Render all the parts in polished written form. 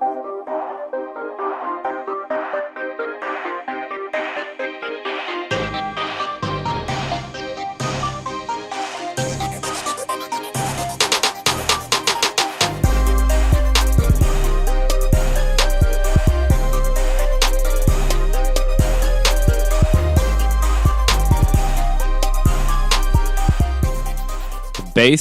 Base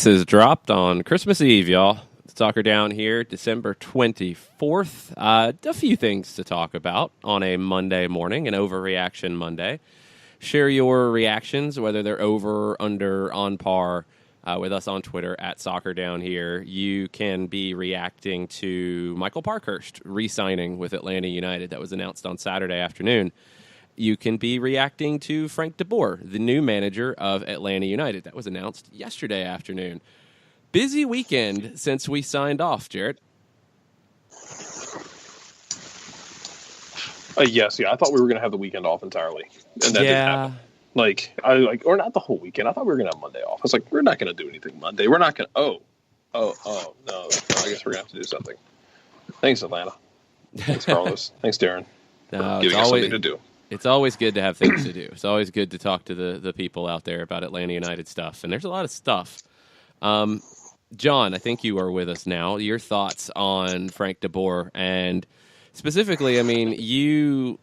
is dropped on Christmas Eve, y'all. Soccer Down here, December 24th. A few things to talk about on a Monday morning, an overreaction Monday. Share your reactions, whether they're over, under, on par, with us on Twitter at Soccer Down here. You can be reacting to Michael Parkhurst re-signing with Atlanta United. That was announced on Saturday afternoon. You can be reacting to Frank de Boer, the new manager of Atlanta United. That was announced yesterday afternoon. Busy weekend since we signed off, Jarrett. Yes, I thought we were going to have the weekend off entirely, and that didn't happen. Or not the whole weekend. I thought we were going to have Monday off. I was like, we're not going to do anything Monday. We're not going to. No. I guess we're going to have to do something. Thanks, Atlanta. Thanks, Carlos. Thanks, Darren. Giving us something to do. It's always good to have things to do. It's always good to talk to the people out there about Atlanta United stuff. And there's a lot of stuff. John, I think you are with us now. Your thoughts on Frank de Boer. And specifically, I mean, you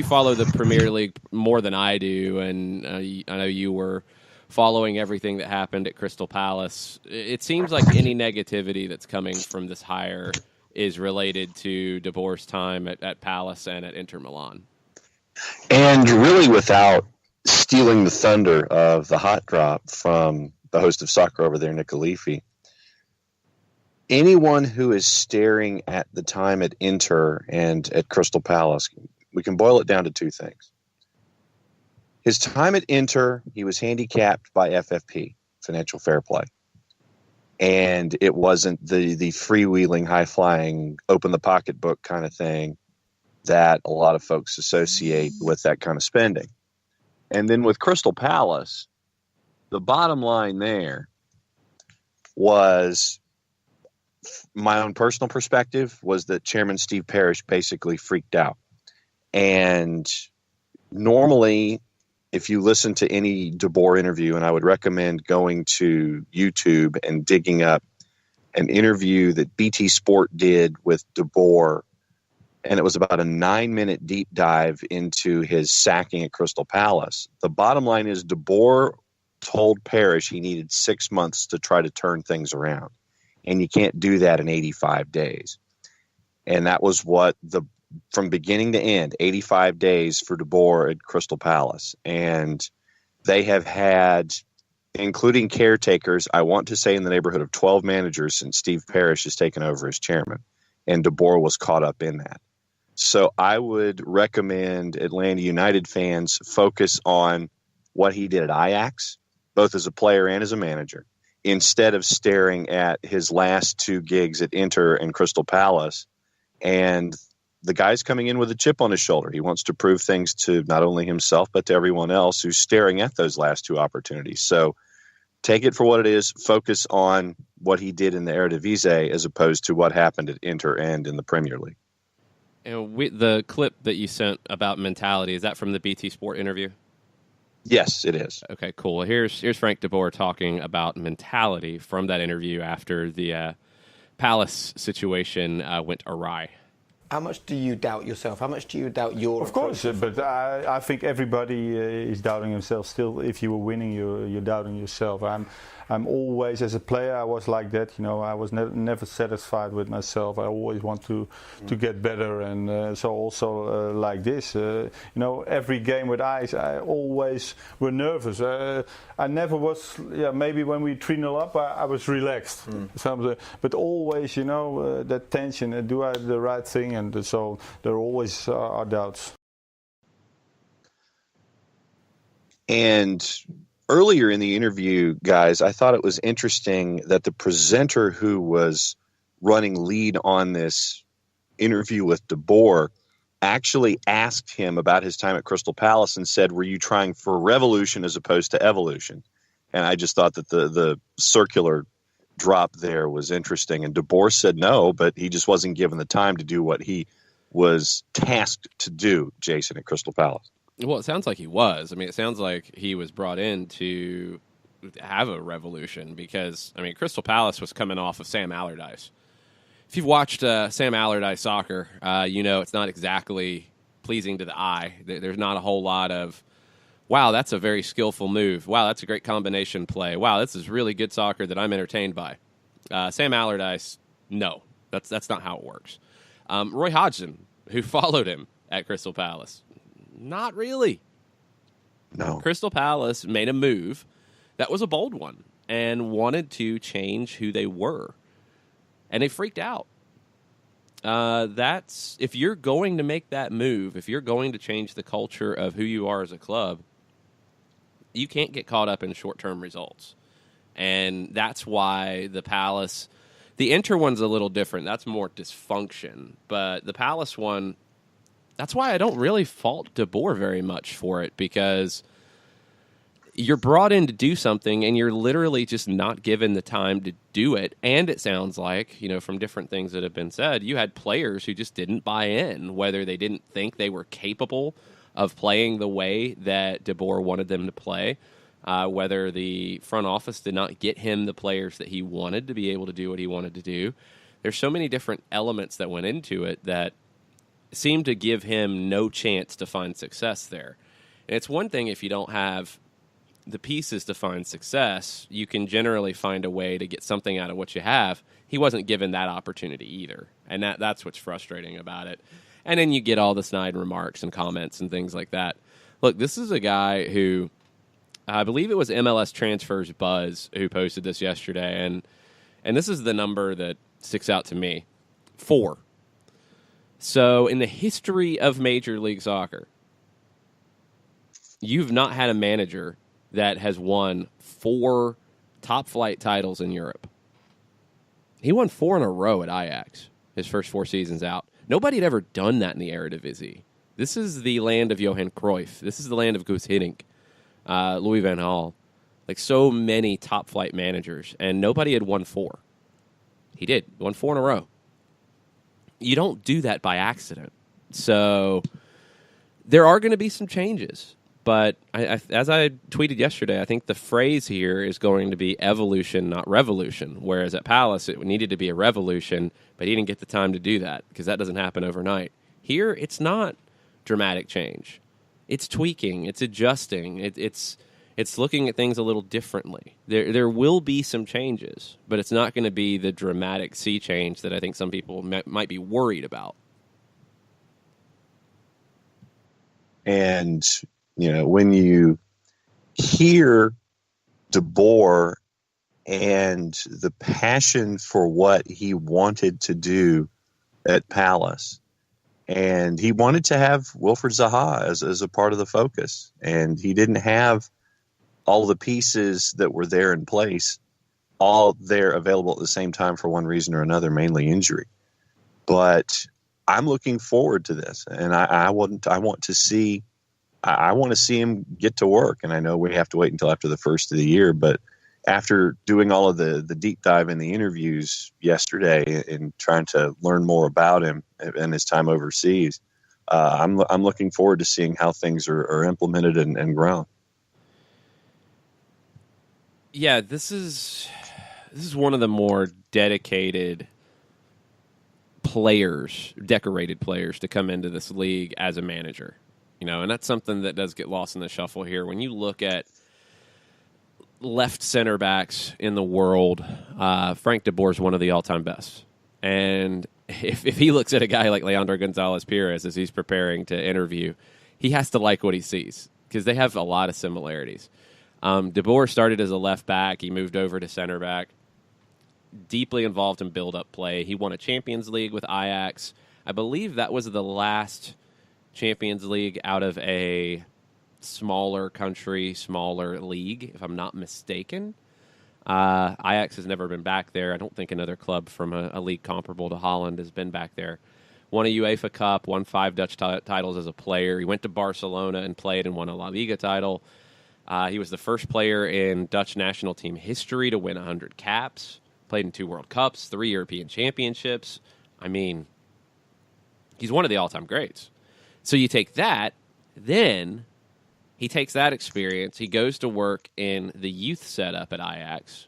follow the Premier League more than I do. And I know you were following everything that happened at Crystal Palace. It seems like any negativity that's coming from this hire is related to de Boer's time at Palace and at Inter Milan. And really, without stealing the thunder of the hot drop from the host of soccer over there, Nick Alifi, anyone who is staring at the time at Inter and at Crystal Palace, we can boil it down to two things. His time at Inter, he was handicapped by FFP, financial fair play. And it wasn't the freewheeling, high-flying, open-the-pocketbook kind of thing that a lot of folks associate with that kind of spending. And then with Crystal Palace, the bottom line there was, my own personal perspective, was that Chairman Steve Parrish basically freaked out. And normally, if you listen to any de Boer interview, and I would recommend going to YouTube and digging up an interview that BT Sport did with de Boer, and it was about a 9-minute deep dive into his sacking at Crystal Palace. The bottom line is de Boer told Parrish he needed 6 months to try to turn things around. And you can't do that in 85 days. And that was what from beginning to end, 85 days for de Boer at Crystal Palace. And they have had, including caretakers, I want to say in the neighborhood of 12 managers since Steve Parrish has taken over as chairman. And de Boer was caught up in that. So I would recommend Atlanta United fans focus on what he did at Ajax, both as a player and as a manager, instead of staring at his last two gigs at Inter and Crystal Palace. And the guy's coming in with a chip on his shoulder. He wants to prove things to not only himself, but to everyone else who's staring at those last two opportunities. So take it for what it is. Focus on what he did in the Eredivisie as opposed to what happened at Inter and in the Premier League. And the clip that you sent about mentality, is that from the BT Sport interview? Yes, it is. Okay, cool. Here's Frank de Boer talking about mentality from that interview after the Palace situation went awry. How much do you doubt yourself? How much do you doubt your Of course, but I think everybody is doubting himself still. If you were winning, you're doubting yourself. I'm always, as a player, I was like that. You know, I was never satisfied with myself. I always want to get better, and so also like this. You know, every game with Ajax, I always were nervous. I never was. Yeah, maybe when we 3-0 up, I was relaxed. But always, you know, that tension. Do I do the right thing? And so there always are doubts. And earlier in the interview, guys, I thought it was interesting that the presenter who was running lead on this interview with de Boer actually asked him about his time at Crystal Palace and said, were you trying for revolution as opposed to evolution? And I just thought that the circular drop there was interesting. And De Boer said no, but he just wasn't given the time to do what he was tasked to do, Jason, at Crystal Palace. Well, it sounds like he was. I mean, it sounds like he was brought in to have a revolution because, I mean, Crystal Palace was coming off of Sam Allardyce. If you've watched Sam Allardyce soccer, you know it's not exactly pleasing to the eye. There's not a whole lot of, wow, that's a very skillful move. Wow, that's a great combination play. Wow, this is really good soccer that I'm entertained by. Sam Allardyce, no, that's not how it works. Roy Hodgson, who followed him at Crystal Palace, not really. No. Crystal Palace made a move that was a bold one and wanted to change who they were. And they freaked out. That's if you're going to make that move, if you're going to change the culture of who you are as a club, you can't get caught up in short-term results. And that's why the Palace, the Inter one's a little different. That's more dysfunction. But the Palace one, that's why I don't really fault De Boer very much for it, because you're brought in to do something and you're literally just not given the time to do it. And it sounds like, you know, from different things that have been said, you had players who just didn't buy in, whether they didn't think they were capable of playing the way that De Boer wanted them to play, whether the front office did not get him the players that he wanted to be able to do what he wanted to do. There's so many different elements that went into it that seemed to give him no chance to find success there. And it's one thing if you don't have the pieces to find success, you can generally find a way to get something out of what you have. He wasn't given that opportunity either, and that's what's frustrating about it. And then you get all the snide remarks and comments and things like that. Look, this is a guy who, I believe it was MLS Transfers Buzz who posted this yesterday, and this is the number that sticks out to me. 4. So in the history of Major League Soccer, you've not had a manager that has won 4 top-flight titles in Europe. He won 4 in a row at Ajax, his first 4 seasons out. Nobody had ever done that in the Eredivisie. This is the land of Johan Cruyff. This is the land of Guus Hiddink, Louis van Gaal. Like so many top-flight managers, and nobody had won 4. He did. Won 4 in a row. You don't do that by accident. So there are going to be some changes. But as I tweeted yesterday, I think the phrase here is going to be evolution, not revolution. Whereas at Palace, it needed to be a revolution, but he didn't get the time to do that because that doesn't happen overnight. Here, it's not dramatic change. It's tweaking. It's adjusting. It's looking at things a little differently. There will be some changes, but it's not going to be the dramatic sea change that I think some people might be worried about. And you know, when you hear De Boer and the passion for what he wanted to do at Palace, and he wanted to have Wilfried Zaha as a part of the focus, and he didn't have all the pieces that were there in place, all there available at the same time for one reason or another, mainly injury. But I'm looking forward to this, and I want to see him get to work. And I know we have to wait until after the first of the year, but after doing all of the deep dive in the interviews yesterday and trying to learn more about him and his time overseas, I'm looking forward to seeing how things are implemented and grown. Yeah, this is one of the more dedicated players, decorated players to come into this league as a manager. You know, and that's something that does get lost in the shuffle here. When you look at left center backs in the world, Frank de Boer is one of the all-time best. And if he looks at a guy like Leandro Gonzalez-Pirez as he's preparing to interview, he has to like what he sees because they have a lot of similarities. De Boer started as a left back. He moved over to center back. Deeply involved in build-up play. He won a Champions League with Ajax. I believe that was the last Champions League out of a smaller country, smaller league, if I'm not mistaken. Ajax has never been back there. I don't think another club from a league comparable to Holland has been back there. Won a UEFA Cup, won 5 Dutch titles as a player. He went to Barcelona and played and won a La Liga title. He was the first player in Dutch national team history to win 100 caps. played in 2 World Cups, 3 European Championships. I mean, he's one of the all-time greats. So you take that, then he takes that experience. He goes to work in the youth setup at Ajax,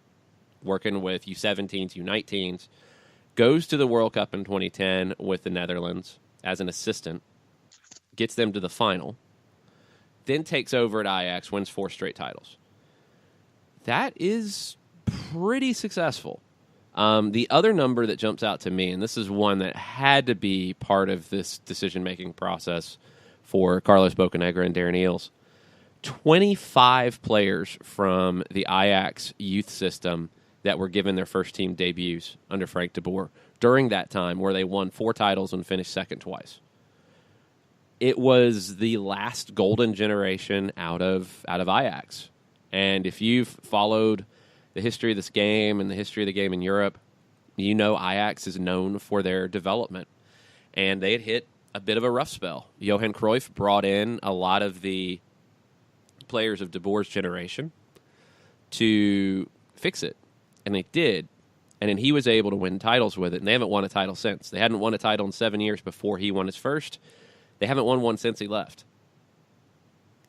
working with U17s, U19s, goes to the World Cup in 2010 with the Netherlands as an assistant, gets them to the final, then takes over at Ajax, wins 4 straight titles. That is pretty successful. The other number that jumps out to me, and this is one that had to be part of this decision-making process for Carlos Bocanegra and Darren Eales, 25 players from the Ajax youth system that were given their first-team debuts under Frank de Boer during that time, where they won 4 titles and finished second twice. It was the last golden generation out of Ajax. And if you've followed the history of this game and the history of the game in Europe, you know Ajax is known for their development. And they had hit a bit of a rough spell. Johan Cruyff brought in a lot of the players of de Boer's generation to fix it. And they did. And then he was able to win titles with it. And they haven't won a title since. They hadn't won a title in 7 years before he won his first. They haven't won one since he left.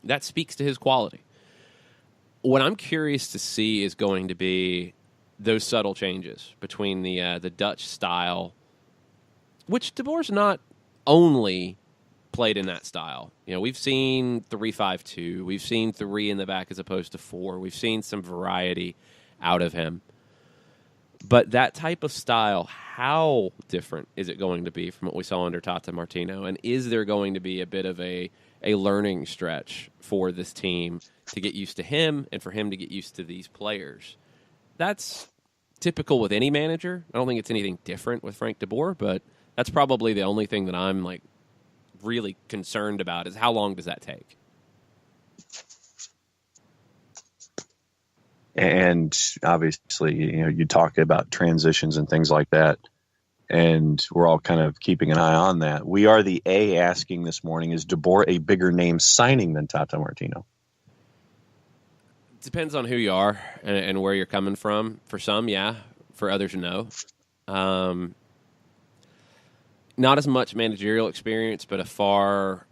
That speaks to his quality. What I'm curious to see is going to be those subtle changes between the Dutch style, which de Boer's not only played in that style. You know, we've seen 3-5-2. We've seen 3 in the back as opposed to 4. We've seen some variety out of him. But that type of style, how different is it going to be from what we saw under Tata Martino? And is there going to be a bit of a learning stretch for this team to get used to him and for him to get used to these players? That's typical with any manager. I don't think it's anything different with Frank de Boer, but that's probably the only thing that I'm like really concerned about is how long does that take? And obviously, you know, you talk about transitions and things like that, and we're all kind of keeping an eye on that. We are the A asking this morning, is de Boer a bigger name signing than Tata Martino? Depends on who you are and where you're coming from. For some, yeah. For others, no. Not as much managerial experience, but a far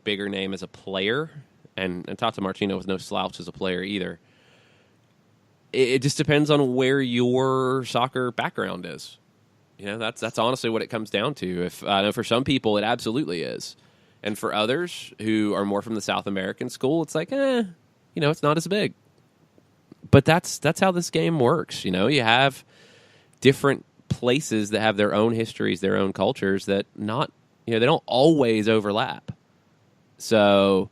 bigger name as a player. And Tata Martino was no slouch as a player either. It just depends on where your soccer background is. You know, that's honestly what it comes down to. If I know for some people it absolutely is, and for others who are more from the South American school, it's like, it's not as big. But that's how this game works. You know, you have different places that have their own histories, their own cultures that they don't always overlap. So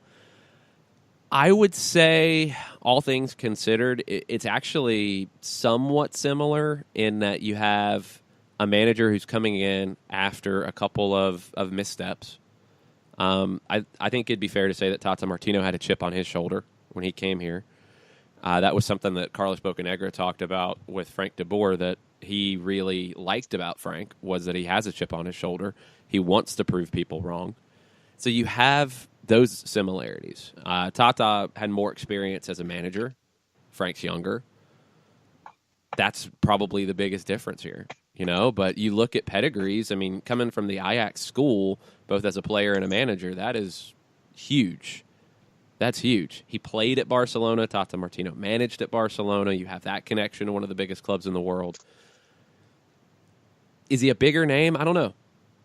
I would say, all things considered, it's actually somewhat similar in that you have a manager who's coming in after a couple of missteps. I think it'd be fair to say that Tata Martino had a chip on his shoulder when he came here. That was something that Carlos Bocanegra talked about with Frank de Boer that he really liked about Frank, was that he has a chip on his shoulder. He wants to prove people wrong. So you have those similarities. Tata had more experience as a manager. Frank's younger. That's probably the biggest difference here, But you look at pedigrees. I mean, coming from the Ajax school, both as a player and a manager, that is huge. That's huge. He played at Barcelona. Tata Martino managed at Barcelona. You have that connection to one of the biggest clubs in the world. Is he a bigger name? I don't know.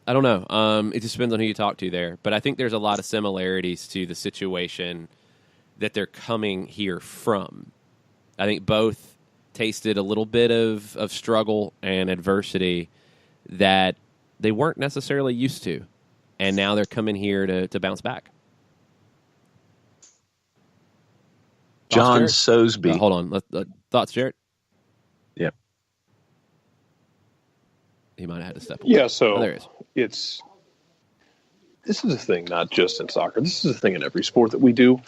It just depends on who you talk to there. But I think there's a lot of similarities to the situation that they're coming here from. I think both tasted a little bit of struggle and adversity that they weren't necessarily used to. And now they're coming here to bounce back. John Soseby. Hold on. Thoughts, Jared? Yep. He might have had to step away. Yeah, so there he is. This is a thing not just in soccer. This is a thing in every sport that we do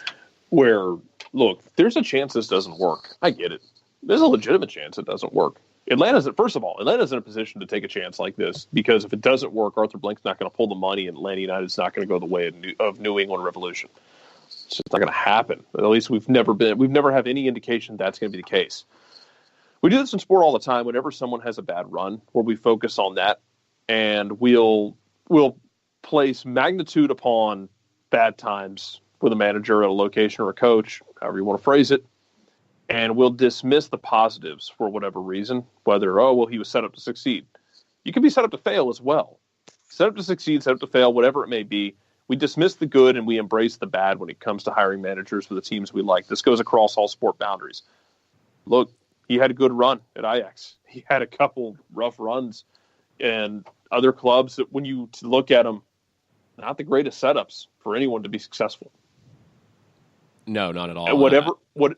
where, look, there's a chance this doesn't work. I get it. There's a legitimate chance it doesn't work. Atlanta's in a position to take a chance like this because if it doesn't work, Arthur Blank's not going to pull the money and Atlanta United's not going to go the way of New England Revolution. It's just not going to happen. At least we've never have any indication that's going to be the case. We do this in sport all the time. Whenever someone has a bad run, where we focus on that, and we'll place magnitude upon bad times with a manager at a location or a coach, however you want to phrase it, and we'll dismiss the positives for whatever reason, whether, he was set up to succeed. You can be set up to fail as well. Set up to succeed, set up to fail, whatever it may be. We dismiss the good and we embrace the bad when it comes to hiring managers for the teams we like. This goes across all sport boundaries. Look, he had a good run at Ajax. He had a couple rough runs and other clubs that when you look at them, not the greatest setups for anyone to be successful. No, not at all. And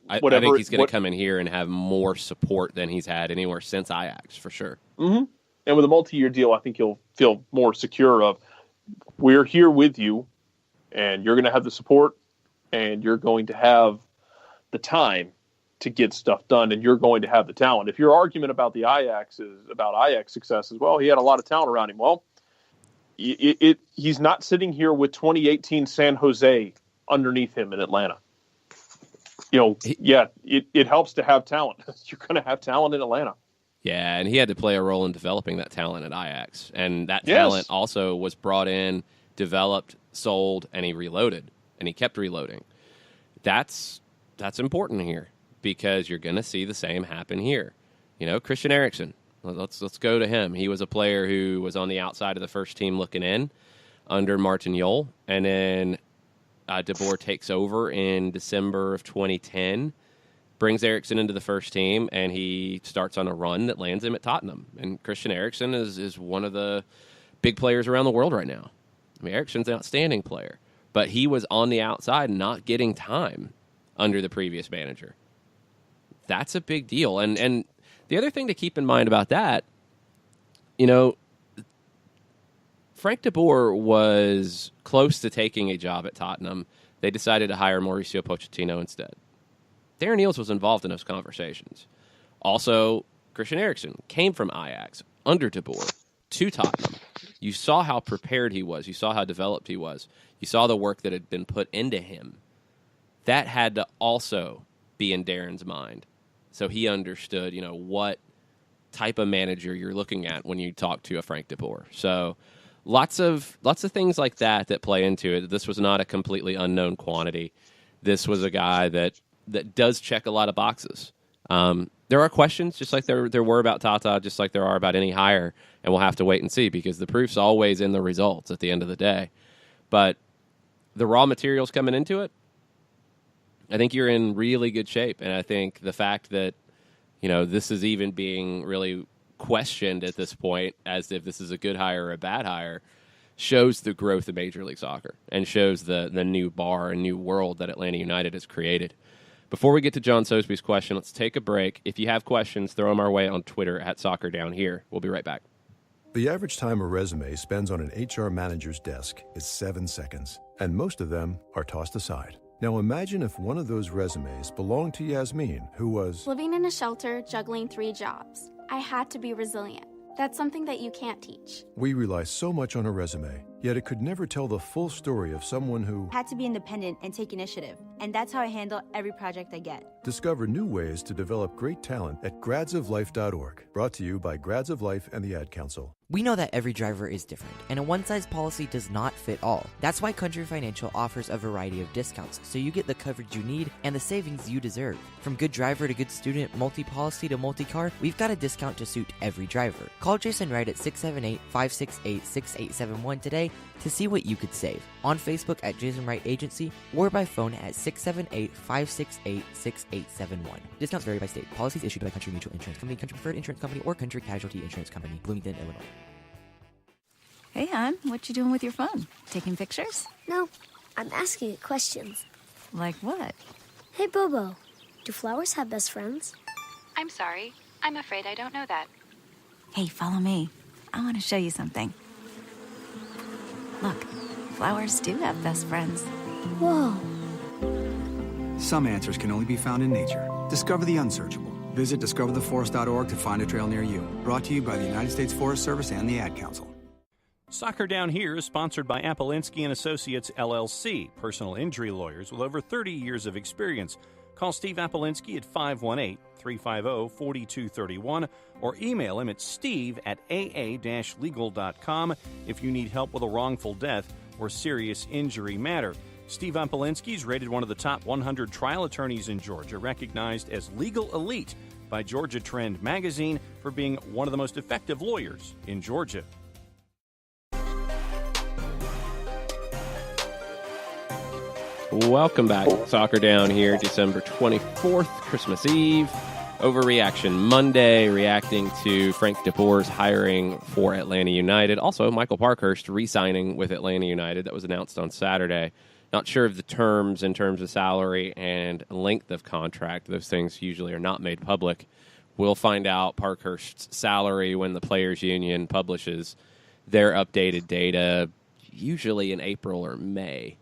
I think he's going to come in here and have more support than he's had anywhere since Ajax, for sure. Mm-hmm. And with a multi-year deal, I think you'll feel more secure of, we're here with you, and you're going to have the support, and you're going to have the time to get stuff done, and you're going to have the talent. If your argument about Ajax success is, well, he had a lot of talent around him, well, he's not sitting here with 2018 San Jose underneath him in Atlanta. It helps to have talent. You're going to have talent in Atlanta. Yeah, and he had to play a role in developing that talent at Ajax. And that talent also was brought in, developed, sold, and he reloaded. And he kept reloading. That's important here because you're going to see the same happen here. Christian Eriksen, let's go to him. He was a player who was on the outside of the first team looking in under Martin Jol. And then De Boer takes over in December of 2010. Brings Eriksen into the first team, and he starts on a run that lands him at Tottenham. And Christian Eriksen is one of the big players around the world right now. I mean, Eriksen's an outstanding player, but he was on the outside not getting time under the previous manager. That's a big deal. And the other thing to keep in mind about that, Frank de Boer was close to taking a job at Tottenham. They decided to hire Mauricio Pochettino instead. Darren Eales was involved in those conversations. Also, Christian Eriksen came from Ajax under De Boer to Tottenham. You saw how prepared he was. You saw how developed he was. You saw the work that had been put into him. That had to also be in Darren's mind. So he understood, what type of manager you're looking at when you talk to a Frank de Boer. So lots of things like that play into it. This was not a completely unknown quantity. This was a guy that does check a lot of boxes. There are questions, just like there were about Tata, just like there are about any hire, and we'll have to wait and see because the proof's always in the results at the end of the day. But the raw materials coming into it, I think you're in really good shape. And I think the fact that, this is even being really questioned at this point as if this is a good hire or a bad hire shows the growth of Major League Soccer and shows the new bar and new world that Atlanta United has created. Before we get to John Sosby's question, let's take a break. If you have questions, throw them our way on Twitter at @SoccerDownHere. We'll be right back. The average time a resume spends on an HR manager's desk is 7 seconds, and most of them are tossed aside. Now imagine if one of those resumes belonged to Yasmin, who was living in a shelter, juggling 3 jobs. I had to be resilient. That's something that you can't teach. We rely so much on a resume, yet it could never tell the full story of someone who had to be independent and take initiative. And that's how I handle every project I get. Discover new ways to develop great talent at gradsoflife.org. Brought to you by Grads of Life and the Ad Council. We know that every driver is different, and a one-size policy does not fit all. That's why Country Financial offers a variety of discounts, so you get the coverage you need and the savings you deserve. From good driver to good student, multi-policy to multi-car, we've got a discount to suit every driver. Call Jason Wright at 678-568-6871 today to see what you could save. On Facebook at Jason Wright Agency or by phone at 678-568-6871. Discounts vary by state. Policies issued by Country Mutual Insurance Company, Country Preferred Insurance Company, or Country Casualty Insurance Company, Bloomington, Illinois. Hey, hon, what you doing with your phone? Taking pictures? No, I'm asking it questions. Like what? Hey, Bobo, do flowers have best friends? I'm sorry. I'm afraid I don't know that. Hey, follow me. I want to show you something. Look, flowers do have best friends. Whoa. Some answers can only be found in nature. Discover the unsearchable. Visit discovertheforest.org to find a trail near you. Brought to you by the United States Forest Service and the Ad Council. Soccer Down Here is sponsored by Apolinski and Associates, LLC, personal injury lawyers with over 30 years of experience. Call Steve Apolinski at 350-4231 or email him at steve@aa-legal.com if you need help with a wrongful death or serious injury matter. Steve Ampolinski is rated one of the top 100 trial attorneys in Georgia, recognized as Legal Elite by Georgia Trend magazine for being one of the most effective lawyers in Georgia. Welcome back. Soccer Down here, December 24th, Christmas Eve. Overreaction Monday, reacting to Frank DeBoer's hiring for Atlanta United. Also, Michael Parkhurst re-signing with Atlanta United. That was announced on Saturday. Not sure of the terms in terms of salary and length of contract. Those things usually are not made public. We'll find out Parkhurst's salary when the Players Union publishes their updated data, usually in April or May.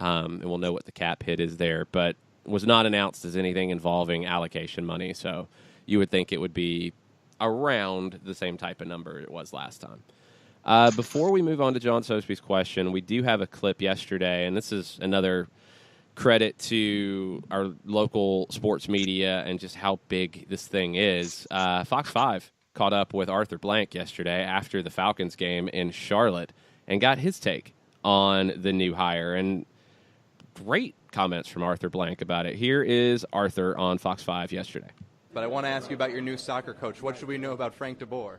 And we'll know what the cap hit is there, but was not announced as anything involving allocation money, so you would think it would be around the same type of number it was last time. Before we move on to John Sosby's question, we do have a clip yesterday, and this is another credit to our local sports media and just how big this thing is. Fox 5 caught up with Arthur Blank yesterday after the Falcons game in Charlotte and got his take on the new hire, and great comments from Arthur Blank about it. Here is Arthur on Fox 5 yesterday. But I want to ask you about your new soccer coach. What should we know about Frank DeBoer?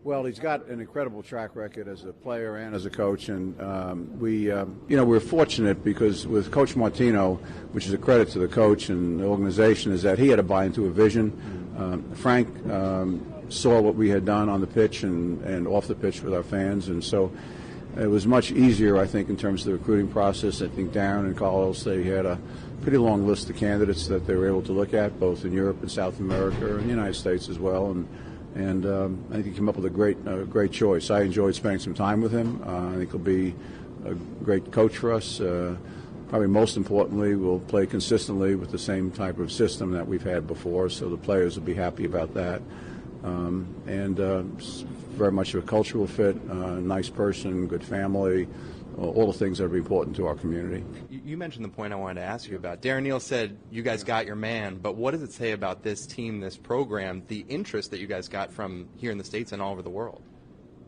Well, he's got an incredible track record as a player and as a coach, and we're fortunate because with Coach Martino, which is a credit to the coach and the organization, is that he had to buy into a vision. Frank saw what we had done on the pitch and off the pitch with our fans, and so it was much easier, I think, in terms of the recruiting process. I think Darren and Carlos, they had a pretty long list of candidates that they were able to look at, both in Europe and South America and the United States as well. And I think he came up with a great choice. I enjoyed spending some time with him. I think he'll be a great coach for us. Probably most importantly, we'll play consistently with the same type of system that we've had before, so the players will be happy about that. Very much of a cultural fit, nice person, good family, all the things that are important to our community. You mentioned the point I wanted to ask you about. Darren Neal said you guys got your man, but what does it say about this team, this program, the interest that you guys got from here in the States and all over the world?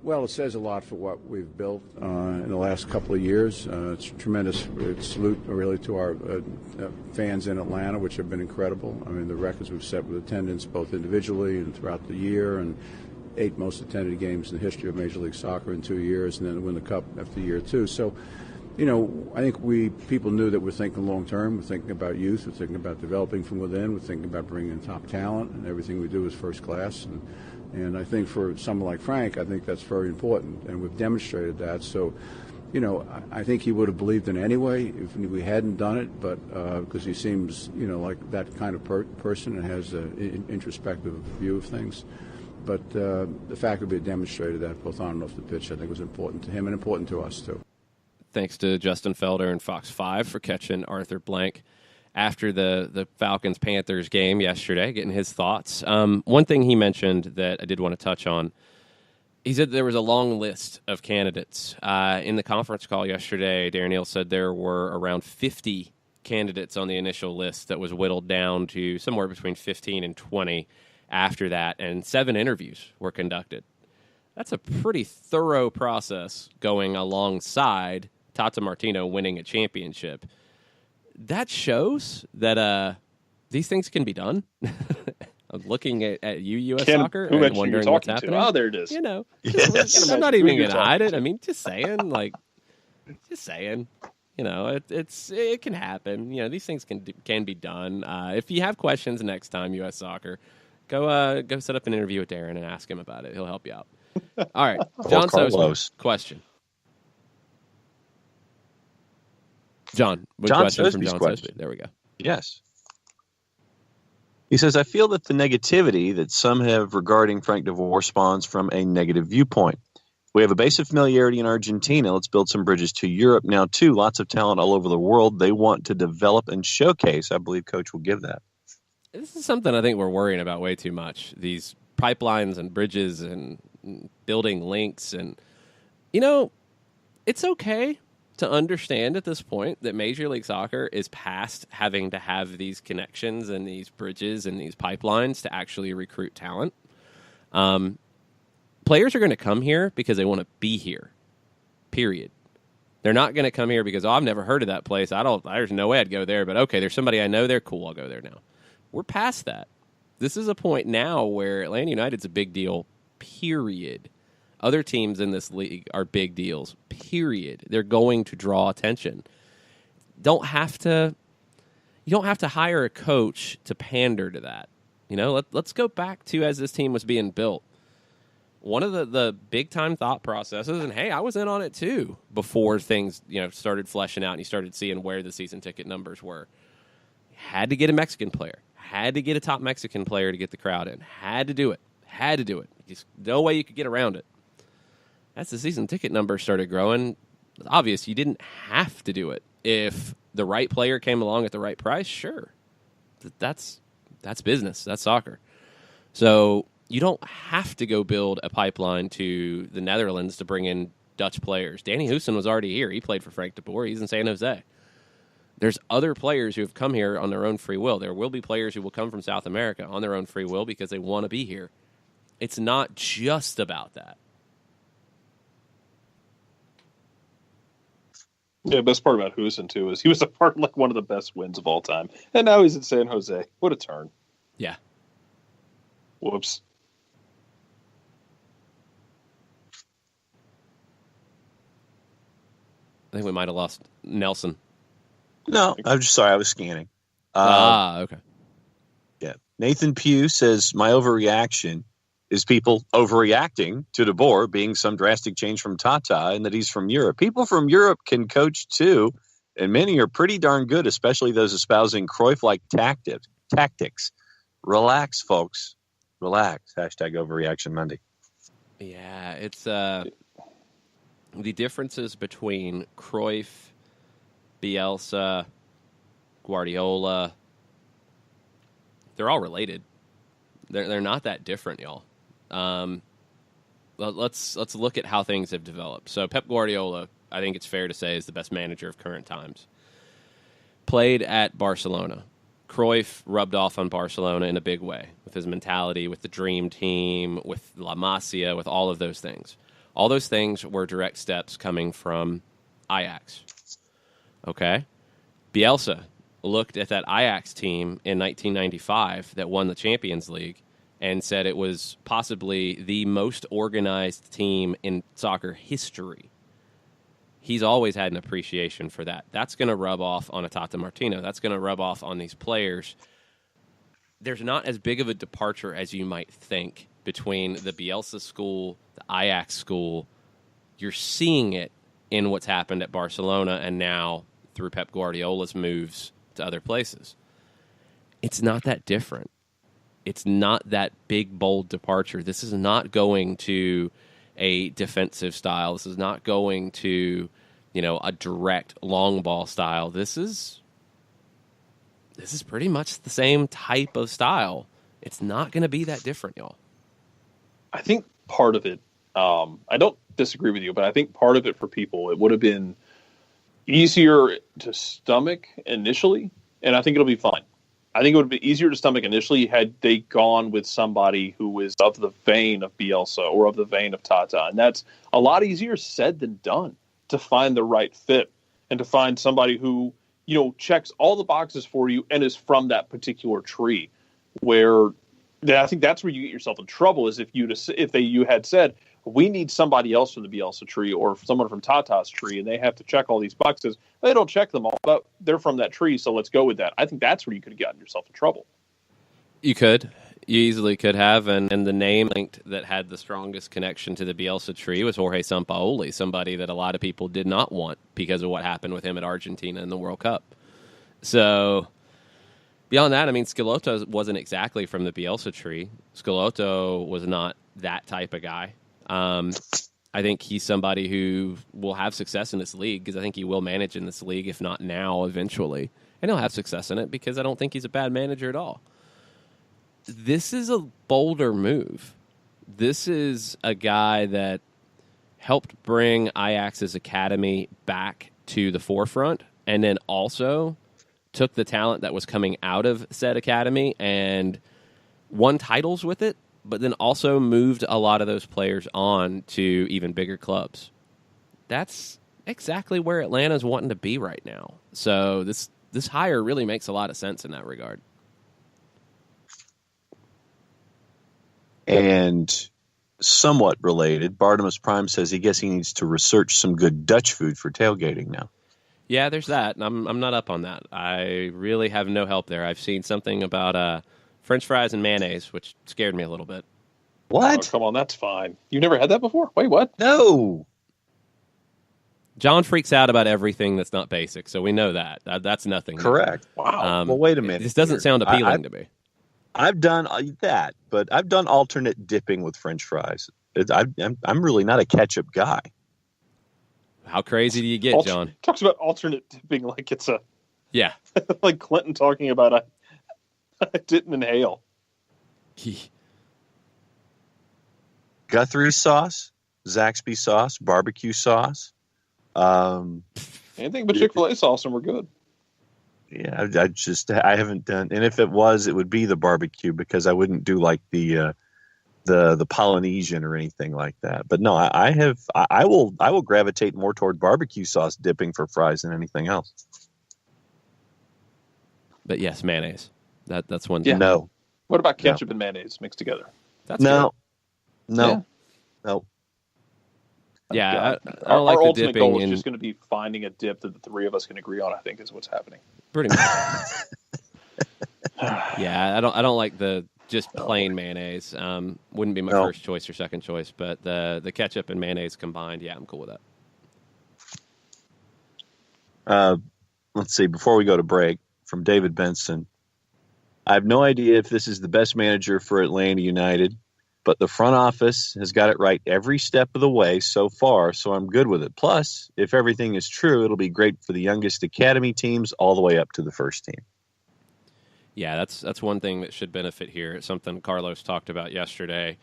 Well, it says a lot for what we've built in the last couple of years. It's a tremendous salute, really, to our fans in Atlanta, which have been incredible. I mean, the records we've set with attendance, both individually and throughout the year, and 8 most attended games in the history of Major League Soccer in 2 years, and then win the Cup after year 2. So, I think people knew that we're thinking long term. We're thinking about youth. We're thinking about developing from within. We're thinking about bringing in top talent, and everything we do is first class. And I think for someone like Frank, I think that's very important, and we've demonstrated that. So, I think he would have believed in anyway if we hadn't done it, but because he seems, like that kind of person and has an introspective view of things. But the fact that we had demonstrated that both on and off the pitch, I think, was important to him and important to us, too. Thanks to Justin Felder and Fox 5 for catching Arthur Blank after the Falcons-Panthers game yesterday, getting his thoughts. One thing he mentioned that I did want to touch on, he said there was a long list of candidates. In the conference call yesterday, Darren Neal said there were around 50 candidates on the initial list that was whittled down to somewhere between 15 and 20 after that, and 7 interviews were conducted. That's a pretty thorough process going alongside Tata Martino winning a championship. That shows that these things can be done. I'm looking at you, U.S. Soccer, and wondering what's happening. Oh, there it is. Yes. I'm not even going to hide it. I mean, just saying. It can happen. These things can be done. If you have questions next time, U.S. Soccer, go set up an interview with Darren and ask him about it. He'll help you out. All right, John Sosby, question. John question from John Sosby. There we go. Yes. He says, I feel that the negativity that some have regarding Frank DeBoer spawns from a negative viewpoint. We have a base of familiarity in Argentina. Let's build some bridges to Europe. Now, too, lots of talent all over the world. They want to develop and showcase. I believe Coach will give that. This is something I think we're worrying about way too much. These pipelines and bridges and building links. And, it's okay to understand at this point that Major League Soccer is past having to have these connections and these bridges and these pipelines to actually recruit talent. Players are going to come here because they want to be here, period. They're not going to come here because, I've never heard of that place. There's no way I'd go there, but okay, there's somebody I know there. Cool, I'll go there now. We're past that. This is a point now where Atlanta United's a big deal, period. Other teams in this league are big deals, period. They're going to draw attention. You don't have to hire a coach to pander to that. Let's go back to as this team was being built. One of the big-time thought processes, and hey, I was in on it too, before things started fleshing out and you started seeing where the season ticket numbers were. Had to get a Mexican player. Had to get a top Mexican player to get the crowd in. Had to do it. Just no way you could get around it. As the season ticket numbers started growing, it's obvious you didn't have to do it. If the right player came along at the right price, sure. That's business. That's soccer. So you don't have to go build a pipeline to the Netherlands to bring in Dutch players. Danny Hoesen was already here. He played for Frank de Boer. He's in San Jose. There's other players who have come here on their own free will. There will be players who will come from South America on their own free will because they want to be here. It's not just about that. Yeah, the best part about Hoesen, too, is he was a part of one of the best wins of all time. And now he's in San Jose. What a turn. Yeah. Whoops. I think we might have lost Nelson. No, I'm just sorry. I was scanning. Okay. Yeah. Nathan Pugh says, my overreaction is people overreacting to De Boer being some drastic change from Tata and that he's from Europe. People from Europe can coach too, and many are pretty darn good, especially those espousing Cruyff-like tactics. Relax, folks. Relax. Hashtag overreaction Monday. Yeah, it's the differences between Cruyff, Bielsa, Guardiola, they're all related. They're not that different, y'all. Let's look at how things have developed. So Pep Guardiola, I think it's fair to say, is the best manager of current times. Played at Barcelona. Cruyff rubbed off on Barcelona in a big way with his mentality, with the dream team, with La Masia, with all of those things. All those things were direct steps coming from Ajax. Okay? Bielsa looked at that Ajax team in 1995 that won the Champions League and said it was possibly the most organized team in soccer history. He's always had an appreciation for that. That's going to rub off on a Tata Martino. That's going to rub off on these players. There's not as big of a departure as you might think between the Bielsa school, the Ajax school. You're seeing it in what's happened at Barcelona and now through Pep Guardiola's moves to other places. It's not that different. It's not that big, bold departure. This is not going to a defensive style. This is not going to, a direct long ball style. This is pretty much the same type of style. It's not going to be that different, y'all. I think part of it, I don't disagree with you, but I think part of it for people, it would have been easier to stomach initially, and I think it'll be fine. I think it would be easier to stomach initially had they gone with somebody who was of the vein of Bielsa or of the vein of Tata. And that's a lot easier said than done to find the right fit and to find somebody who, checks all the boxes for you and is from that particular tree. Where I think that's where you get yourself in trouble is if you had said, we need somebody else from the Bielsa tree or someone from Tata's tree, and they have to check all these boxes. They don't check them all, but they're from that tree, so let's go with that. I think that's where you could have gotten yourself in trouble. You could. You easily could have, and the name linked that had the strongest connection to the Bielsa tree was Jorge Sampaoli, somebody that a lot of people did not want because of what happened with him at Argentina in the World Cup. So beyond that, Schelotto wasn't exactly from the Bielsa tree. Schelotto was not that type of guy. I think he's somebody who will have success in this league because I think he will manage in this league, if not now, eventually. And he'll have success in it because I don't think he's a bad manager at all. This is a bolder move. This is a guy that helped bring Ajax's academy back to the forefront, and then also took the talent that was coming out of said academy and won titles with it, but then also moved a lot of those players on to even bigger clubs. That's exactly where Atlanta's wanting to be right now. So this hire really makes a lot of sense in that regard. And somewhat related, Bartimus Prime says he needs to research some good Dutch food for tailgating now. Yeah, there's that. I'm not up on that. I really have no help there. I've seen something about French fries and mayonnaise, which scared me a little bit. What? Oh, come on, that's fine. You've never had that before? Wait, what? No. John freaks out about everything that's not basic, so we know that. That's nothing. Correct. Wow. Well, wait a minute. This doesn't sound appealing to me. I've done that, but I've done alternate dipping with French fries. I'm really not a ketchup guy. How crazy do you get, John? Talks about alternate dipping like it's a... Yeah. like Clinton talking about I didn't inhale. Guthrie sauce, Zaxby sauce, barbecue sauce. Anything but Chick-fil-A sauce and we're good. Yeah, I haven't done, and if it was, it would be the barbecue because I wouldn't do like the Polynesian or anything like that. But no, I will gravitate more toward barbecue sauce dipping for fries than anything else. But yes, mayonnaise. That's one. Yeah. No. What about ketchup and mayonnaise mixed together? That's no. good. No. Yeah, I our like the ultimate dipping goal is in, just going to be finding a dip that the three of us can agree on. I think is what's happening. pretty much. Yeah, I don't like the just plain mayonnaise. Wouldn't be my first choice or second choice, but the ketchup and mayonnaise combined, yeah, I'm cool with that. Let's see. Before we go to break, from David Benson, I have no idea if this is the best manager for Atlanta United, but the front office has got it right every step of the way so far, so I'm good with it. Plus, if everything is true, it'll be great for the youngest academy teams all the way up to the first team. Yeah, that's one thing that should benefit here. It's something Carlos talked about yesterday,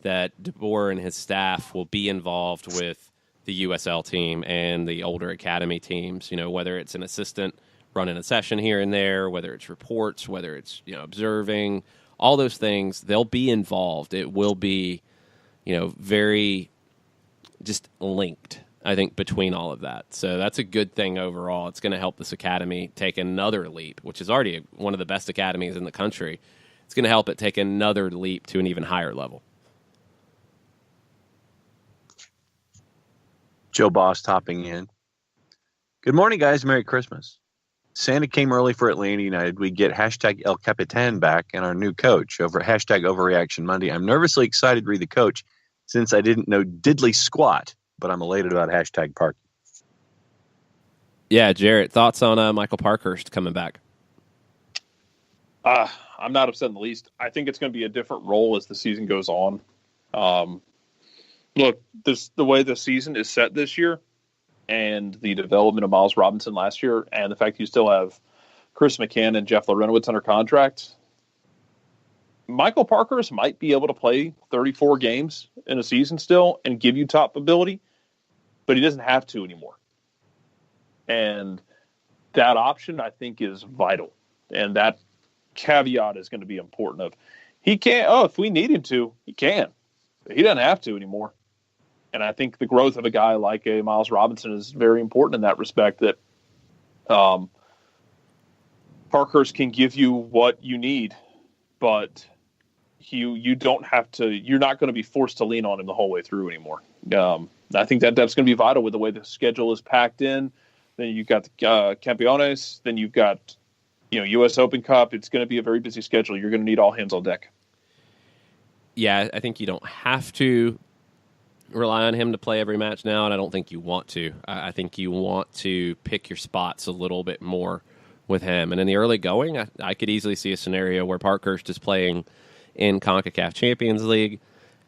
that Boer and his staff will be involved with the USL team and the older academy teams, whether it's an assistant running a session here and there, whether it's reports, whether it's observing, all those things, they'll be involved. It will be, very just linked, I think, between all of that. So that's a good thing overall. It's going to help this academy take another leap, which is already one of the best academies in the country. It's going to help it take another leap to an even higher level. Joe Boss topping in. Good morning, guys. Merry Christmas. Santa came early for Atlanta United. We get hashtag El Capitan back and our new coach over hashtag Overreaction Monday. I'm nervously excited to read the coach since I didn't know diddly squat, but I'm elated about hashtag Park. Yeah, Jarrett, thoughts on Michael Parkhurst coming back? I'm not upset in the least. I think it's going to be a different role as the season goes on. Look, the way the season is set this year, and the development of Miles Robinson last year, and the fact you still have Chris McCann and Jeff Lorenowitz under contract, Michael Parkhurst might be able to play 34 games in a season still and give you top ability, but he doesn't have to anymore. And that option, I think, is vital. And that caveat is going to be important of he can't, if we need him to, he can. But he doesn't have to anymore. And I think the growth of a guy like a Miles Robinson is very important in that respect, that Parkhurst can give you what you need, but you don't have to, you're not going to be forced to lean on him the whole way through anymore. I think that depth's going to be vital with the way the schedule is packed in. Then you've got the Campeones, then you've got U.S. Open Cup. It's going to be a very busy schedule. You're going to need all hands on deck. Yeah, I think you don't have to rely on him to play every match now, and I don't think you want to. I think you want to pick your spots a little bit more with him. And in the early going, I could easily see a scenario where Parkhurst is playing in CONCACAF Champions League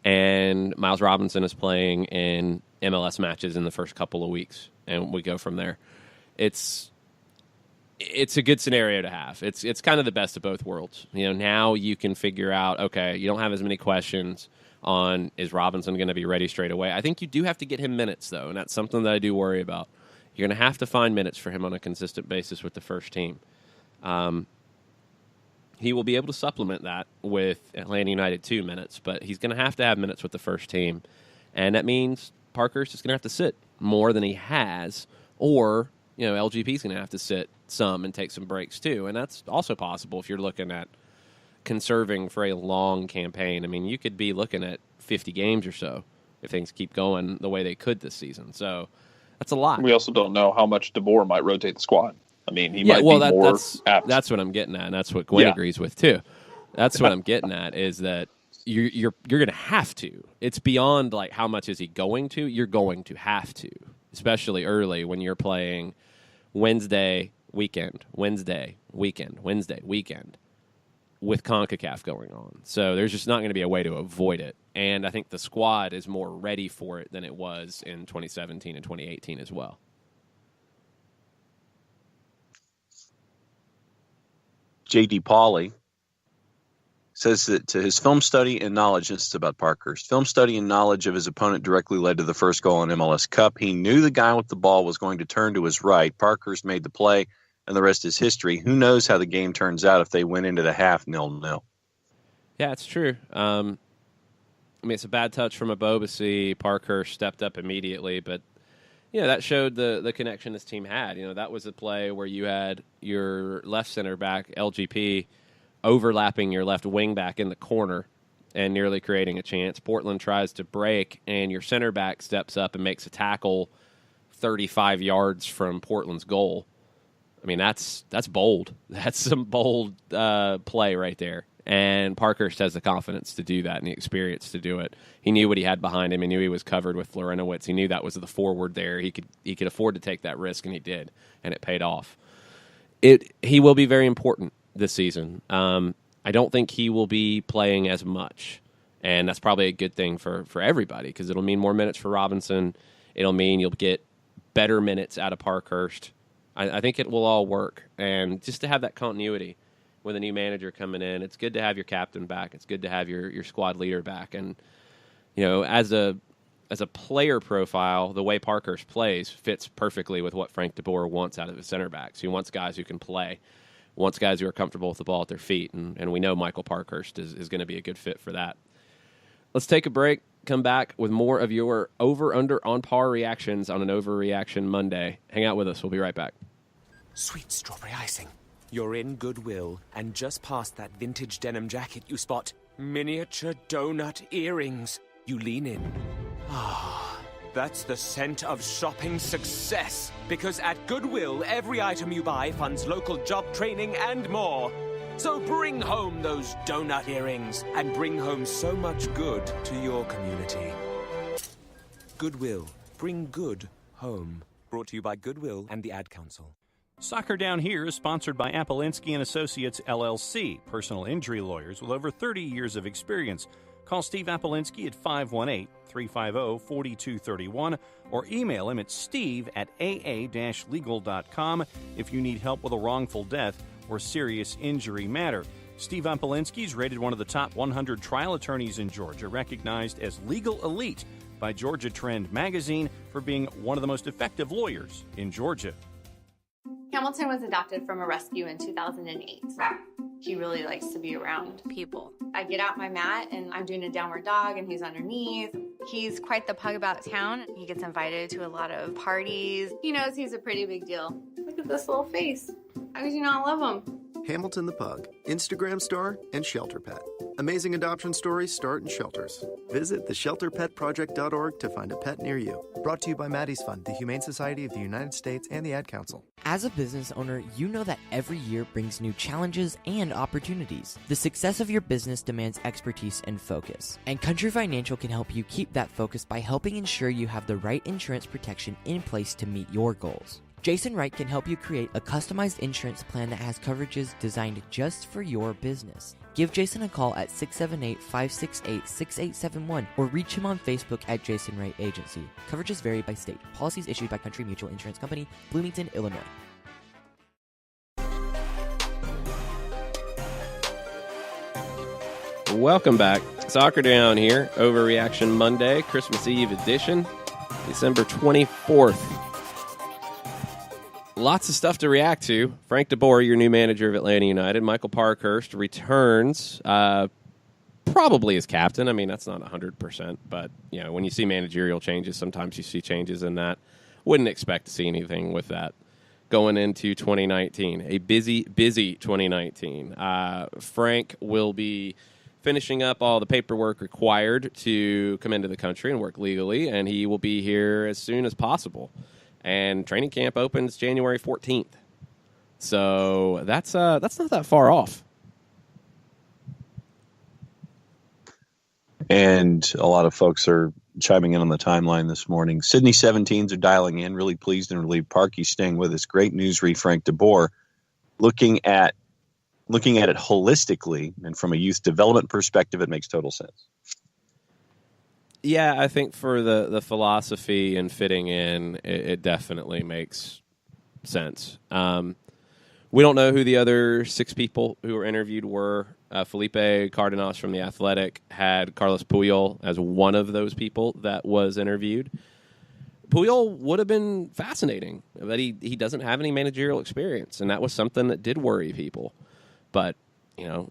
and Miles Robinson is playing in MLS matches in the first couple of weeks, and we go from there. It's a good scenario to have. It's kind of the best of both worlds. Now you can figure out, okay, you don't have as many questions on is Robinson going to be ready straight away. I think you do have to get him minutes, though, and that's something that I do worry about. You're going to have to find minutes for him on a consistent basis with the first team. He will be able to supplement that with Atlanta United 2 minutes, but he's going to have minutes with the first team. And that means Parkhurst is going to have to sit more than he has, or LGP is going to have to sit some and take some breaks too. And that's also possible if you're looking at conserving for a long campaign. I mean, you could be looking at 50 games or so if things keep going the way they could this season. So that's a lot. We also don't know how much DeBoer might rotate the squad. I mean, he might be more apt. That's what I'm getting at, and that's what Gwen agrees with too. That's what I'm getting at, is that you're going to have to. It's beyond like how much is he going to. You're going to have to, especially early when you're playing Wednesday weekend, Wednesday weekend, Wednesday weekend, with CONCACAF going on. So there's just not going to be a way to avoid it. And I think the squad is more ready for it than it was in 2017 and 2018 as well. J.D. Pauly says that to his film study and knowledge, this is about Parkhurst, film study and knowledge of his opponent directly led to the first goal in MLS Cup. He knew the guy with the ball was going to turn to his right. Parkhurst made the play, and the rest is history. Who knows how the game turns out if they went into the half 0-0. Yeah, it's true. I mean, it's a bad touch from Abobasi. Parkhurst stepped up immediately, but that showed the connection this team had. That was a play where you had your left center back, LGP, overlapping your left wing back in the corner and nearly creating a chance. Portland tries to break, and your center back steps up and makes a tackle 35 yards from Portland's goal. I mean, that's bold. That's some bold play right there. And Parkhurst has the confidence to do that and the experience to do it. He knew what he had behind him. He knew he was covered with Florenowicz. He knew that was the forward there. He could afford to take that risk, and he did, and it paid off. He will be very important this season. I don't think he will be playing as much, and that's probably a good thing for everybody, because it'll mean more minutes for Robinson. It'll mean you'll get better minutes out of Parkhurst. I think it will all work, and just to have that continuity with a new manager coming in, it's good to have your captain back. It's good to have your squad leader back, and as a player profile, the way Parkhurst plays fits perfectly with what Frank DeBoer wants out of his center backs. He wants guys who can play, wants guys who are comfortable with the ball at their feet, and we know Michael Parkhurst is going to be a good fit for that. Let's take a break, come back with more of your over-under on par reactions on an Overreaction Monday. Hang out with us. We'll be right back. Sweet strawberry icing. You're in Goodwill, and just past that vintage denim jacket you spot miniature donut earrings. You lean in. Ah, that's the scent of shopping success. Because at Goodwill, every item you buy funds local job training and more. So bring home those donut earrings and bring home so much good to your community. Goodwill. Bring good home. Brought to you by Goodwill and the Ad Council. Soccer Down Here is sponsored by Apolinski & Associates, LLC, personal injury lawyers with over 30 years of experience. Call Steve Apolinski at 518-350-4231 or email him at steve@aa-legal.com if you need help with a wrongful death or serious injury matter. Steve Apolinski is rated one of the top 100 trial attorneys in Georgia, recognized as Legal Elite by Georgia Trend magazine for being one of the most effective lawyers in Georgia. Hamilton was adopted from a rescue in 2008. He really likes to be around people. I get out my mat and I'm doing a downward dog and he's underneath. He's quite the pug about town. He gets invited to a lot of parties. He knows he's a pretty big deal. Look at this little face. How could you not love him? Hamilton the Pug, Instagram star and shelter pet. Amazing adoption stories start in shelters. Visit theshelterpetproject.org to find a pet near you. Brought to you by Maddie's Fund, the Humane Society of the United States, and the Ad Council. As a business owner, you know that every year brings new challenges and opportunities. The success of your business demands expertise and focus. And Country Financial can help you keep that focus by helping ensure you have the right insurance protection in place to meet your goals. Jason Wright can help you create a customized insurance plan that has coverages designed just for your business. Give Jason a call at 678-568-6871 or reach him on Facebook at Jason Wright Agency. Coverages vary by state. Policies issued by Country Mutual Insurance Company, Bloomington, Illinois. Welcome back. Soccer Down Here, Overreaction Monday, Christmas Eve edition, December 24th. Lots of stuff to react to. Frank DeBoer, your new manager of Atlanta United. Michael Parkhurst returns, probably as captain. I mean, that's not 100%, but when you see managerial changes, sometimes you see changes in that. Wouldn't expect to see anything with that going into 2019. A busy 2019. Frank will be finishing up all the paperwork required to come into the country and work legally, and he will be here as soon as possible. And training camp opens January 14th. So that's not that far off. And a lot of folks are chiming in on the timeline this morning. Sydney 17s are dialing in. Really pleased and relieved Parky staying with us. Great news, Frank DeBoer. Looking at it holistically and from a youth development perspective, it makes total sense. Yeah, I think for the philosophy and fitting in, it definitely makes sense. We don't know who the other 6 people who were interviewed were. Felipe Cardenas from The Athletic had Carlos Puyol as one of those people that was interviewed. Puyol would have been fascinating, but he doesn't have any managerial experience, and that was something that did worry people. But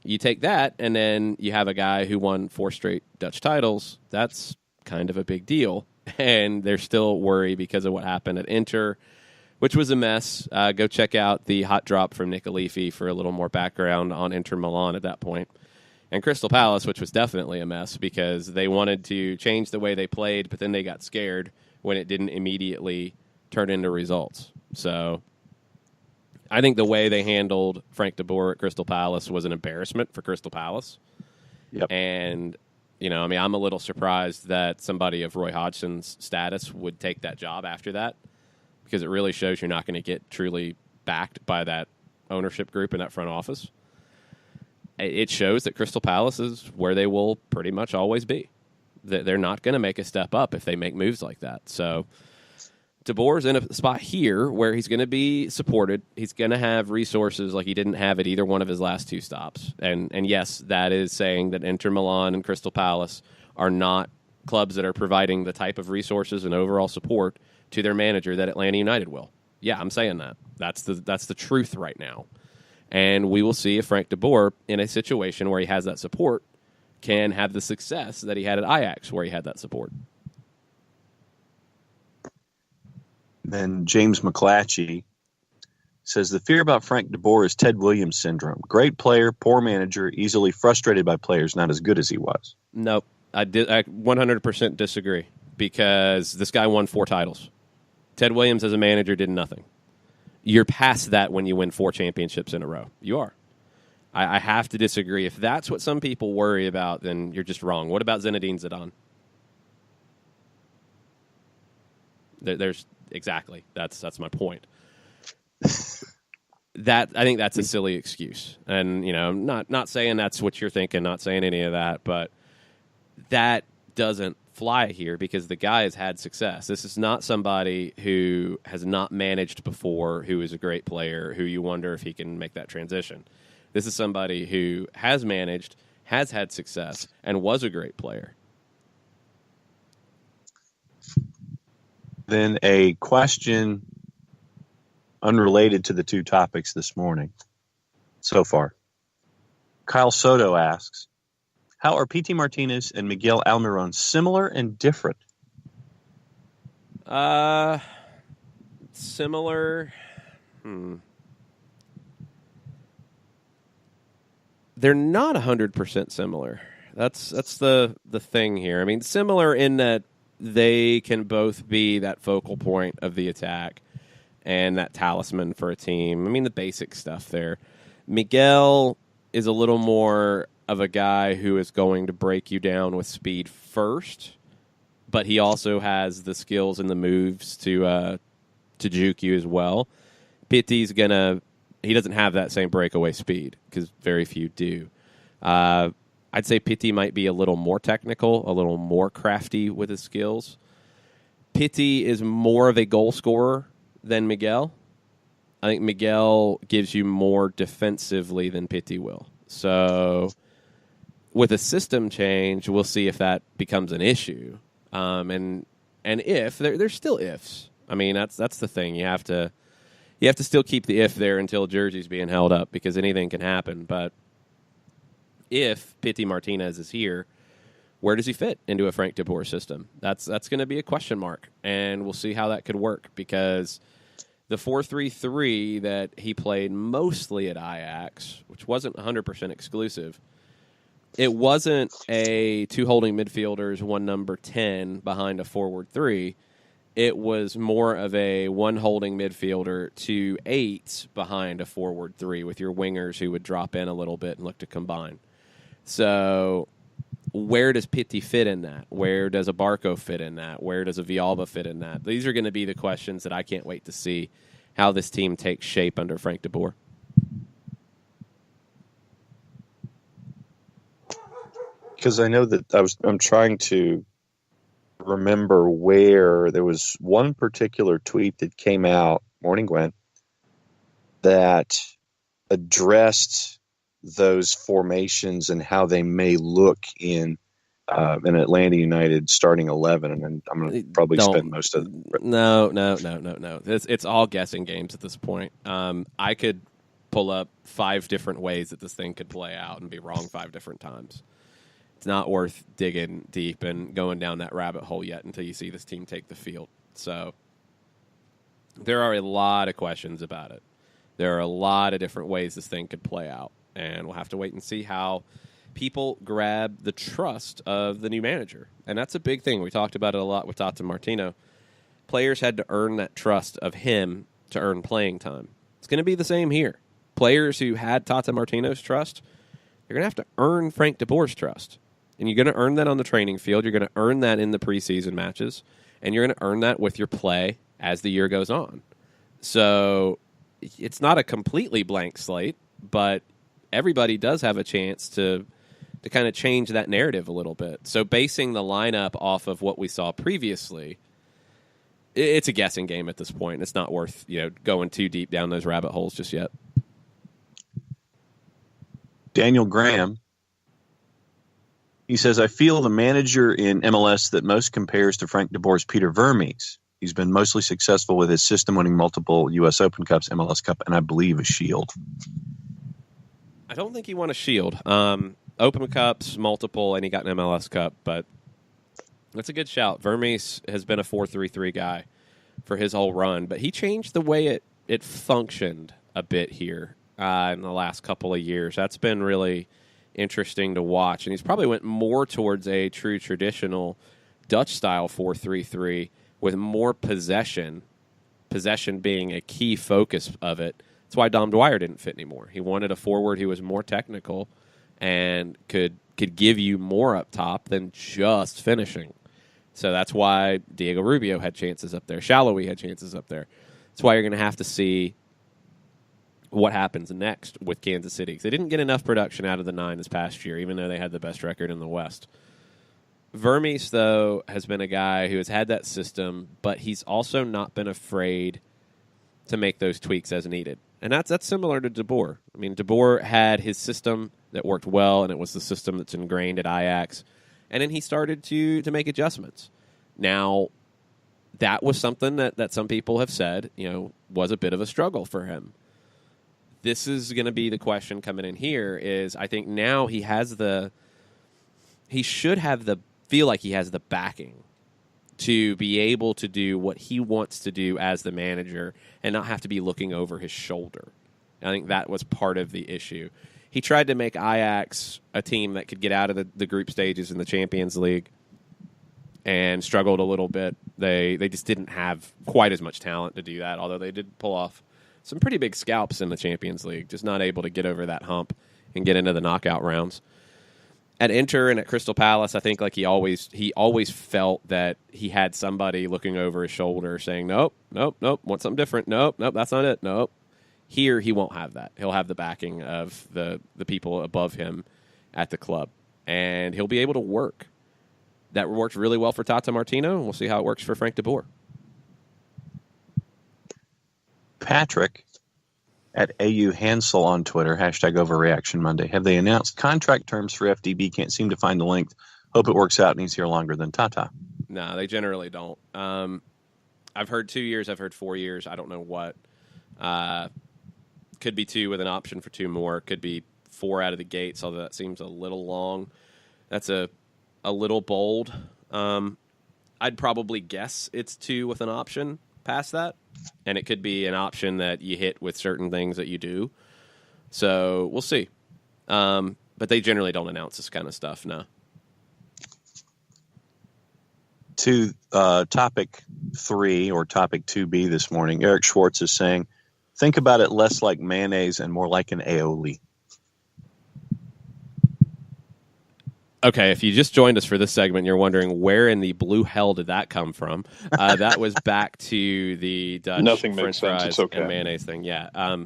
you take that, and then you have a guy who won 4 straight Dutch titles. That's kind of a big deal. And they're still worried because of what happened at Inter, which was a mess. Go check out the hot drop from Nick Alifi for a little more background on Inter Milan at that point. And Crystal Palace, which was definitely a mess because they wanted to change the way they played, but then they got scared when it didn't immediately turn into results. So I think the way they handled Frank DeBoer at Crystal Palace was an embarrassment for Crystal Palace. Yep. And, I'm a little surprised that somebody of Roy Hodgson's status would take that job after that, because it really shows you're not going to get truly backed by that ownership group in that front office. It shows that Crystal Palace is where they will pretty much always be. They're not going to make a step up if they make moves like that. So DeBoer's in a spot here where he's going to be supported. He's going to have resources like he didn't have at either one of his last 2 stops. And yes, that is saying that Inter Milan and Crystal Palace are not clubs that are providing the type of resources and overall support to their manager that Atlanta United will. Yeah, I'm saying that. That's the truth right now. And we will see if Frank DeBoer, in a situation where he has that support, can have the success that he had at Ajax, where he had that support. Then James McClatchy says the fear about Frank DeBoer is Ted Williams syndrome. Great player, poor manager, easily frustrated by players not as good as he was. Nope. I 100% disagree, because this guy won 4 titles. Ted Williams as a manager did nothing. You're past that when you win 4 championships in a row. You are. I have to disagree. If that's what some people worry about, then you're just wrong. What about Zinedine Zidane? There's exactly. That's my point. I think that's a silly excuse. And, not saying that's what you're thinking, not saying any of that, but that doesn't fly here because the guy has had success. This is not somebody who has not managed before, who is a great player, who you wonder if he can make that transition. This is somebody who has managed, has had success, and was a great player. Then a question unrelated to the 2 topics this morning so far. Kyle Soto asks, how are P.T. Martinez and Miguel Almiron similar and different? Similar. They're not 100% similar. That's the thing here. I mean, similar in that they can both be that focal point of the attack and that talisman for a team. I mean, the basic stuff there. Miguel is a little more of a guy who is going to break you down with speed first, but he also has the skills and the moves to juke you as well. Pitty's he doesn't have that same breakaway speed because very few do. I'd say Pitty might be a little more technical, a little more crafty with his skills. Pitty is more of a goal scorer than Miguel. I think Miguel gives you more defensively than Pitty will. So with a system change, we'll see if that becomes an issue. And if there's still ifs. I mean, that's the thing. You have to You have to still keep the if there until jersey's being held up because anything can happen. But if Pity Martinez is here, where does he fit into a Frank de Boer system? That's going to be a question mark, and we'll see how that could work because the 4-3-3 that he played mostly at Ajax, which wasn't 100% exclusive, it wasn't a two holding midfielders, one number 10 behind a forward 3. It was more of a one holding midfielder, 2 8s behind a forward 3 with your wingers who would drop in a little bit and look to combine. So where does Pitti fit in that? Where does a Barco fit in that? Where does a Villalba fit in that? These are going to be the questions that I can't wait to see how this team takes shape under Frank de Boer. Because I know that I'm trying to remember where there was one particular tweet that came out, morning Gwen, that addressed those formations and how they may look in an Atlanta United starting 11, and I'm going to probably spend most of it. No. It's all guessing games at this point. I could pull up 5 different ways that this thing could play out and be wrong 5 different times. It's not worth digging deep and going down that rabbit hole yet until you see this team take the field. So there are a lot of questions about it. There are a lot of different ways this thing could play out, and we'll have to wait and see how people grab the trust of the new manager. And that's a big thing. We talked about it a lot with Tata Martino. Players had to earn that trust of him to earn playing time. It's going to be the same here. Players who had Tata Martino's trust, they're going to have to earn Frank de Boer's trust. And you're going to earn that on the training field. You're going to earn that in the preseason matches. And you're going to earn that with your play as the year goes on. So it's not a completely blank slate, but everybody does have a chance to kind of change that narrative a little bit. So basing the lineup off of what we saw previously, it's a guessing game at this point. It's not worth going too deep down those rabbit holes just yet. Daniel Graham, he says, I feel the manager in MLS that most compares to Frank de Boer's Peter Vermes. He's been mostly successful with his system, winning multiple U.S. Open Cups, MLS Cup, and I believe a Shield. I don't think he won a Shield. Open Cups, multiple, and he got an MLS Cup, but that's a good shout. Vermes has been a 4-3-3 guy for his whole run, but he changed the way it functioned a bit here in the last couple of years. That's been really interesting to watch, and he's probably went more towards a true traditional Dutch-style 4-3-3 with more possession being a key focus of it. That's why Dom Dwyer didn't fit anymore. He wanted a forward who was more technical and could give you more up top than just finishing. So that's why Diego Rubio had chances up there. Shallowy had chances up there. That's why you're going to have to see what happens next with Kansas City. Because they didn't get enough production out of the 9 this past year, even though they had the best record in the West. Vermes, though, has been a guy who has had that system, but he's also not been afraid to make those tweaks as needed. And that's similar to De Boer. I mean, De Boer had his system that worked well, and it was the system that's ingrained at Ajax. And then he started to make adjustments. Now, that was something that some people have said, was a bit of a struggle for him. This is going to be the question coming in here is I think now he should feel like he has the backing to be able to do what he wants to do as the manager and not have to be looking over his shoulder. I think that was part of the issue. He tried to make Ajax a team that could get out of the group stages in the Champions League and struggled a little bit. They just didn't have quite as much talent to do that, although they did pull off some pretty big scalps in the Champions League, just not able to get over that hump and get into the knockout rounds. At Inter and at Crystal Palace, I think he always felt that he had somebody looking over his shoulder saying, nope, want something different. Nope, that's not it. Nope. Here, he won't have that. He'll have the backing of the people above him at the club, and he'll be able to work. That worked really well for Tata Martino, and we'll see how it works for Frank de Boer. Patrick at AU Hansel on Twitter, #OverreactionMonday. Have they announced contract terms for FDB? Can't seem to find the length. Hope it works out and he's here longer than Tata. No, they generally don't. I've heard 2 years. I've heard 4 years. I don't know what Could be 2 with an option for 2 more. Could be 4 out of the gates, although that seems a little long. That's a little bold. I'd probably guess it's 2 with an option past that, and it could be an option that you hit with certain things that you do. So we'll see. But they generally don't announce this kind of stuff, no. To topic 3 or topic 2B this morning, Eric Schwartz is saying, think about it less like mayonnaise and more like an aioli. Okay, if you just joined us for this segment, you're wondering where in the blue hell did that come from? That was back to the Dutch Nothing French makes sense. fries It's okay. and mayonnaise thing. Yeah,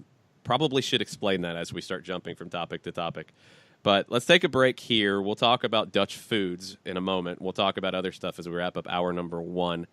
probably should explain that as we start jumping from topic to topic. But let's take a break here. We'll talk about Dutch foods in a moment. We'll talk about other stuff as we wrap up hour number 1.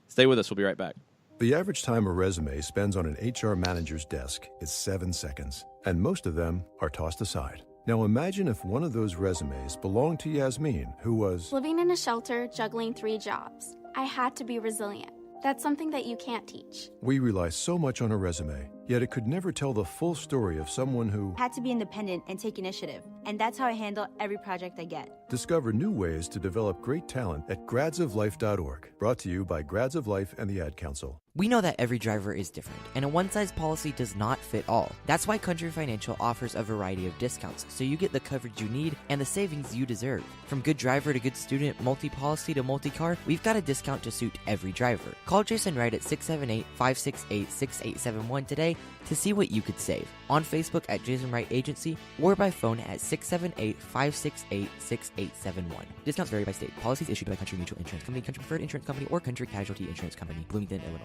Stay with us. We'll be right back. The average time a resume spends on an HR manager's desk is 7 seconds, and most of them are tossed aside. Now imagine if one of those resumes belonged to Yasmin, who was Living in a shelter, juggling 3 jobs. I had to be resilient. That's something that you can't teach. We rely so much on a resume, yet it could never tell the full story of someone who Had to be independent and take initiative, and that's how I handle every project I get. Discover new ways to develop great talent at gradsoflife.org. Brought to you by Grads of Life and the Ad Council. We know that every driver is different, and a one-size policy does not fit all. That's why Country Financial offers a variety of discounts, so you get the coverage you need and the savings you deserve. From good driver to good student, multi-policy to multi-car, we've got a discount to suit every driver. Call Jason Wright at 678-568-6871 today to see what you could save. On Facebook at Jason Wright Agency or by phone at 678-568-6871. Discounts vary by state. Policies issued by Country Mutual Insurance Company, Country Preferred Insurance Company, or Country Casualty Insurance Company, Bloomington, Illinois.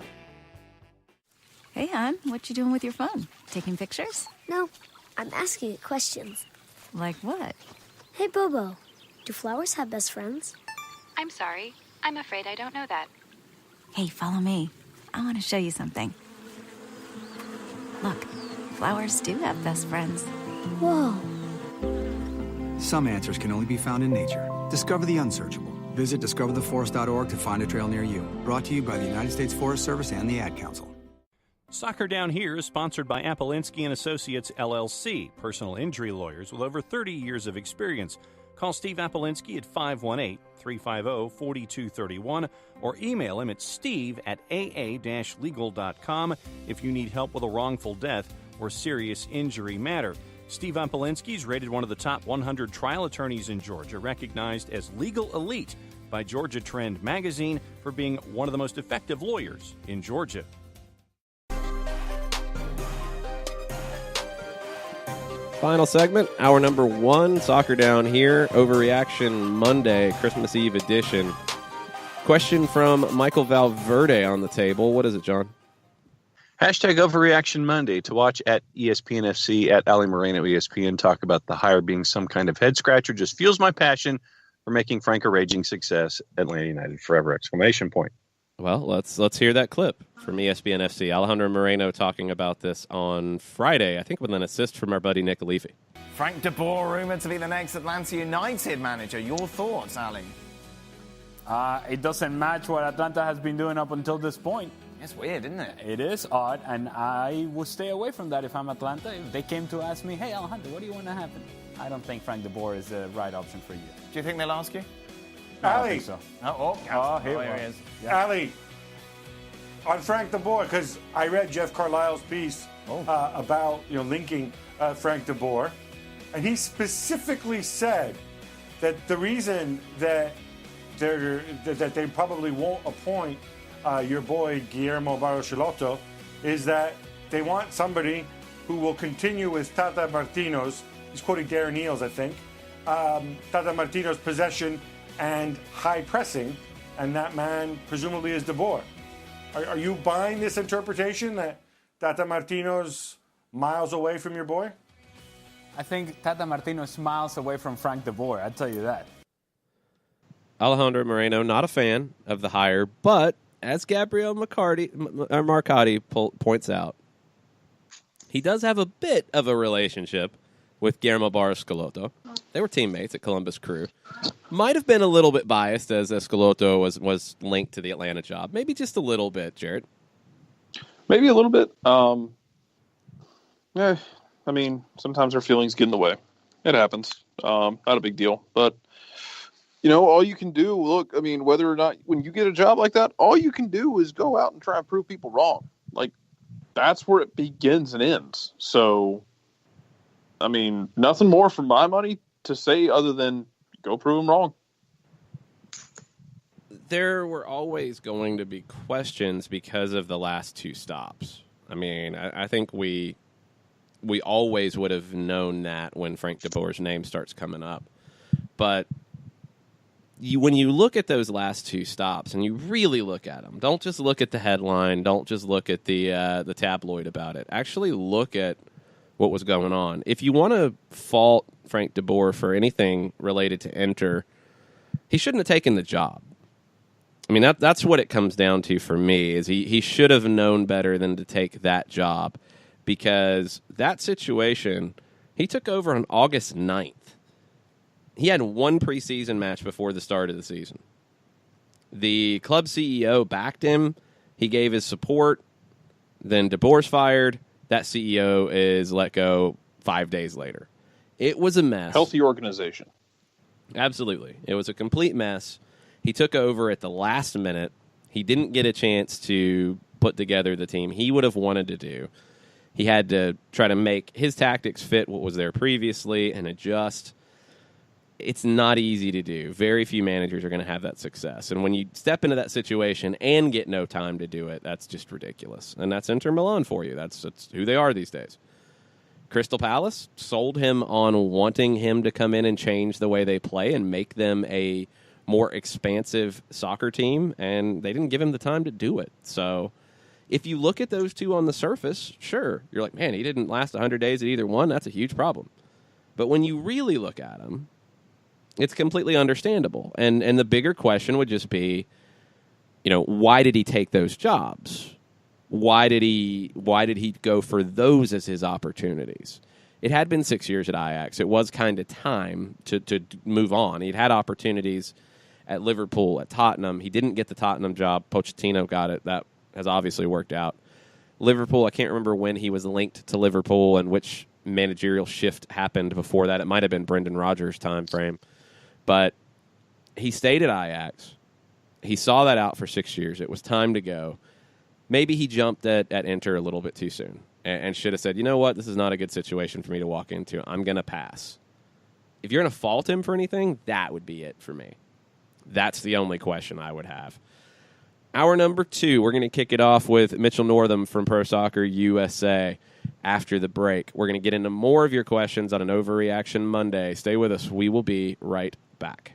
Hey, hon, what you doing with your phone? Taking pictures? No, I'm asking it questions. Like what? Hey, Bobo, do flowers have best friends? I'm sorry. I'm afraid I don't know that. Hey, follow me. I want to show you something. Look, flowers do have best friends. Whoa. Some answers can only be found in nature. Discover the unsearchable. Visit discovertheforest.org to find a trail near you. Brought to you by the United States Forest Service and the Ad Council. Soccer Down Here is sponsored by Apolinski and Associates, LLC, personal injury lawyers with over 30 years of experience. Call Steve Apolinski at 518-350-4231 or email him at steve@aa-legal.com if you need help with a wrongful death or serious injury matter. Steve Apolinski is rated one of the top 100 trial attorneys in Georgia, recognized as legal elite by Georgia Trend magazine for being one of the most effective lawyers in Georgia. Final segment, hour number 1, Soccer Down Here, Overreaction Monday, Christmas Eve edition. Question from Michael Valverde on the table. What is it, John? Hashtag Overreaction Monday to watch at ESPN FC at Ali Moreno ESPN talk about the hire being some kind of head scratcher just fuels my passion for making Frank a raging success. Atlanta United forever! Exclamation point. Well, let's hear that clip from ESPN FC. Alejandro Moreno talking about this on Friday, I think with an assist from our buddy Nick Alifi. Frank de Boer rumoured to be the next Atlanta United manager. Your thoughts, Ali? It doesn't match what Atlanta has been doing up until this point. It's weird, isn't it? It is odd, and I would stay away from that if I'm Atlanta. If they came to ask me, hey, Alejandro, what do you want to happen? I don't think Frank de Boer is the right option for you. Do you think they'll ask you? I don't Ali. think so. Here he he is. Yeah. Ali, on Frank de Boer, because I read Jeff Carlisle's piece about linking Frank de Boer, and he specifically said that the reason that they probably won't appoint your boy Guillermo Barros-Schelotto is that they want somebody who will continue with Tata Martino's, he's quoting Darren Eales, I think, Tata Martino's possession and high pressing, and that man presumably is de Boer. Are you buying this interpretation that Tata Martino's miles away from your boy? I think Tata Martino is miles away from Frank de Boer, I'll tell you that. Alejandro Moreno, not a fan of the hire, but as Gabriel Marcotti points out, he does have a bit of a relationship with Guillermo Barros-Schelotto. They were teammates at Columbus Crew. Might have been a little bit biased as Schelotto was linked to the Atlanta job. Maybe just a little bit, Jared. Maybe a little bit. I mean, sometimes our feelings get in the way. It happens. Not a big deal. But, all you can do, look, I mean, whether or not, when you get a job like that, all you can do is go out and try and prove people wrong. Like, that's where it begins and ends. So, I mean, nothing more for my money to say other than go prove them wrong. There were always going to be questions because of the last two stops. I mean, I think we always would have known that when Frank DeBoer's name starts coming up. But when you look at those last two stops and you really look at them, don't just look at the headline, don't just look at the tabloid about it. Actually look at what was going on. If you want to fault Frank DeBoer for anything related to Enter, he shouldn't have taken the job. I mean, that's what it comes down to for me, is he should have known better than to take that job, because that situation, he took over on August 9th. He had one preseason match before the start of the season. The club CEO backed him. He gave his support. Then DeBoer's fired. That CEO is let go 5 days later. It was a mess. Healthy organization. Absolutely. It was a complete mess. He took over at the last minute. He didn't get a chance to put together the team he would have wanted to do. He had to try to make his tactics fit what was there previously and adjust. It's not easy to do. Very few managers are going to have that success. And when you step into that situation and get no time to do it, that's just ridiculous. And that's Inter Milan for you. That's who they are these days. Crystal Palace sold him on wanting him to come in and change the way they play and make them a more expansive soccer team, and they didn't give him the time to do it. So if you look at those two on the surface, sure, you're like, man, he didn't last 100 days at either one. That's a huge problem. But when you really look at him, it's completely understandable. And the bigger question would just be, why did he take those jobs? Why did he go for those as his opportunities? It had been 6 years at Ajax. It was kind of time to move on. He'd had opportunities at Liverpool, at Tottenham. He didn't get the Tottenham job. Pochettino got it. That has obviously worked out. Liverpool, I can't remember when he was linked to Liverpool and which managerial shift happened before that. It might have been Brendan Rodgers' time frame. But he stayed at Ajax. He saw that out for 6 years. It was time to go. Maybe he jumped at Inter a little bit too soon and should have said, you know what, this is not a good situation for me to walk into. I'm going to pass. If you're going to fault him for anything, that would be it for me. That's the only question I would have. Hour number 2, we're going to kick it off with Mitchell Northam from Pro Soccer USA. After the break, we're going to get into more of your questions on an Overreaction Monday. Stay with us. We will be right back.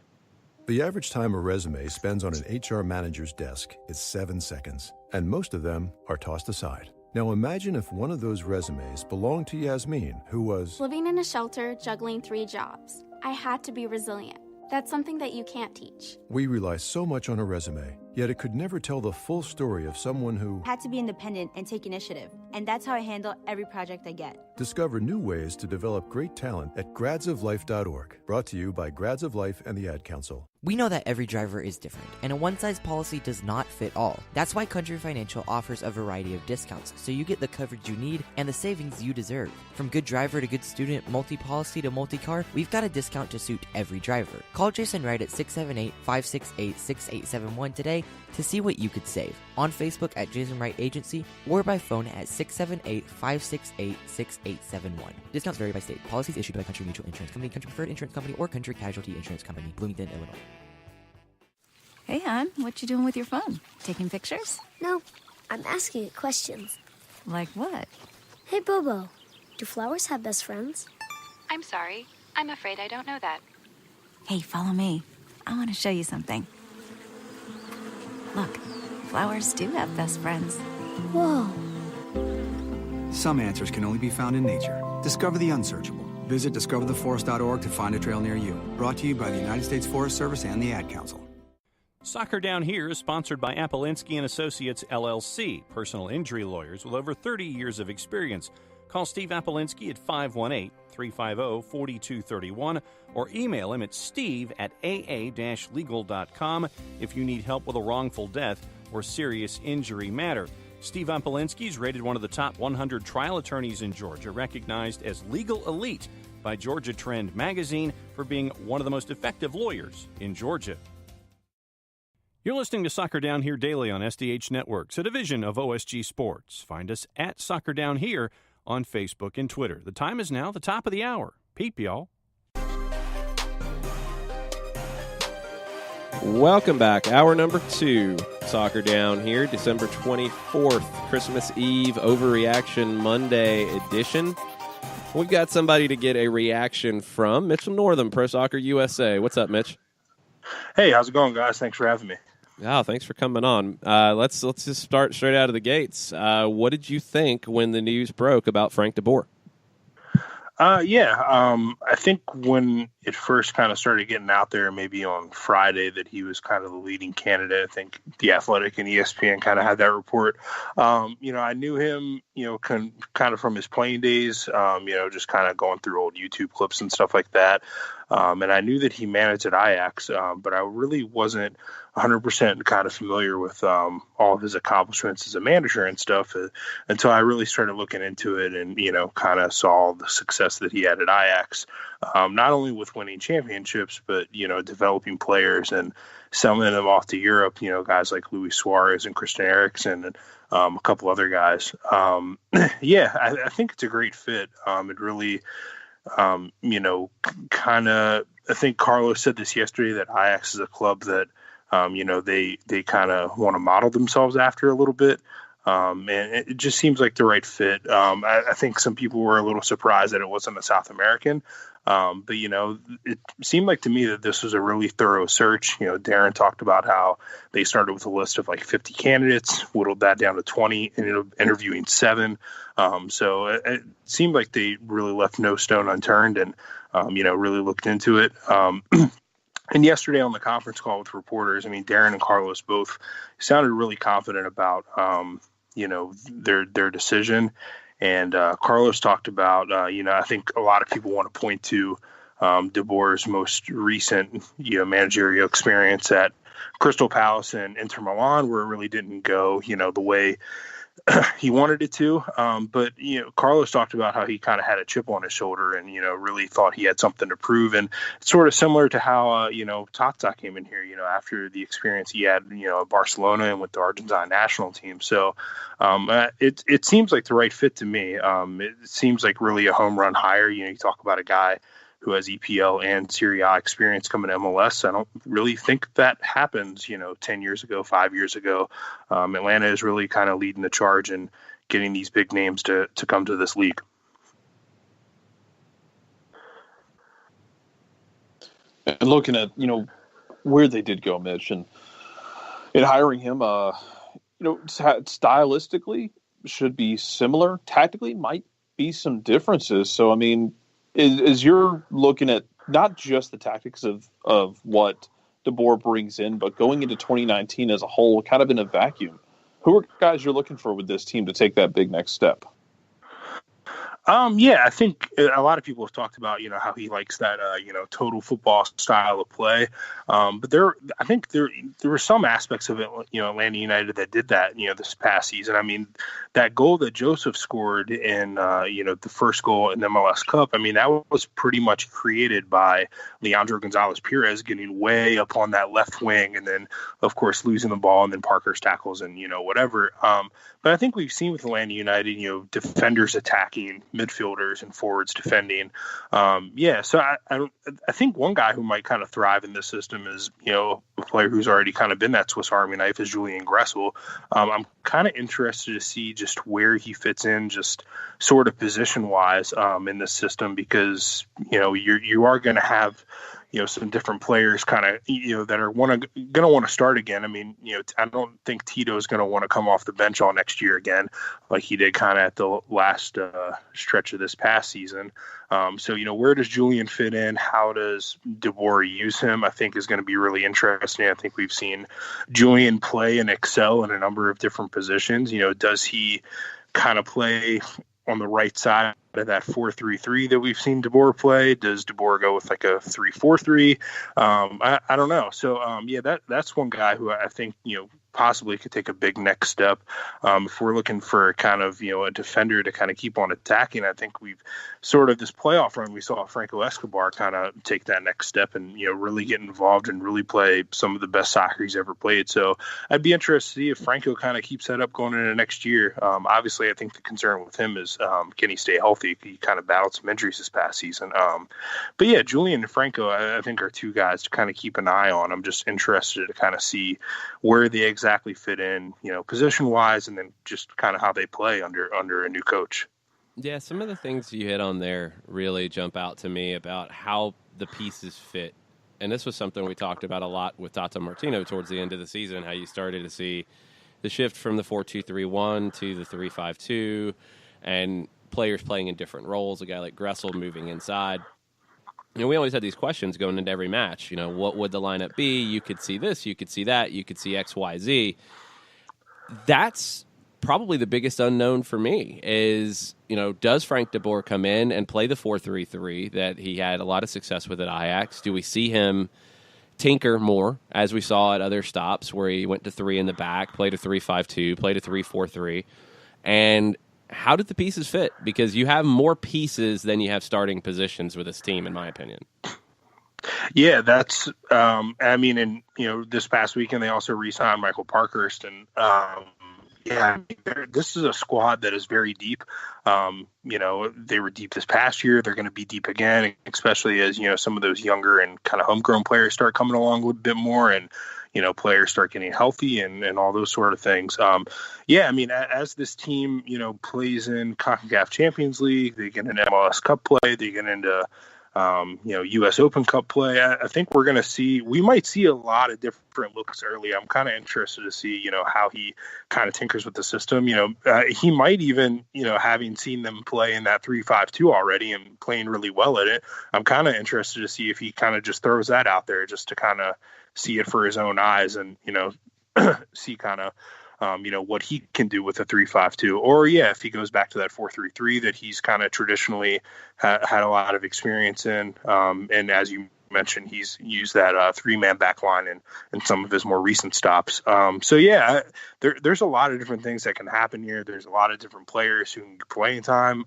The average time a resume spends on an HR manager's desk is 7 seconds, and most of them are tossed aside. Now imagine if one of those resumes belonged to Yasmin, who was living in a shelter, juggling 3 jobs. I had to be resilient. That's something that you can't teach. We rely so much on a resume, yet it could never tell the full story of someone who had to be independent and take initiative. And that's how I handle every project I get. Discover new ways to develop great talent at gradsoflife.org. Brought to you by Grads of Life and the Ad Council. We know that every driver is different, and a one-size policy does not fit all. That's why Country Financial offers a variety of discounts, so you get the coverage you need and the savings you deserve. From good driver to good student, multi-policy to multi-car, we've got a discount to suit every driver. Call Jason Wright at 678-568-6871 today to see what you could save. On Facebook at Jason Wright Agency or by phone at 678-568-6871. Discounts vary by state. Policies issued by Country Mutual Insurance Company, Country Preferred Insurance Company, or Country Casualty Insurance Company, Bloomington, Illinois. Hey, hon, what you doing with your phone? Taking pictures? No, I'm asking it questions. Like what? Hey, Bobo, do flowers have best friends? I'm sorry. I'm afraid I don't know that. Hey, follow me. I want to show you something. Look, flowers do have best friends. Whoa. Some answers can only be found in nature. Discover the unsearchable. Visit discovertheforest.org to find a trail near you. Brought to you by the United States Forest Service and the Ad Council. Soccer Down Here is sponsored by Apolinski and Associates, LLC, personal injury lawyers with over 30 years of experience. Call Steve Apolinski at 518-350-4231 or email him at steve@aa-legal.com if you need help with a wrongful death or serious injury matter. Steve Umpolinski is rated one of the top 100 trial attorneys in Georgia, recognized as legal elite by Georgia Trend magazine for being one of the most effective lawyers in Georgia. You're listening to Soccer Down Here daily on SDH Networks, a division of OSG Sports. Find us at Soccer Down Here on Facebook and Twitter. The time is now the top of the hour. Peep, y'all. Welcome back. Hour number 2, Soccer Down Here, December 24th, Christmas Eve Overreaction Monday edition. We've got somebody to get a reaction from. Mitch from Northam, Pro Soccer USA. What's up, Mitch? Hey, how's it going, guys? Thanks for having me. Oh, thanks for coming on. Let's just start straight out of the gates. What did you think when the news broke about Frank de Boer? I think when it first kind of started getting out there, maybe on Friday, that he was kind of the leading candidate. I think The Athletic and ESPN kind of had that report. I knew him, kind of from his playing days, just kind of going through old YouTube clips and stuff like that. And I knew that he managed at Ajax, but I really wasn't 100% kind of familiar with all of his accomplishments as a manager and stuff until I really started looking into it and, kind of saw the success that he had at Ajax, not only with winning championships, but, developing players and selling them off to Europe, guys like Luis Suarez and Christian Eriksen and a couple other guys. I think it's a great fit. It really, I think Carlos said this yesterday, that Ajax is a club that, they kind of want to model themselves after a little bit. And it just seems like the right fit. I think some people were a little surprised that it wasn't a South American. But it seemed like to me that this was a really thorough search. Darren talked about how they started with a list of like 50 candidates, whittled that down to 20, ended up interviewing 7. So it seemed like they really left no stone unturned and, really looked into it. And yesterday on the conference call with reporters, Darren and Carlos both sounded really confident about, their decision. And Carlos talked about, I think a lot of people want to point to de Boer's most recent, managerial experience at Crystal Palace and Inter Milan, where it really didn't go, the way he wanted it to. But Carlos talked about how he kind of had a chip on his shoulder and, really thought he had something to prove. And it's sort of similar to how, Tata came in here, after the experience he had, at Barcelona and with the Argentine national team. So it seems like the right fit to me. It seems like really a home run hire. You talk about a guy who has EPL and Serie A experience coming to MLS. I don't really think that happens, 10 years ago, 5 years ago. Atlanta is really kind of leading the charge and getting these big names to come to this league. And looking at, where they did go, Mitch, and in hiring him, stylistically should be similar. Tactically might be some differences. So, as you're looking at not just the tactics of what de Boer brings in, but going into 2019 as a whole, kind of in a vacuum, who are guys you're looking for with this team to take that big next step? I think a lot of people have talked about, how he likes that, total football style of play. But I think there were some aspects of it, Atlanta United that did that, this past season. That goal that Joseph scored in, the first goal in the MLS Cup, that was pretty much created by Leandro Gonzalez-Pirez getting way up on that left wing and then, of course, losing the ball and then Parkhurst tackles and, whatever. But I think we've seen with Atlanta United, defenders attacking, midfielders and forwards defending. So I think one guy who might kind of thrive in this system is, a player who's already kind of been that Swiss Army knife is Julian Gressel. I'm kind of interested to see just where he fits in, just sort of position-wise in this system, because, you are going to have some different players kind of, that are going to want to start again. I don't think Tito is going to want to come off the bench all next year again, like he did kind of at the last stretch of this past season. So, where does Julian fit in? How does de Boer use him? I think is going to be really interesting. I think we've seen Julian play and excel in a number of different positions. Does he kind of play on the right side of that 4-3-3 that we've seen de Boer play? Does de Boer go with like a 3-4-3? I don't know. So, that's one guy who I think, possibly could take a big next step. If we're looking for kind of, a defender to kind of keep on attacking, I think we've sort of this playoff run, we saw Franco Escobar kind of take that next step and, really get involved and really play some of the best soccer he's ever played. So I'd be interested to see if Franco kind of keeps that up going into next year. Obviously, I think the concern with him is can he stay healthy? He kind of battled some injuries this past season. But yeah, Julian and Franco, I think are two guys to kind of keep an eye on. I'm just interested to kind of see where they exactly fit in, position wise, and then just kind of how they play under a new coach. Yeah, some of the things you hit on there really jump out to me about how the pieces fit. And this was something we talked about a lot with Tata Martino towards the end of the season, how you started to see the shift from the 4-2-3-1 to the 3-5-2 and players playing in different roles, a guy like Gressel moving inside. We always had these questions going into every match. What would the lineup be? You could see this, you could see that, you could see X, Y, Z. That's probably the biggest unknown for me is, does Frank de Boer come in and play the 4-3-3 that he had a lot of success with at Ajax? Do we see him tinker more, as we saw at other stops where he went to 3 in the back, played a 3-5-2, played a 3-4-3? And how did the pieces fit? Because you have more pieces than you have starting positions with this team, in my opinion. Yeah, that's, this past weekend they also re-signed Michael Parkhurst, and this is a squad that is very deep. They were deep this past year. They're going to be deep again, especially as, some of those younger and kind of homegrown players start coming along a little bit more and, players start getting healthy and all those sort of things. As this team, plays in CONCACAF Champions League, they get into MLS Cup play, they get into U.S. Open Cup play. I think we might see a lot of different looks early. I'm kind of interested to see, how he kind of tinkers with the system. He might even, having seen them play in that 3-5-2 already and playing really well at it, I'm kind of interested to see if he kind of just throws that out there just to kind of see it for his own eyes and, see kind of, what he can do with a 3-5-2, or if he goes back to that 4-3-3 that he's kind of traditionally had a lot of experience in. And as you mentioned, he's used that 3-man back line in some of his more recent stops. There's a lot of different things that can happen here. There's a lot of different players who can get playing time.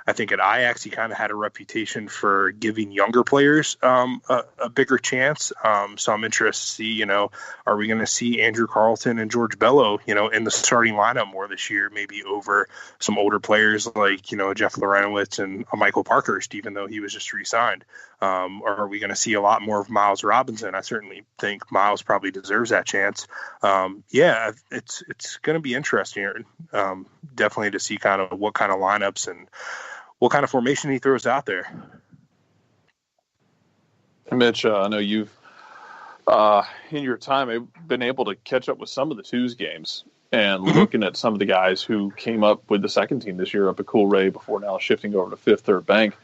I think at Ajax, he kind of had a reputation for giving younger players a bigger chance. So I'm interested to see, are we going to see Andrew Carlton and George Bello, in the starting lineup more this year, maybe over some older players like, Jeff Lorenowitz and Michael Parkhurst, even though he was just re-signed? Or are we going to see a lot more of Miles Robinson? I certainly think Miles probably deserves that chance. It's going to be interesting here, definitely to see kind of what kind of lineups and what kind of formation he throws out there. Mitch, I know you've, in your time, been able to catch up with some of the twos games and looking at some of the guys who came up with the second team this year up at Coolray before now shifting over to Fifth Third Bank.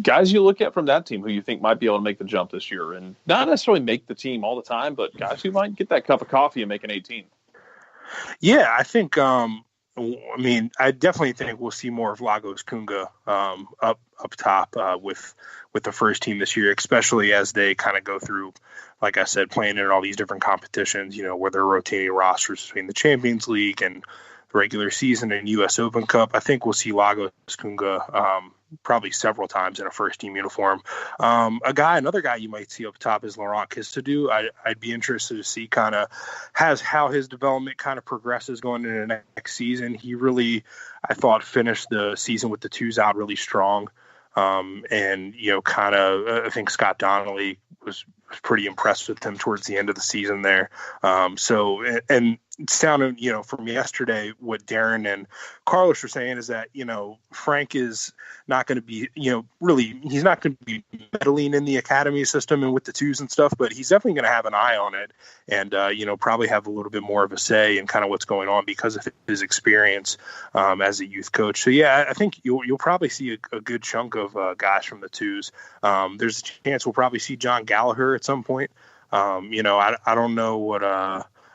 Guys you look at from that team who you think might be able to make the jump this year and not necessarily make the team all the time, but guys who might get that cup of coffee and make an 18. Yeah, I think, I definitely think we'll see more of Lagos Kunga up top with the first team this year, especially as they kind of go through, like I said, playing in all these different competitions, where they're rotating rosters between the Champions League and the regular season and U.S. Open Cup. I think we'll see Lagos Kunga probably several times in a first team uniform. Another guy you might see up top is Laurent Kistadou. I'd be interested to see kind of how his development kind of progresses going into the next season. He really, I thought, finished the season with the twos out really strong. I think Scott Donnelly was pretty impressed with him towards the end of the season there. And it sounded, from yesterday, what Darren and Carlos were saying is that, Frank is not going to be, he's not going to be meddling in the academy system and with the twos and stuff, but he's definitely going to have an eye on it and, probably have a little bit more of a say in kind of what's going on because of his experience as a youth coach. So, yeah, I think you'll probably see a good chunk of guys from the twos. There's a chance we'll probably see John Gallagher at some point. I don't know what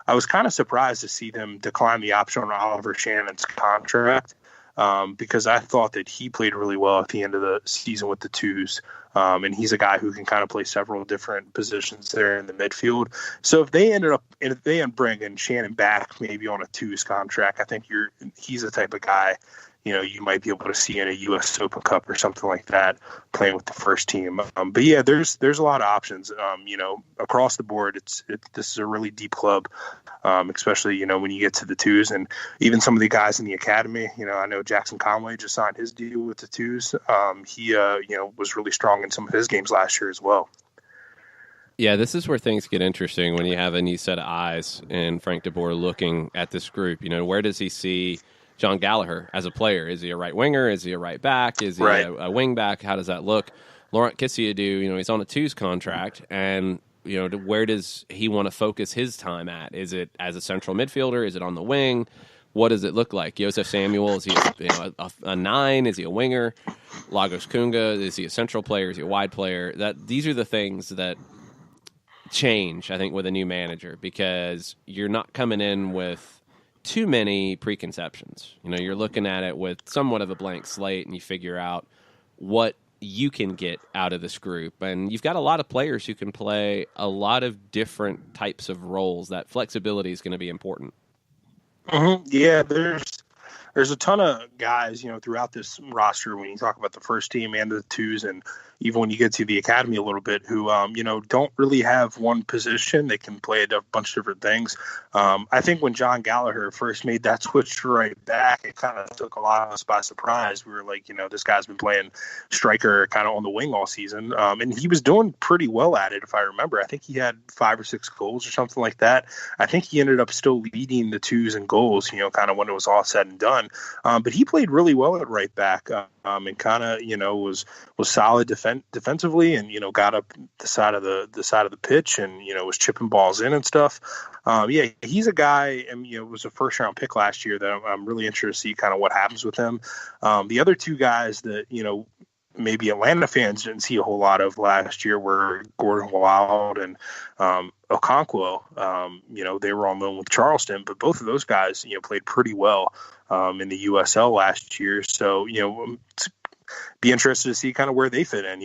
I was kind of surprised to see them decline the option on Oliver Shannon's contract because I thought that he played really well at the end of the season with the twos. And he's a guy who can kind of play several different positions there in the midfield. So if they bring in Shannon back maybe on a twos contract, I think he's the type of guy, you might be able to see in a U.S. Open Cup or something like that, playing with the first team. But yeah, there's a lot of options. Across the board, this is a really deep club, especially when you get to the twos, and even some of the guys in the academy. I know Jackson Conway just signed his deal with the twos. He was really strong in some of his games last year as well. Yeah, this is where things get interesting when you have a new set of eyes and Frank DeBoer looking at this group. Where does he see John Gallagher as a player? Is he a right winger? Is he a right back? Is he a wing back? How does that look? Laurent Kessiedou, he's on a twos contract, and where does he want to focus his time at? Is it as a central midfielder? Is it on the wing? What does it look like? Josef Samuel, is he a nine? Is he a winger? Lagos Kunga, is he a central player? Is he a wide player? These are the things that change, I think, with a new manager, because you're not coming in with too many preconceptions. You're looking at it with somewhat of a blank slate, and you figure out what you can get out of this group. And you've got a lot of players who can play a lot of different types of roles. That flexibility is going to be important. Mm-hmm. Yeah, there's a ton of guys, throughout this roster when you talk about the first team and the twos, and even when you get to the academy a little bit, who, don't really have one position. They can play a bunch of different things. I think when John Gallagher first made that switch to right back, it kind of took a lot of us by surprise. We were like, this guy's been playing striker kind of on the wing all season. And he was doing pretty well at it, if I remember. I think he had 5 or 6 goals or something like that. I think he ended up still leading the twos in goals, kind of when it was all said and done. But he played really well at right back, and kind of, was solid defensively, and got up the side of the pitch, and was chipping balls in and stuff. Yeah, he's a guy, and was a first round pick last year that I'm really interested to see kind of what happens with him. The other two guys that maybe Atlanta fans didn't see a whole lot of last year were Gordon Wild and Okonkwo. They were on loan with Charleston, but both of those guys played pretty well in the USL last year. So be interested to see kind of where they fit in.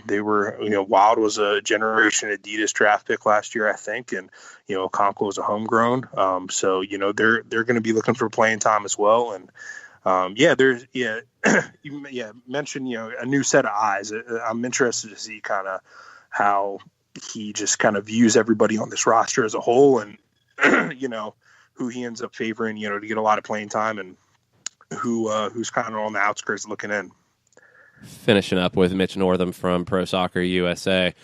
They were Wild was a Generation Adidas draft pick last year, I think, and Okonkwo was a homegrown. So they're going to be looking for playing time as well. And you mentioned a new set of eyes. I'm interested to see kind of how he just kind of views everybody on this roster as a whole, and who he ends up favoring to get a lot of playing time, and who's kind of on the outskirts looking in. Finishing up with Mitch Northam from Pro Soccer USA.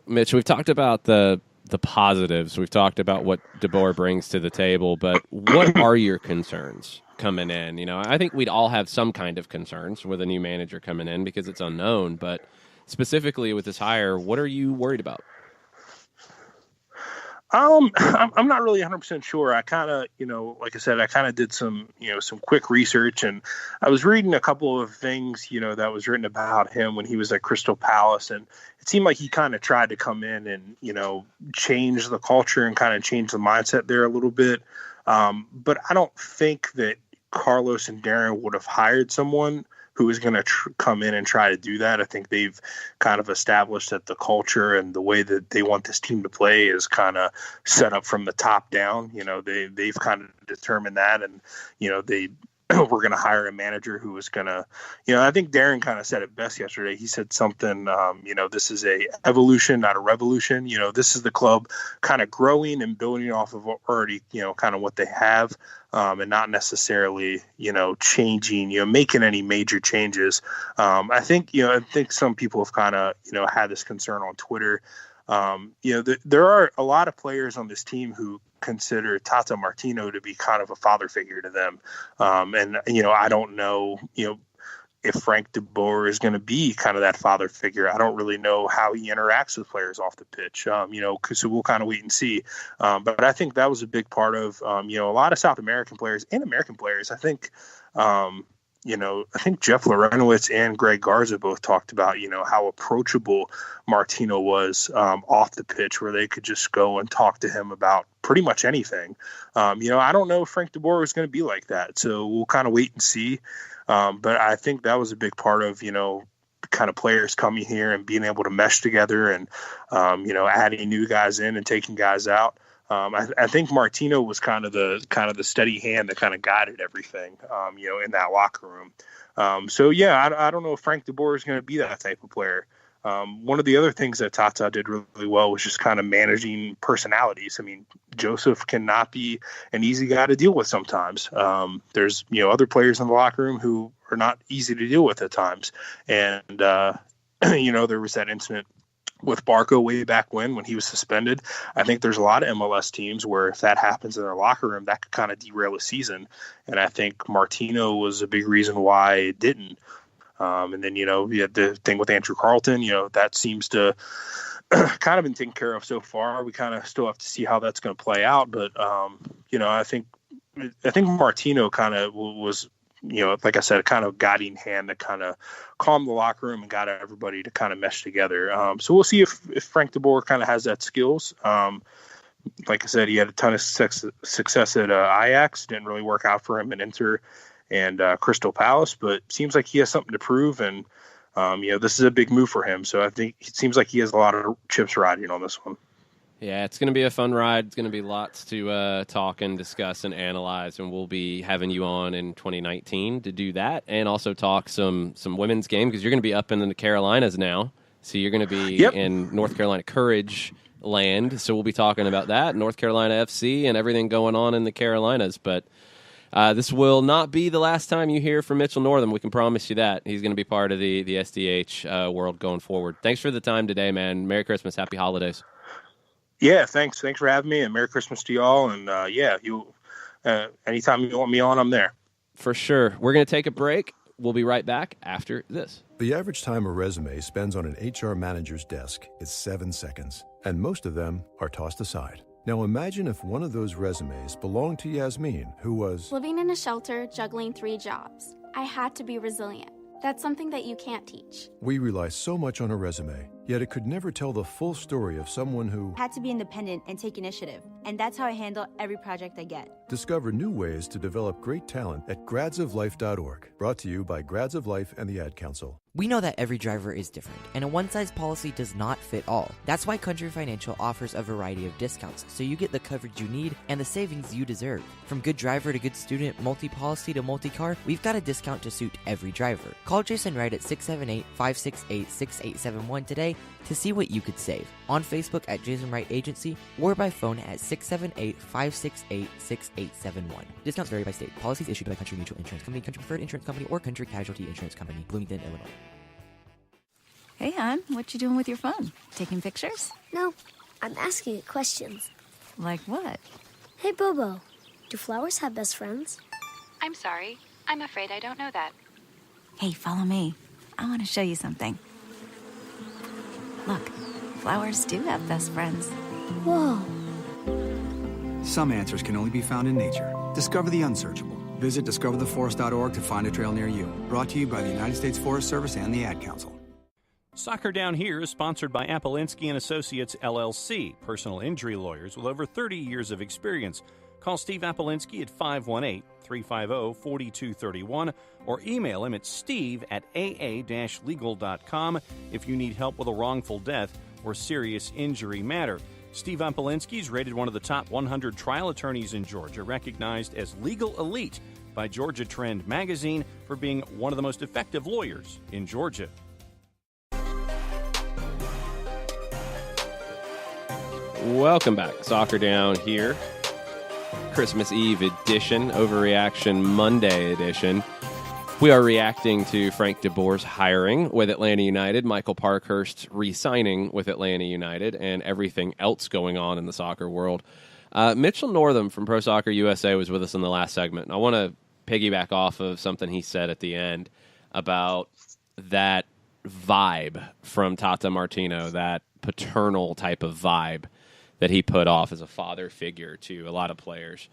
Mitch, we've talked about the positives. We've talked about what DeBoer brings to the table, but what are your concerns coming in? I think we'd all have some kind of concerns with a new manager coming in because it's unknown, but specifically with this hire, what are you worried about? I'm not really 100% sure. I kind of, like I said, I kind of did some quick research, and I was reading a couple of things, that was written about him when he was at Crystal Palace, and it seemed like he kind of tried to come in and, change the culture and kind of change the mindset there a little bit. But I don't think that Carlos and Darren would have hired someone who is going to come in and try to do that. I think they've kind of established that the culture and the way that they want this team to play is kind of set up from the top down. They've kind of determined that, and they were going to hire a manager who was going to, I think Darren kind of said it best yesterday. He said something, this is a evolution, not a revolution. This is the club kind of growing and building off of already, kind of what they have, and not necessarily, changing, making any major changes. I think some people have kind of, had this concern on Twitter. There are a lot of players on this team who consider Tata Martino to be kind of a father figure to them. And I don't know, if Frank DeBoer is going to be kind of that father figure. I don't really know how he interacts with players off the pitch, because we'll kind of wait and see. But I think that was a big part of, a lot of South American players and American players. I think, I think Jeff Lorenowitz and Greg Garza both talked about, how approachable Martino was off the pitch, where they could just go and talk to him about pretty much anything. I don't know if Frank DeBoer is going to be like that, so we'll kind of wait and see. But I think that was a big part of, kind of players coming here and being able to mesh together and, adding new guys in and taking guys out. I think Martino was kind of the steady hand that kind of guided everything, in that locker room. I don't know if Frank DeBoer is going to be that type of player. One of the other things that Tata did really well was just kind of managing personalities. I mean, Joseph cannot be an easy guy to deal with sometimes. There's, other players in the locker room who are not easy to deal with at times. And, there was that incident with Barco way back when he was suspended. I think there's a lot of MLS teams where if that happens in their locker room, that could kind of derail a season. And I think Martino was a big reason why it didn't. And then, you had the thing with Andrew Carlton, that seems to kind of been taken care of so far. We kind of still have to see how that's going to play out. But, I think Martino kind of was, like I said, a kind of guiding hand that kind of calmed the locker room and got everybody to kind of mesh together. So we'll see if Frank DeBoer kind of has that skills. Like I said, he had a ton of success at Ajax. Didn't really work out for him in Inter and Crystal Palace, but seems like he has something to prove. And, this is a big move for him. So I think it seems like he has a lot of chips riding on this one. Yeah, it's going to be a fun ride. It's going to be lots to talk and discuss and analyze, and we'll be having you on in 2019 to do that and also talk some women's game because you're going to be up in the Carolinas now. So you're going to be in North Carolina Courage land. So we'll be talking about that, North Carolina FC and everything going on in the Carolinas. But this will not be the last time you hear from Mitchell Northam. We can promise you that. He's going to be part of the SDH world going forward. Thanks for the time today, man. Merry Christmas. Happy holidays. Yeah, thanks for having me, and Merry Christmas to y'all. And anytime you want me on, I'm there. For sure. We're going to take a break. We'll be right back after this. The average time a resume spends on an HR manager's desk is 7 seconds, and most of them are tossed aside. Now imagine if one of those resumes belonged to Yasmin, who was living in a shelter, juggling 3 jobs. I had to be resilient. That's something that you can't teach. We rely so much on a resume, yet it could never tell the full story of someone who had to be independent and take initiative. And that's how I handle every project I get. Discover new ways to develop great talent at gradsoflife.org. Brought to you by Grads of Life and the Ad Council. We know that every driver is different, and a one-size policy does not fit all. That's why Country Financial offers a variety of discounts, so you get the coverage you need and the savings you deserve. From good driver to good student, multi-policy to multi-car, we've got a discount to suit every driver. Call Jason Wright at 678-568-6871 today to see what you could save. On Facebook at Jason Wright Agency or by phone at 678-568-6871. Discounts vary by state. Policies issued by Country Mutual Insurance Company, Country Preferred Insurance Company, or Country Casualty Insurance Company, Bloomington, Illinois. Hey, hon, what you doing with your phone? Taking pictures? No, I'm asking it questions. Like what? Hey, Bobo, do flowers have best friends? I'm sorry. I'm afraid I don't know that. Hey, follow me. I want to show you something. Look, flowers do have best friends. Whoa. Some answers can only be found in nature. Discover the unsearchable. Visit discovertheforest.org to find a trail near you. Brought to you by the United States Forest Service and the Ad Council. Soccer Down Here is sponsored by Apolinski & Associates, LLC, personal injury lawyers with over 30 years of experience. Call Steve Apolinski at 518-350-4231 or email him at steve@aa-legal.com if you need help with a wrongful death or serious injury matter. Steve Apolinski is rated one of the top 100 trial attorneys in Georgia, recognized as legal elite by Georgia Trend magazine for being one of the most effective lawyers in Georgia. Welcome back. Soccer Down Here. Christmas Eve edition, Overreaction Monday edition. We are reacting to Frank DeBoer's hiring with Atlanta United, Michael Parkhurst re-signing with Atlanta United, and everything else going on in the soccer world. Mitchell Northam from Pro Soccer USA was with us in the last segment. And I want to piggyback off of something he said at the end about that vibe from Tata Martino, that paternal type of vibe that he put off as a father figure to a lot of players.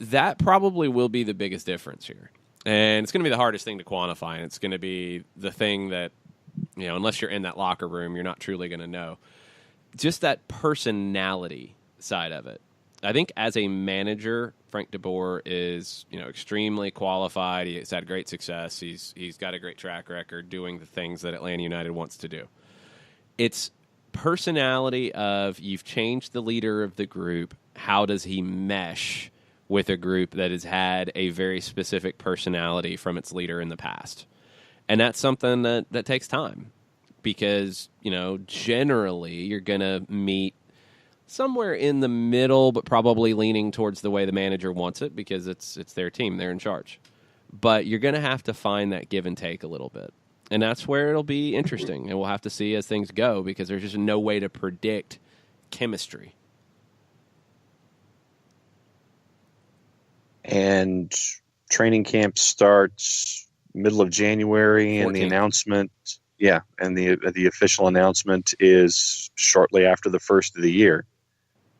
That probably will be the biggest difference here. And it's going to be the hardest thing to quantify, and it's going to be the thing that, unless you're in that locker room, you're not truly going to know. Just that personality side of it. I think as a manager, Frank DeBoer is, extremely qualified. He's had great success. He's got a great track record doing the things that Atlanta United wants to do. It's personality of you've changed the leader of the group. How does he mesh with a group that has had a very specific personality from its leader in the past? And that's something that takes time because, generally you're going to meet somewhere in the middle, but probably leaning towards the way the manager wants it because it's their team. They're in charge. But you're going to have to find that give and take a little bit. And that's where it'll be interesting. And we'll have to see as things go because there's just no way to predict chemistry. And training camp starts middle of January, 14th. And the announcement, and the official announcement is shortly after the first of the year.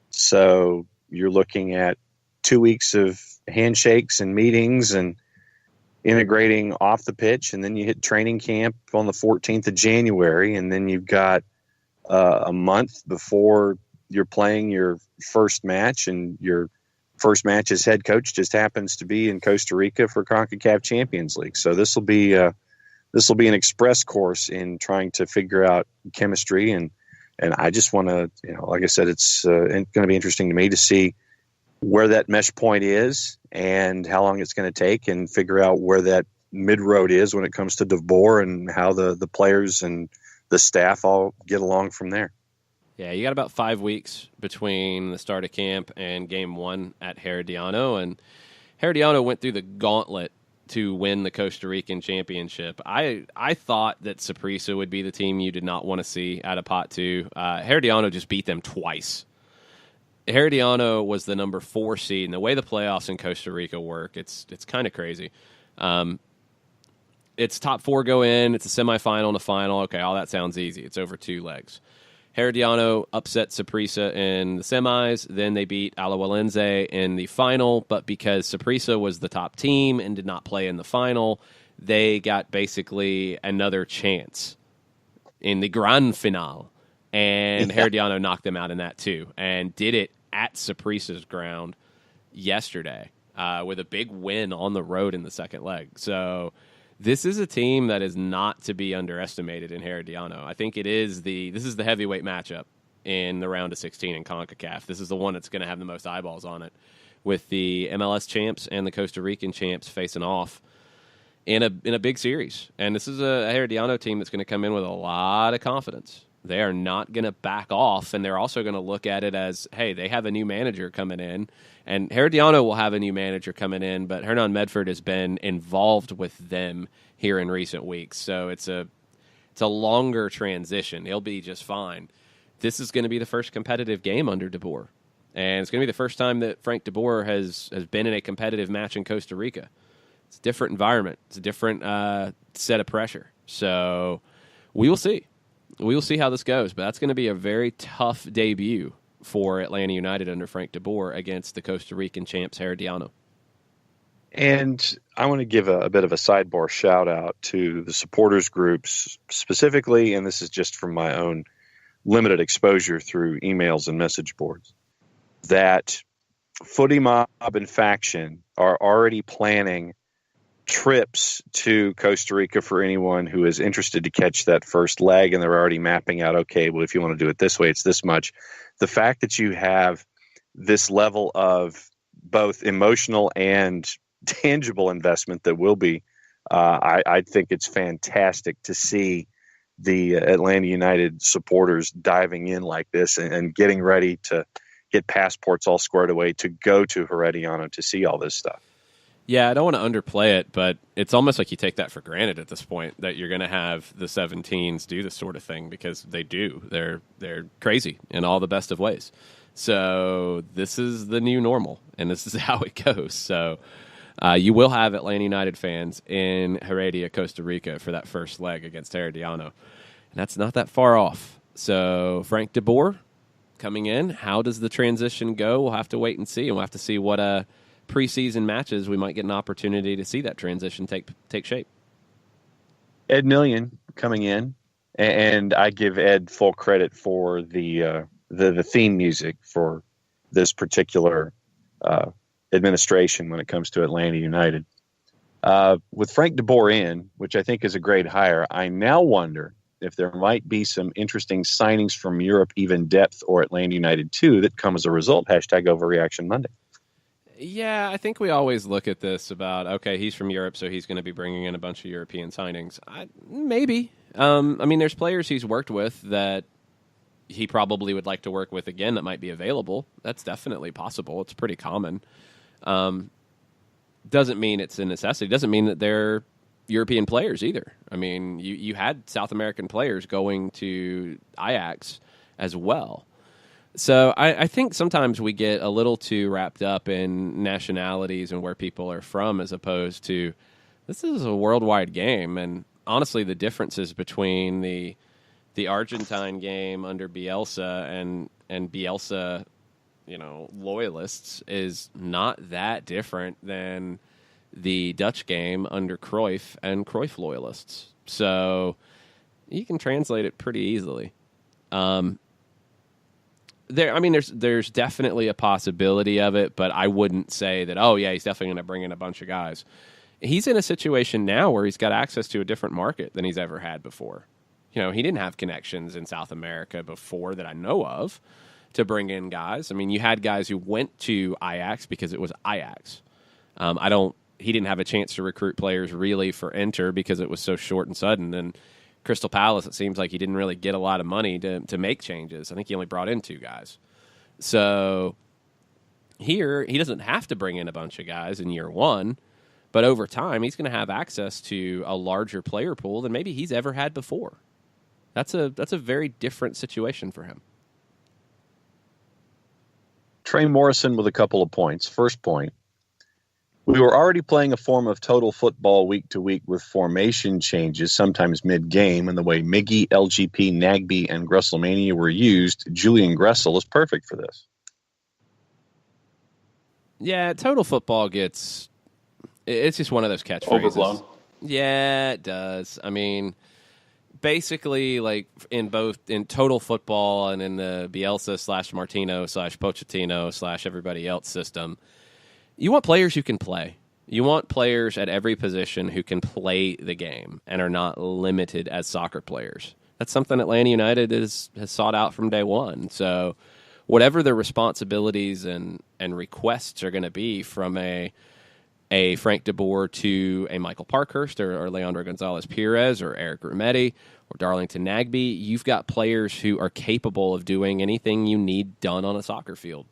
So you're looking at 2 weeks of handshakes and meetings and integrating off the pitch, and then you hit training camp on the 14th of January, and then you've got a month before you're playing your first match, and your first match as head coach just happens to be in Costa Rica for CONCACAF Champions League. So this will be an express course in trying to figure out chemistry, and I just want to, like I said, it's going to be interesting to me to see where that mesh point is and how long it's going to take, and figure out where that mid road is when it comes to DeBoer and how the players and the staff all get along from there. Yeah, you got about 5 weeks between the start of camp and game one at Herediano, and Herediano went through the gauntlet to win the Costa Rican championship. I thought that Saprissa would be the team you did not want to see out of Pot 2. Herediano just beat them twice. Herediano was the number 4 seed, and the way the playoffs in Costa Rica work, it's kind of crazy. It's top 4 go in, it's a semifinal and a final. Okay, all that sounds easy. It's over 2 legs. Herediano upset Saprissa in the semis. Then they beat Alajuelense in the final. But because Saprissa was the top team and did not play in the final, they got basically another chance in the grand finale. And Herediano knocked them out in that too, and did it at Saprissa's ground yesterday with a big win on the road in the second leg. So this is a team that is not to be underestimated in Herediano. I think this is the heavyweight matchup in the round of 16 in CONCACAF. This is the one that's going to have the most eyeballs on it, with the MLS champs and the Costa Rican champs facing off in a big series. And this is a Herediano team that's going to come in with a lot of confidence. They are not going to back off, and they're also going to look at it as, hey, they have a new manager coming in, and Herediano will have a new manager coming in, but Hernan Medford has been involved with them here in recent weeks, so it's a longer transition. He'll be just fine. This is going to be the first competitive game under DeBoer, and it's going to be the first time that Frank DeBoer has been in a competitive match in Costa Rica. It's a different environment. It's a different set of pressure, so we will see. We will see how this goes, but that's going to be a very tough debut for Atlanta United under Frank DeBoer against the Costa Rican champs Herediano. And I want to give a bit of a sidebar shout out to the supporters groups specifically, and this is just from my own limited exposure through emails and message boards, that Footy Mob and Faction are already planning trips to Costa Rica for anyone who is interested to catch that first leg, and they're already mapping out, okay, well, if you want to do it this way, it's this much. The fact that you have this level of both emotional and tangible investment that will be, I think it's fantastic to see the Atlanta United supporters diving in like this and getting ready to get passports all squared away to go to Herediano to see all this stuff. Yeah, I don't want to underplay it, but it's almost like you take that for granted at this point, that you're going to have the 17s do this sort of thing, because they do. They're crazy in all the best of ways. So this is the new normal, and this is how it goes. So you will have Atlanta United fans in Heredia, Costa Rica for that first leg against Herediano, and that's not that far off. So Frank DeBoer coming in, how does the transition go? We'll have to wait and see, and we'll have to see what preseason matches we might get an opportunity to see that transition take shape. Ed Million coming in, and I give Ed full credit for the theme music for this particular administration when it comes to Atlanta United. With Frank DeBoer in, which I think is a great hire, I now wonder if there might be some interesting signings from Europe, even depth, or Atlanta United too, that come as a result. Hashtag Overreaction Monday. Yeah, I think we always look at this about, okay, he's from Europe, so he's going to be bringing in a bunch of European signings. Maybe. I mean, there's players he's worked with that he probably would like to work with again that might be available. That's definitely possible. It's pretty common. Doesn't mean it's a necessity. Doesn't mean that they're European players either. I mean, you had South American players going to Ajax as well. So I think sometimes we get a little too wrapped up in nationalities and where people are from as opposed to this is a worldwide game. And honestly, the differences between the Argentine game under Bielsa and Bielsa, loyalists is not that different than the Dutch game under Cruyff and Cruyff loyalists. So you can translate it pretty easily. There's definitely a possibility of it, but I wouldn't say that, oh, yeah, he's definitely going to bring in a bunch of guys. He's in a situation now where he's got access to a different market than he's ever had before. He didn't have connections in South America before that I know of to bring in guys. I mean, you had guys who went to Ajax because it was Ajax. He didn't have a chance to recruit players really for Inter because it was so short and sudden. And Crystal Palace, it seems like he didn't really get a lot of money to make changes. I think he only brought in 2 guys. So here, he doesn't have to bring in a bunch of guys in year one, but over time, he's going to have access to a larger player pool than maybe he's ever had before. That's a very different situation for him. Trey Morrison with a couple of points. First point, we were already playing a form of total football week to week with formation changes, sometimes mid-game, and the way Miggy, LGP, Nagby, and Gresslemania were used, Julian Gressel is perfect for this. Yeah, total football it's just one of those catchphrases. Overblown. Yeah, it does. I mean, basically, like in total football and in the Bielsa / Martino / Pochettino / everybody else system, you want players who can play. You want players at every position who can play the game and are not limited as soccer players. That's something Atlanta United has sought out from day one. So whatever the responsibilities and requests are going to be from a Frank DeBoer to a Michael Parkhurst or Leandro Gonzalez Perez or Eric Rometty or Darlington Nagby, you've got players who are capable of doing anything you need done on a soccer field.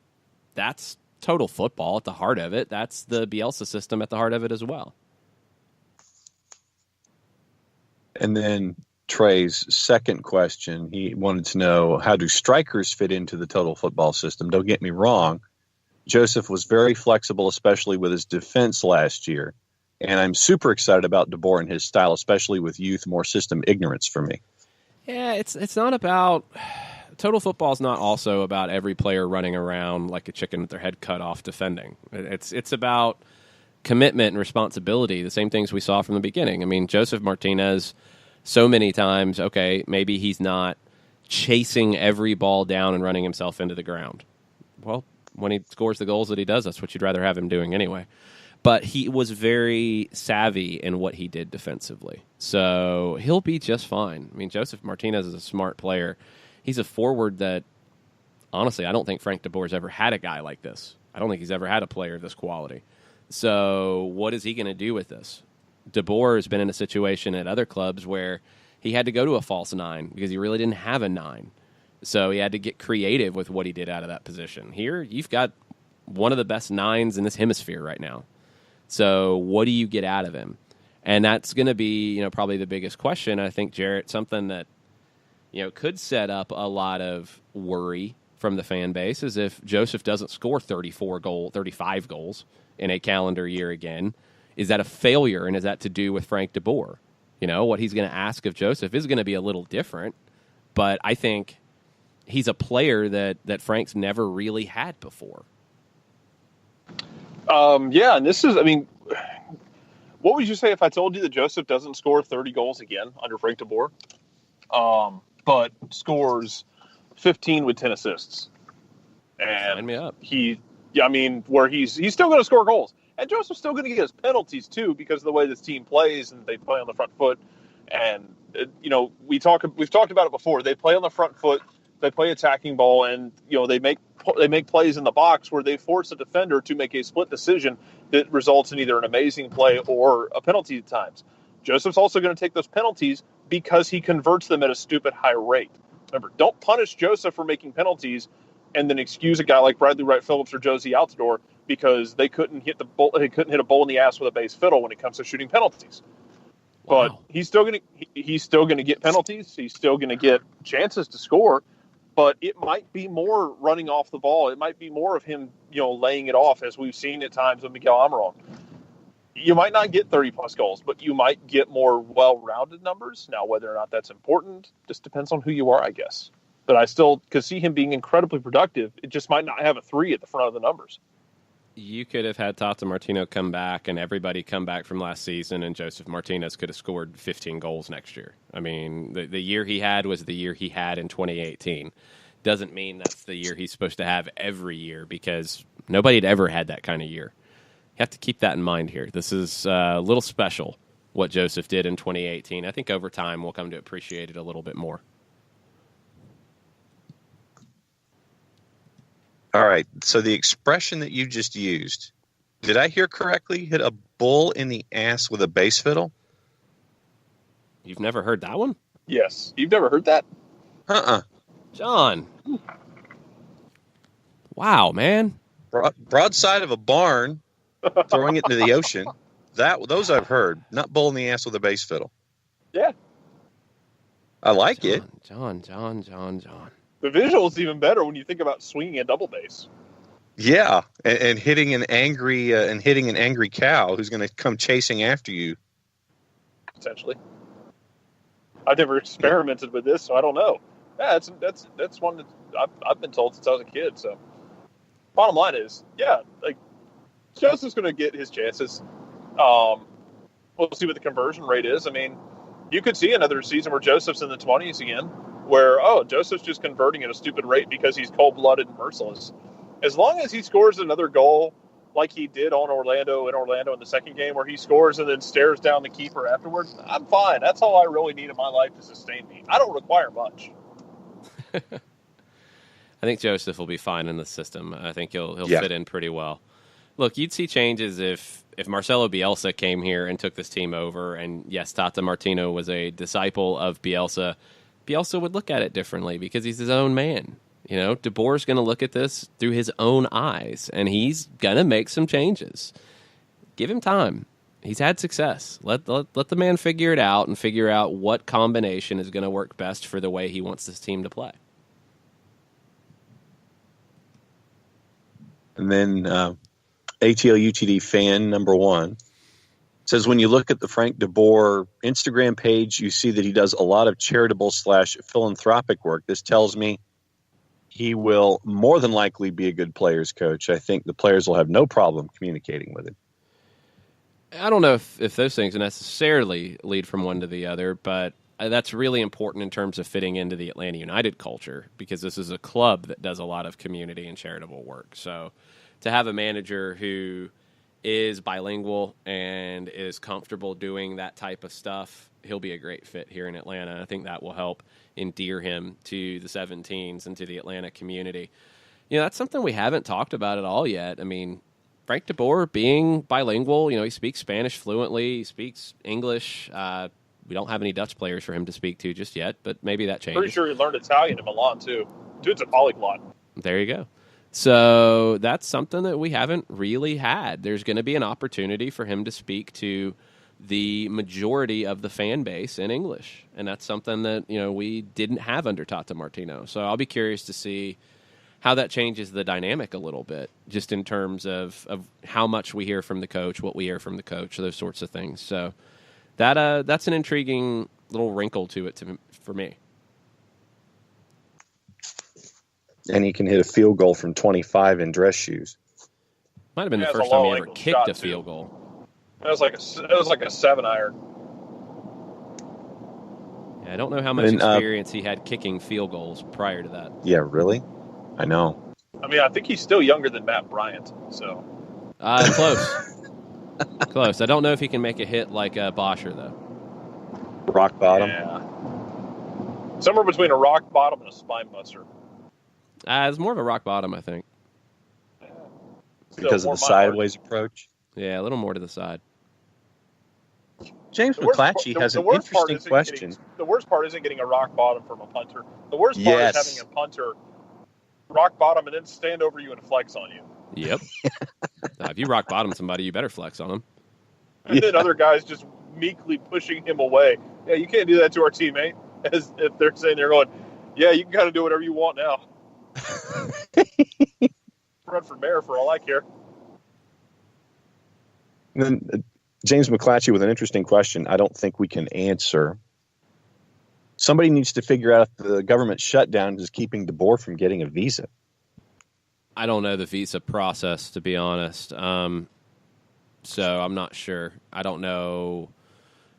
That's total football at the heart of it. That's the Bielsa system at the heart of it as well. And then Trey's second question, he wanted to know, how do strikers fit into the total football system? Don't get me wrong. Joseph was very flexible, especially with his defense last year. And I'm super excited about DeBoer and his style, especially with youth, more system ignorance for me. Yeah, it's not about... Total football is not also about every player running around like a chicken with their head cut off defending. It's about commitment and responsibility, the same things we saw from the beginning. I mean, Joseph Martinez, so many times, okay, maybe he's not chasing every ball down and running himself into the ground. Well, when he scores the goals that he does, that's what you'd rather have him doing anyway. But he was very savvy in what he did defensively. So he'll be just fine. I mean, Joseph Martinez is a smart player. He's a forward that, honestly, I don't think Frank DeBoer's ever had a guy like this. I don't think he's ever had a player of this quality. So what is he going to do with this? DeBoer has been in a situation at other clubs where he had to go to a false 9 because he really didn't have a 9. So he had to get creative with what he did out of that position. Here, you've got one of the best 9s in this hemisphere right now. So what do you get out of him? And that's going to be, probably the biggest question. I think, Jarrett, something that could set up a lot of worry from the fan base is if Joseph doesn't score 35 goals in a calendar year again. Is that a failure, and is that to do with Frank DeBoer? What he's going to ask of Joseph is going to be a little different, but I think he's a player that Frank's never really had before. Yeah, and this is, what would you say if I told you that Joseph doesn't score 30 goals again under Frank DeBoer? But scores 15 with 10 assists And sign me up. Where he's still going to score goals. And Joseph's still going to get his penalties, too, because of the way this team plays and they play on the front foot. And, we've talked about it before. They play on the front foot. They play attacking ball, and, they make plays in the box where they force a defender to make a split decision that results in either an amazing play or a penalty at times. Joseph's also going to take those penalties because he converts them at a stupid high rate. Remember, don't punish Joseph for making penalties and then excuse a guy like Bradley Wright Phillips or Josie Altidore because they couldn't hit a bull in the ass with a bass fiddle when it comes to shooting penalties. Wow. But he's still going to get penalties. He's still going to get chances to score, but it might be more running off the ball. It might be more of him, laying it off, as we've seen at times with Miguel Almiron. You might not get 30-plus goals, but you might get more well-rounded numbers. Now, whether or not that's important just depends on who you are, I guess. But I still could see him being incredibly productive. It just might not have a 3 at the front of the numbers. You could have had Tata Martino come back and everybody come back from last season, and Joseph Martinez could have scored 15 goals next year. I mean, the year he had was the year he had in 2018. Doesn't mean that's the year he's supposed to have every year, because nobody had ever had that kind of year. You have to keep that in mind here. This is a little special, what Joseph did in 2018. I think over time we'll come to appreciate it a little bit more. All right, so the expression that you just used, did I hear correctly? Hit a bull in the ass with a bass fiddle? You've never heard that one? Yes. You've never heard that? John. Wow, man. Broadside of a barn, throwing it into the ocean. Those I've heard. Not bull in the ass with a bass fiddle. Yeah. I like it. John. The visual's even better when you think about swinging a double bass. Yeah, and hitting an angry cow who's going to come chasing after you. Potentially. I've never experimented with this, so I don't know. Yeah, that's one that I've been told since I was a kid. So, bottom line is, Joseph's going to get his chances. We'll see what the conversion rate is. I mean, you could see another season where Joseph's in the 20s again, where, Joseph's just converting at a stupid rate because he's cold-blooded and merciless. As long as he scores another goal like he did on Orlando in the second game, where he scores and then stares down the keeper afterwards, I'm fine. That's all I really need in my life to sustain me. I don't require much. I think Joseph will be fine in the system. I think he'll fit in pretty well. Look, you'd see changes if Marcelo Bielsa came here and took this team over, and yes, Tata Martino was a disciple of Bielsa. Bielsa would look at it differently because he's his own man. De Boer's going to look at this through his own eyes, and he's going to make some changes. Give him time. He's had success. Let the man figure it out and figure out what combination is going to work best for the way he wants this team to play. And then ATL-UTD fan number 1 says, when you look at the Frank de Boer Instagram page, you see that he does a lot of charitable/philanthropic work. This tells me he will more than likely be a good players coach. I think the players will have no problem communicating with him. I don't know if those things necessarily lead from one to the other, but that's really important in terms of fitting into the Atlanta United culture, because this is a club that does a lot of community and charitable work. So to have a manager who is bilingual and is comfortable doing that type of stuff, he'll be a great fit here in Atlanta. I think that will help endear him to the 17s and to the Atlanta community. That's something we haven't talked about at all yet. I mean, Frank de Boer being bilingual, he speaks Spanish fluently, he speaks English. We don't have any Dutch players for him to speak to just yet, but maybe that changes. Pretty sure he learned Italian in Milan, too. Dude's a polyglot. There you go. So that's something that we haven't really had. There's going to be an opportunity for him to speak to the majority of the fan base in English, and that's something that we didn't have under Tata Martino. So I'll be curious to see how that changes the dynamic a little bit, just in terms of how much we hear from the coach, what we hear from the coach, those sorts of things. So that's an intriguing little wrinkle to it for me. And he can hit a field goal from 25 in dress shoes. Might have been the first time he ever kicked a field goal. It was like a 7-iron. Yeah, I don't know how much experience he had kicking field goals prior to that. Yeah, really? I know. I mean, I think he's still younger than Matt Bryant. So close. Close. I don't know if he can make a hit like Bosher, though. Rock bottom? Yeah. Somewhere between a rock bottom and a spine buster. It's more of a rock bottom, I think. Because of the sideways approach? Yeah, a little more to the side. James McClatchy has an interesting question. The worst part isn't getting a rock bottom from a punter. The worst part is having a punter rock bottom and then stand over you and flex on you. Yep. If you rock bottom somebody, you better flex on them. And then other guys just meekly pushing him away. Yeah, you can't do that to our teammate. As if they're saying, they're going, yeah, you can kind of do whatever you want now. Run for mayor for all I care. And then James McClatchy with an interesting question I don't think we can answer. Somebody needs to figure out if the government shutdown is keeping DeBoer from getting a visa. I don't know the visa process, to be honest. So I'm not sure. I don't know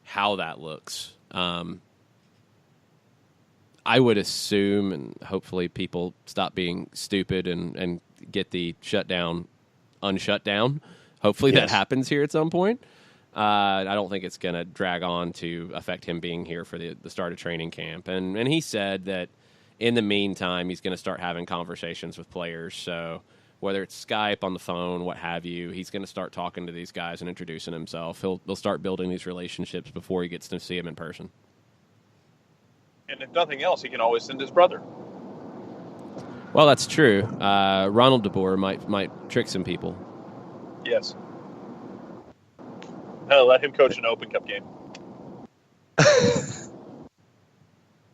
how that looks. I would assume, and hopefully people stop being stupid and get the shutdown unshut down. Hopefully that happens here at some point. I don't think it's going to drag on to affect him being here for the start of training camp. And he said that in the meantime, he's going to start having conversations with players. So whether it's Skype, on the phone, what have you, he's going to start talking to these guys and introducing himself. He'll start building these relationships before he gets to see them in person. And if nothing else, he can always send his brother. Well, that's true. Ronald DeBoer might trick some people. Yes. Let him coach an Open Cup game.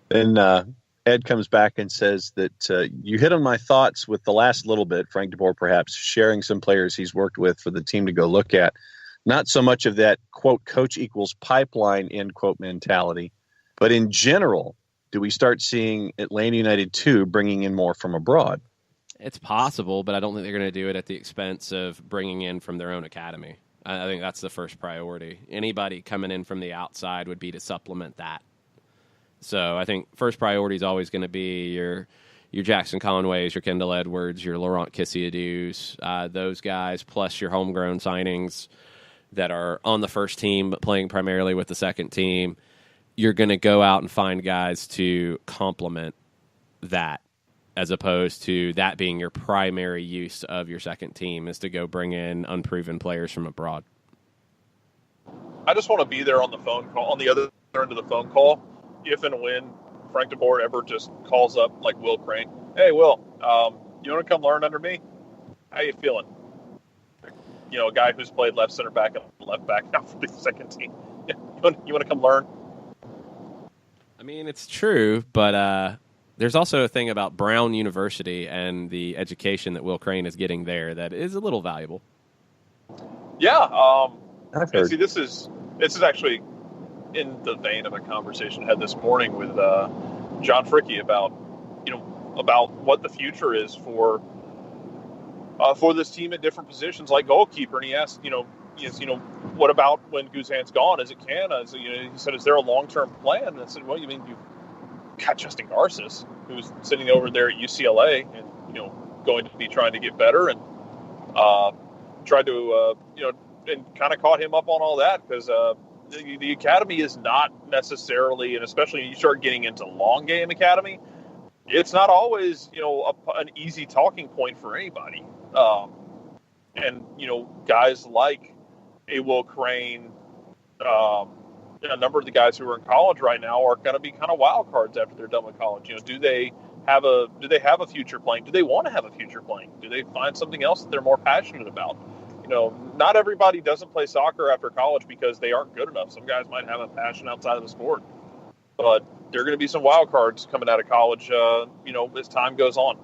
Then Ed comes back and says that you hit on my thoughts with the last little bit, Frank DeBoer perhaps sharing some players he's worked with for the team to go look at. Not so much of that, quote, coach equals pipeline, end quote, mentality. But in general, do we start seeing Atlanta United 2 bringing in more from abroad? It's possible, but I don't think they're going to do it at the expense of bringing in from their own academy. I think that's the first priority. Anybody coming in from the outside would be to supplement that. So I think first priority is always going to be your Jackson Conways, your Kendall Edwards, your Laurent Kissiadous, those guys, plus your homegrown signings that are on the first team but playing primarily with the second team. You're going to go out and find guys to complement that, as opposed to that being your primary use of your second team, is to go bring in unproven players from abroad. I just want to be there on the phone call, on the other end of the phone call, if and when Frank DeBoer ever just calls up like Will Crane. Hey, Will, you want to come learn under me? How you feeling? You know, a guy who's played left center back and left back now for the second team. You want to come learn? I mean, it's true, but there's also a thing about Brown University and the education that Will Crane is getting there that is a little valuable. Yeah. I've heard. See, this is actually in the vein of a conversation I had this morning with John Fricke about what the future is for this team at different positions like goalkeeper. And he asked, what about when Guzan's gone? Is it Canna? He said, is there a long-term plan? And I said, well, you mean you've got Justin Garces, who's sitting over there at UCLA and, going to be trying to get better, and tried to, and kind of caught him up on all that, because the academy is not necessarily, and especially when you start getting into long game academy, it's not always, an easy talking point for anybody. And, guys like a Will Crane, a number of the guys who are in college right now are going to be kind of wild cards after they're done with college. Do they have a future playing? Do they want to have a future playing? Do they find something else that they're more passionate about? Not everybody doesn't play soccer after college because they aren't good enough. Some guys might have a passion outside of the sport, but there are going to be some wild cards coming out of college, as time goes on.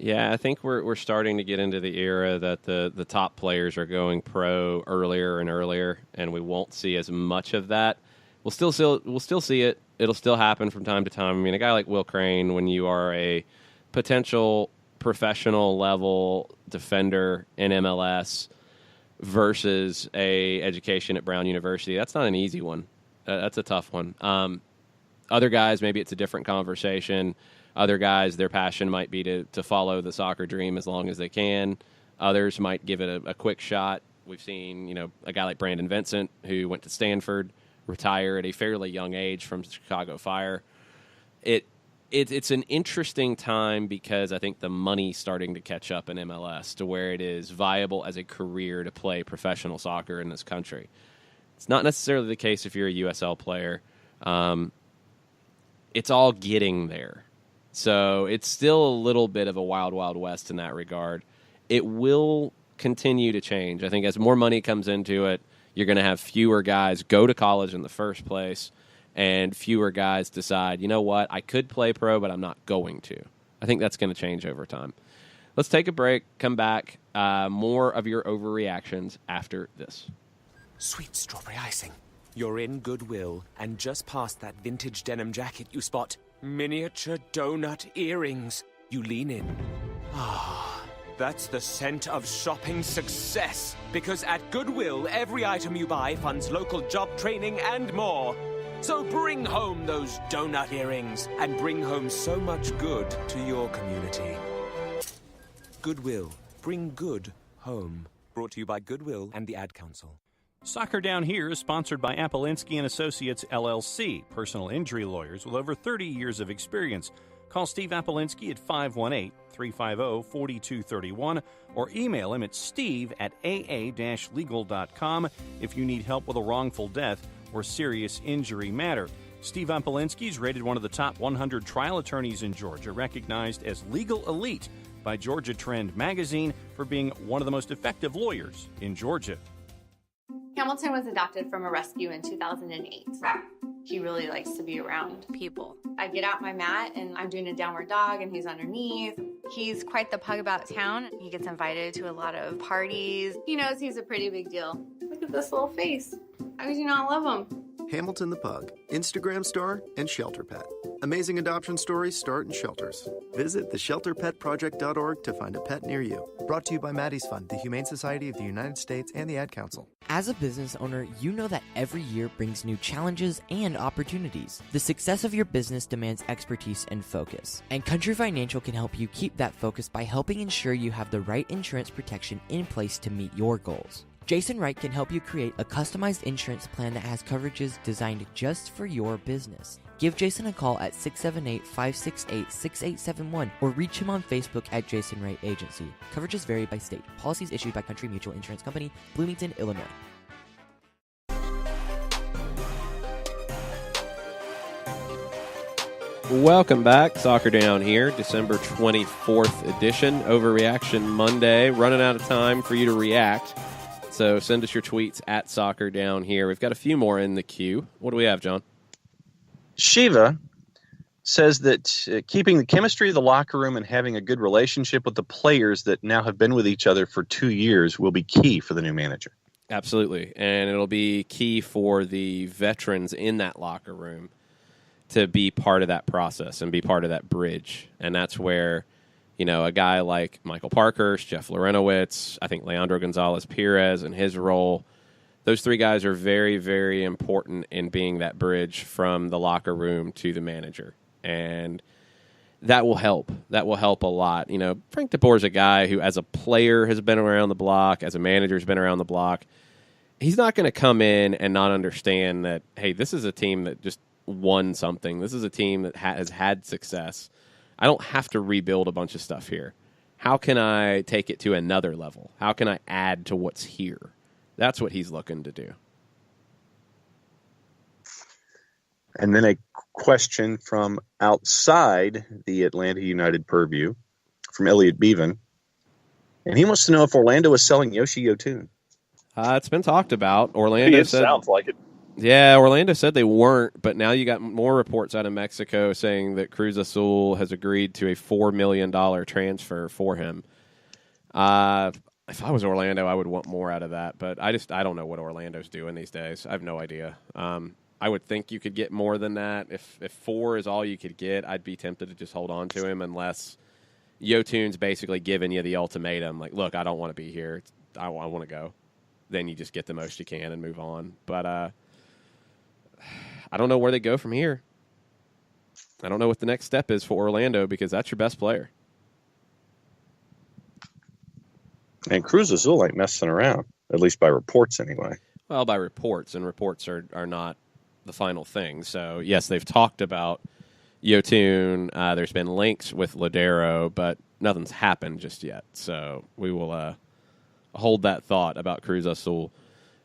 Yeah, I think we're starting to get into the era that the top players are going pro earlier and earlier, and we won't see as much of that. We'll still see it. It'll still happen from time to time. I mean, a guy like Will Crane, when you are a potential professional level defender in MLS versus a education at Brown University, that's not an easy one. That's a tough one. Other guys, maybe it's a different conversation. Other guys, their passion might be to follow the soccer dream as long as they can. Others might give it a quick shot. We've seen, a guy like Brandon Vincent, who went to Stanford, retire at a fairly young age from Chicago Fire. It's an interesting time because I think the money's starting to catch up in MLS to where it is viable as a career to play professional soccer in this country. It's not necessarily the case if you're a USL player. It's all getting there. So it's still a little bit of a wild, wild west in that regard. It will continue to change. I think as more money comes into it, you're going to have fewer guys go to college in the first place, and fewer guys decide, you know what, I could play pro, but I'm not going to. I think that's going to change over time. Let's take a break, come back. More of your overreactions after this. Sweet strawberry icing. You're in Goodwill, and just past that vintage denim jacket you spot miniature donut earrings. You lean in. Ah, that's the scent of shopping success. Because at Goodwill, every item you buy funds local job training and more. So bring home those donut earrings and bring home so much good to your community. Goodwill. Bring good home. Brought to you by Goodwill and the Ad Council. Soccer Down Here is sponsored by Apolinski and Associates, LLC, personal injury lawyers with over 30 years of experience. Call Steve Apolinski at 518-350-4231 or email him at steve@aa-legal.com if you need help with a wrongful death or serious injury matter. Steve Apolinski is rated one of the top 100 trial attorneys in Georgia, recognized as Legal Elite by Georgia Trend magazine for being one of the most effective lawyers in Georgia. Hamilton was adopted from a rescue in 2008. He really likes to be around people. I get out my mat and I'm doing a downward dog and he's underneath. He's quite the pug about town. He gets invited to a lot of parties. He knows he's a pretty big deal. Look at this little face. How could you not love him? Hamilton the Pug, Instagram star and shelter pet. Amazing adoption stories start in shelters. Visit theshelterpetproject.org to find a pet near you. Brought to you by Maddie's Fund, the Humane Society of the United States, and the Ad Council. As a business owner, you know that every year brings new challenges and opportunities. The success of your business demands expertise and focus. And Country Financial can help you keep that focus by helping ensure you have the right insurance protection in place to meet your goals. Jason Wright can help you create a customized insurance plan that has coverages designed just for your business. Give Jason a call at 678-568-6871 or reach him on Facebook at Jason Wright Agency. Coverages vary by state. Policies issued by Country Mutual Insurance Company, Bloomington, Illinois. Welcome back. Soccer Down Here, December 24th edition. Overreaction Monday. Running out of time for you to react. So send us your tweets at Soccer Down Here. We've got a few more in the queue. What do we have, John? Shiva says that keeping the chemistry of the locker room and having a good relationship with the players that now have been with each other for 2 years will be key for the new manager. Absolutely. And it'll be key for the veterans in that locker room to be part of that process and be part of that bridge. And that's where, a guy like Michael Parkhurst, Jeff Lorenowitz, I think Leandro Gonzalez-Perez and his role, those three guys are very, very important in being that bridge from the locker room to the manager. And that will help. That will help a lot. Frank DeBoer is a guy who, as a player, has been around the block, as a manager, has been around the block. He's not going to come in and not understand that, hey, this is a team that just won something. This is a team that has had success. I don't have to rebuild a bunch of stuff here. How can I take it to another level? How can I add to what's here? That's what he's looking to do. And then a question from outside the Atlanta United purview from Elliot Bevan. And he wants to know if Orlando is selling Yoshi Yotun. It's been talked about. Orlando sounds like it. Yeah, Orlando said they weren't, but now you got more reports out of Mexico saying that Cruz Azul has agreed to a $4 million transfer for him. If I was Orlando, I would want more out of that, but I don't know what Orlando's doing these days. I have no idea. I would think you could get more than that. If 4 is all you could get, I'd be tempted to just hold on to him unless Yotun's basically giving you the ultimatum, like, look, I don't want to be here. I want to go. Then you just get the most you can and move on. But I don't know where they go from here. I don't know what the next step is for Orlando because that's your best player. And Cruz Azul ain't messing around, at least by reports anyway. Well, by reports, and reports are not the final thing. So, yes, they've talked about Yotun. There's been links with Ladero, but nothing's happened just yet. So we will hold that thought about Cruz Azul.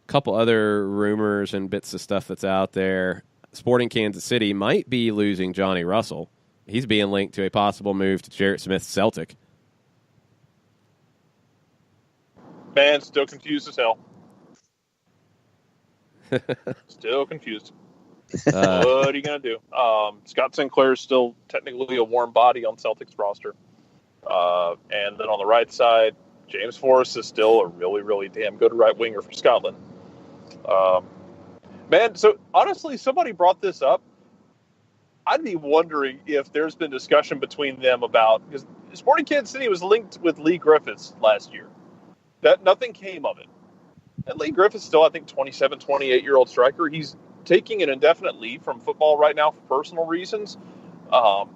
A couple other rumors and bits of stuff that's out there. Sporting Kansas City might be losing Johnny Russell. He's being linked to a possible move to Jarrett Smith's Celtic. Man, still confused as hell. Still confused. What are you going to do? Scott Sinclair's still technically a warm body on Celtics roster. And then on the right side, James Forrest is still a really, really damn good right winger for Scotland. Man, so honestly, somebody brought this up. I'd be wondering if there's been discussion between them about, because Sporting Kansas City was linked with Lee Griffiths last year. That nothing came of it. And Lee Griffiths still, I think, 27, 28-year-old striker. He's taking an indefinite leave from football right now for personal reasons. I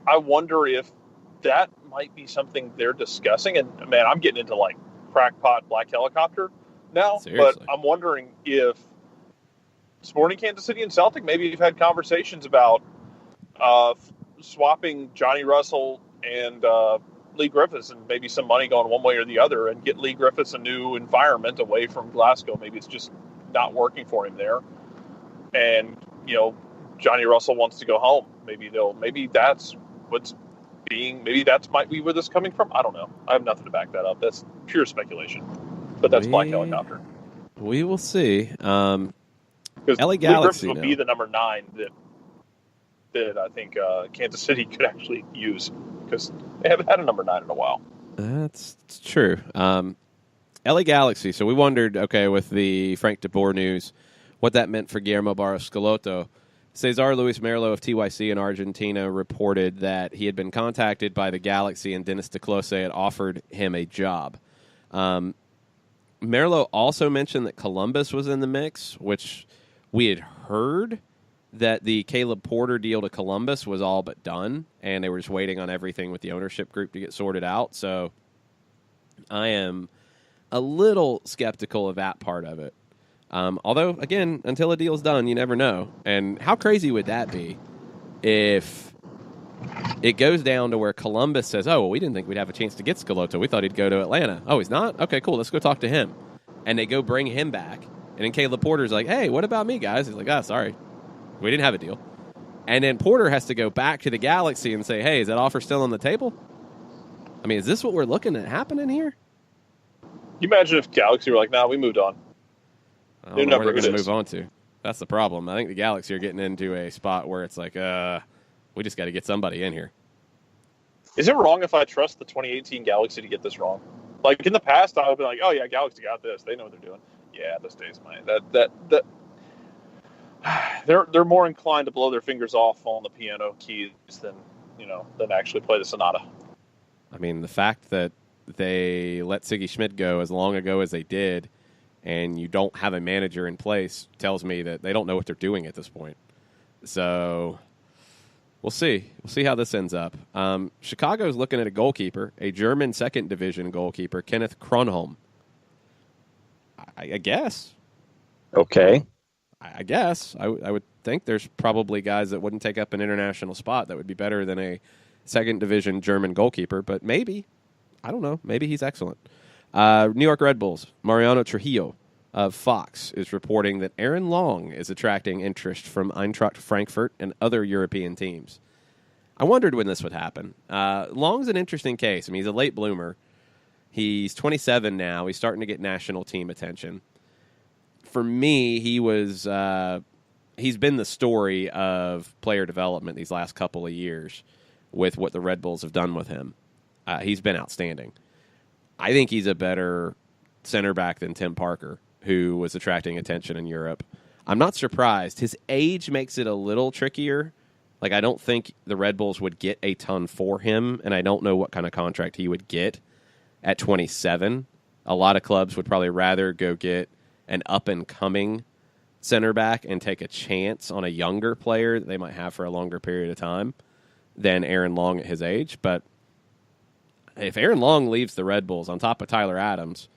wonder if that might be something they're discussing. And, man, I'm getting into, like, crackpot black helicopter now. Seriously. But I'm wondering if Sporting Kansas City and Celtic maybe have had conversations about swapping Johnny Russell and Lee Griffiths and maybe some money going one way or the other and get Lee Griffiths a new environment away from Glasgow. Maybe it's just not working for him there. And, you know, Johnny Russell wants to go home. Maybe that's might be where this is coming from. I don't know. I have nothing to back that up. That's pure speculation. But that's black helicopter. We will see. Because LA Lee Galaxy Griffiths would be the number 9 that I think Kansas City could actually use because they haven't had a number 9 in a while. That's true. LA Galaxy. So we wondered, okay, with the Frank de Boer news, what that meant for Guillermo Barros Schelotto. Cesar Luis Merlo of TYC in Argentina reported that he had been contacted by the Galaxy and Dennis DeClose had offered him a job. Merlo also mentioned that Columbus was in the mix, which we had heard that the Caleb Porter deal to Columbus was all but done, and they were just waiting on everything with the ownership group to get sorted out. So I am a little skeptical of that part of it. Although, again, until a deal's done, you never know. And how crazy would that be if it goes down to where Columbus says, oh, well, we didn't think we'd have a chance to get Schelotto. We thought he'd go to Atlanta. Oh, he's not? Okay, cool. Let's go talk to him. And they go bring him back. And then Caleb Porter's like, hey, what about me, guys? He's like, sorry. We didn't have a deal. And then Porter has to go back to the Galaxy and say, hey, is that offer still on the table? I mean, is this what we're looking at happening here? You imagine if Galaxy were like, nah, we moved on. I don't know where they're going to move on to. That's the problem. I think the Galaxy are getting into a spot where it's like, we just got to get somebody in here. Is it wrong if I trust the 2018 Galaxy to get this wrong? Like in the past, I would be like, oh yeah, Galaxy got this. They know what they're doing. Yeah, this day's mine. That they're more inclined to blow their fingers off on the piano keys than actually play the sonata. I mean, the fact that they let Siggy Schmidt go as long ago as they did, and you don't have a manager in place, tells me that they don't know what they're doing at this point. So we'll see. We'll see how this ends up. Chicago's looking at a goalkeeper, a German second division goalkeeper, Kenneth Kronholm. I guess. Okay. I guess. I would think there's probably guys that wouldn't take up an international spot that would be better than a second division German goalkeeper, but maybe. I don't know. Maybe he's excellent. New York Red Bulls, Mariano Trujillo of Fox is reporting that Aaron Long is attracting interest from Eintracht Frankfurt and other European teams. I wondered when this would happen. Long's an interesting case. I mean, he's a late bloomer. He's 27 now. He's starting to get national team attention. For me, he's been the story of player development these last couple of years with what the Red Bulls have done with him. He's been outstanding. I think he's a better center back than Tim Parker, who was attracting attention in Europe. I'm not surprised. His age makes it a little trickier. Like, I don't think the Red Bulls would get a ton for him, and I don't know what kind of contract he would get at 27. A lot of clubs would probably rather go get an up-and-coming center back and take a chance on a younger player that they might have for a longer period of time than Aaron Long at his age. But if Aaron Long leaves the Red Bulls on top of Tyler Adams,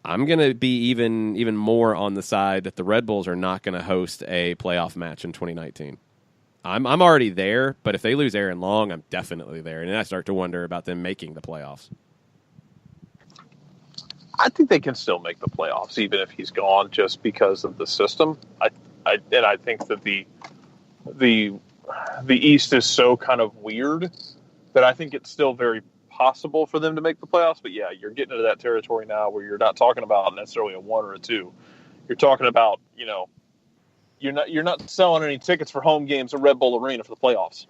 I'm going to be even more on the side that the Red Bulls are not going to host a playoff match in 2019. I'm already there, but if they lose Aaron Long, I'm definitely there. And then I start to wonder about them making the playoffs. I think they can still make the playoffs, even if he's gone, just because of the system. I think that the East is so kind of weird that I think it's still very possible for them to make the playoffs. But yeah, you're getting into that territory now where you're not talking about necessarily a 1 or a 2. You're talking about, you're not selling any tickets for home games at Red Bull Arena for the playoffs.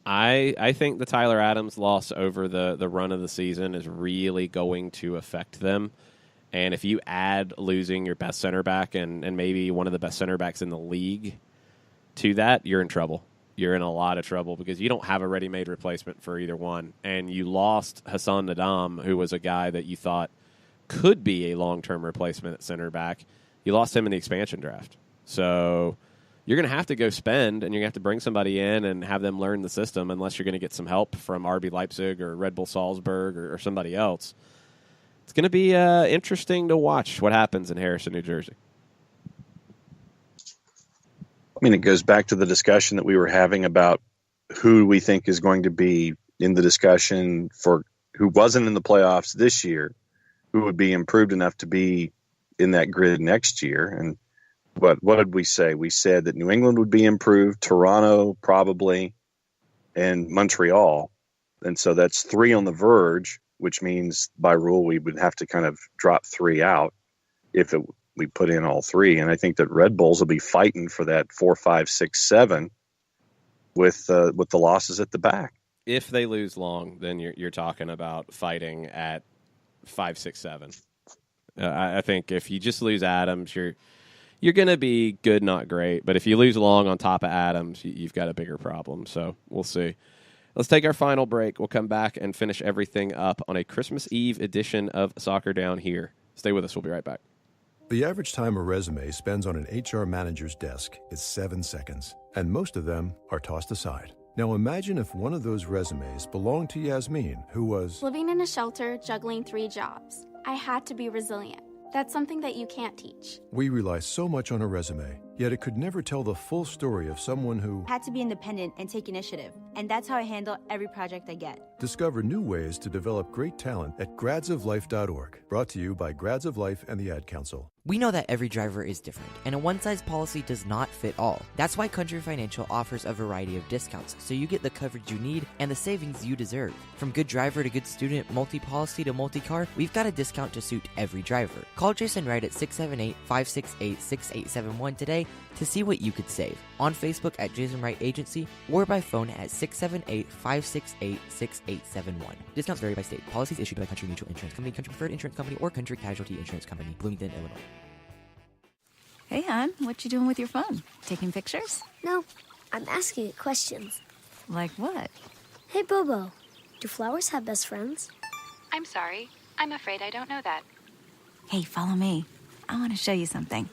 I think the Tyler Adams loss over the run of the season is really going to affect them. And if you add losing your best center back and maybe one of the best center backs in the league to that, you're in trouble. You're in a lot of trouble because you don't have a ready-made replacement for either one. And you lost Hassan Nadam, who was a guy that you thought could be a long-term replacement at center back. You lost him in the expansion draft. So you're going to have to go spend, and you're going to have to bring somebody in and have them learn the system unless you're going to get some help from RB Leipzig or Red Bull Salzburg or somebody else. It's going to be interesting to watch what happens in Harrison, New Jersey. I mean, it goes back to the discussion that we were having about who we think is going to be in the discussion for who wasn't in the playoffs this year, who would be improved enough to be in that grid next year. And what did we say? We said that New England would be improved, Toronto probably, and Montreal. And so that's 3 on the verge, which means by rule we would have to kind of drop 3 out if we put in all 3. And I think that Red Bulls will be fighting for that 4, 5, 6, 7 with the losses at the back. If they lose Long, then you're talking about fighting at 5, 6, 7. I think if you just lose Adams, you're going to be good, not great. But if you lose Long on top of Adams, you've got a bigger problem. So we'll see. Let's take our final break. We'll come back and finish everything up on a Christmas Eve edition of Soccer Down Here. Stay with us. We'll be right back. The average time a resume spends on an HR manager's desk is 7 seconds, and most of them are tossed aside. Now imagine if one of those resumes belonged to Yasmin, who was living in a shelter, juggling 3 jobs. I had to be resilient. That's something that you can't teach. We rely so much on a resume, yet it could never tell the full story of someone who had to be independent and take initiative. And that's how I handle every project I get. Discover new ways to develop great talent at gradsoflife.org. Brought to you by Grads of Life and the Ad Council. We know that every driver is different, and a one-size policy does not fit all. That's why Country Financial offers a variety of discounts, so you get the coverage you need and the savings you deserve. From good driver to good student, multi-policy to multi-car, we've got a discount to suit every driver. Call Jason Wright at 678-568-6871 today to see what you could save. On Facebook at Jason Wright Agency or by phone at 678-568-6871. Discounts vary by state. Policies issued by Country Mutual Insurance Company, Country Preferred Insurance Company, or Country Casualty Insurance Company, Bloomington, Illinois. Hey, hon, what you doing with your phone? Taking pictures? No, I'm asking it questions. Like what? Hey, Bobo, do flowers have best friends? I'm sorry. I'm afraid I don't know that. Hey, follow me. I want to show you something.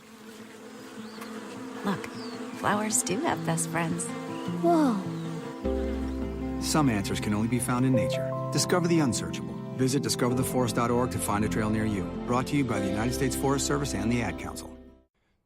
Look, flowers do have best friends. Whoa. Some answers can only be found in nature. Discover the unsearchable. Visit discovertheforest.org to find a trail near you. Brought to you by the United States Forest Service and the Ad Council.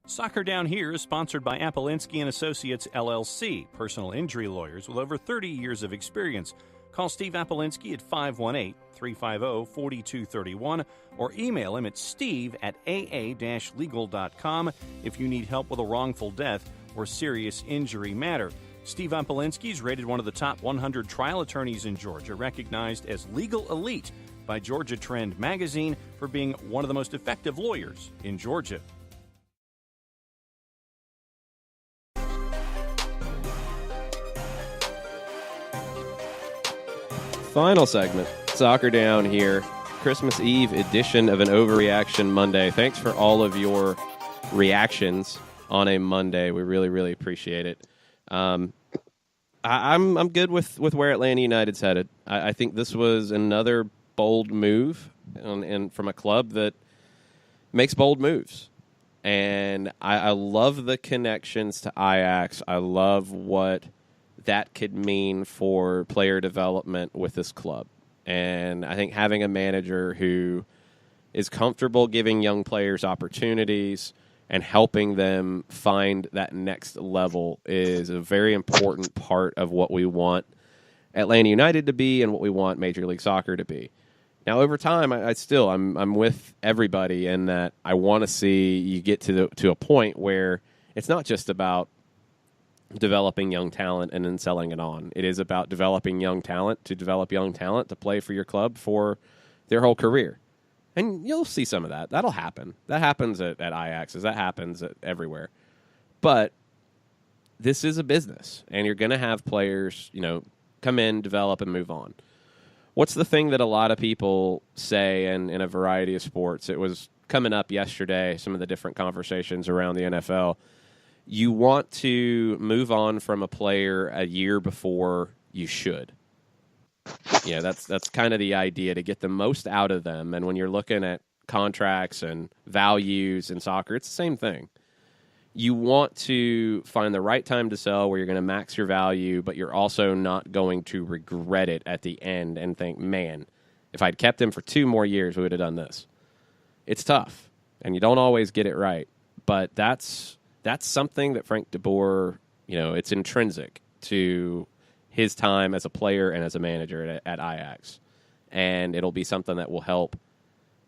Soccer Down Here is sponsored by Apolinski & Associates, LLC, personal injury lawyers with over 30 years of experience. Call Steve Apolinski at 518-350-4231 or email him at steve@aa-legal.com if you need help with a wrongful death or serious injury matter. Steve Apolinski is rated one of the top 100 trial attorneys in Georgia, recognized as legal elite by Georgia Trend magazine for being one of the most effective lawyers in Georgia. Final segment, Soccer Down Here, Christmas Eve edition of an Overreaction Monday. Thanks for all of your reactions on a Monday. We really, really appreciate it. I'm good with where Atlanta United's headed. I think this was another bold move and from a club that makes bold moves. And I love the connections to Ajax. I love what that could mean for player development with this club. And I think having a manager who is comfortable giving young players opportunities and helping them find that next level is a very important part of what we want Atlanta United to be and what we want Major League Soccer to be. Now, over time, I'm with everybody in that I want to see you get to a point where it's not just about developing young talent and then selling it on. It is about developing young talent to develop young talent to play for your club for their whole career. And you'll see some of that. That'll happen. That happens at Ajax. That happens everywhere. But this is a business, and you're going to have players, come in, develop, and move on. What's the thing that a lot of people say in a variety of sports? It was coming up yesterday, some of the different conversations around the NFL. You want to move on from a player a year before you should. That's kind of the idea, to get the most out of them. And when you're looking at contracts and values in soccer, it's the same thing. You want to find the right time to sell where you're going to max your value, but you're also not going to regret it at the end and think, man, if I'd kept him for 2 more years, we would have done this. It's tough, and you don't always get it right. But that's something that Frank de Boer, it's intrinsic to his time as a player and as a manager at Ajax. And it'll be something that will help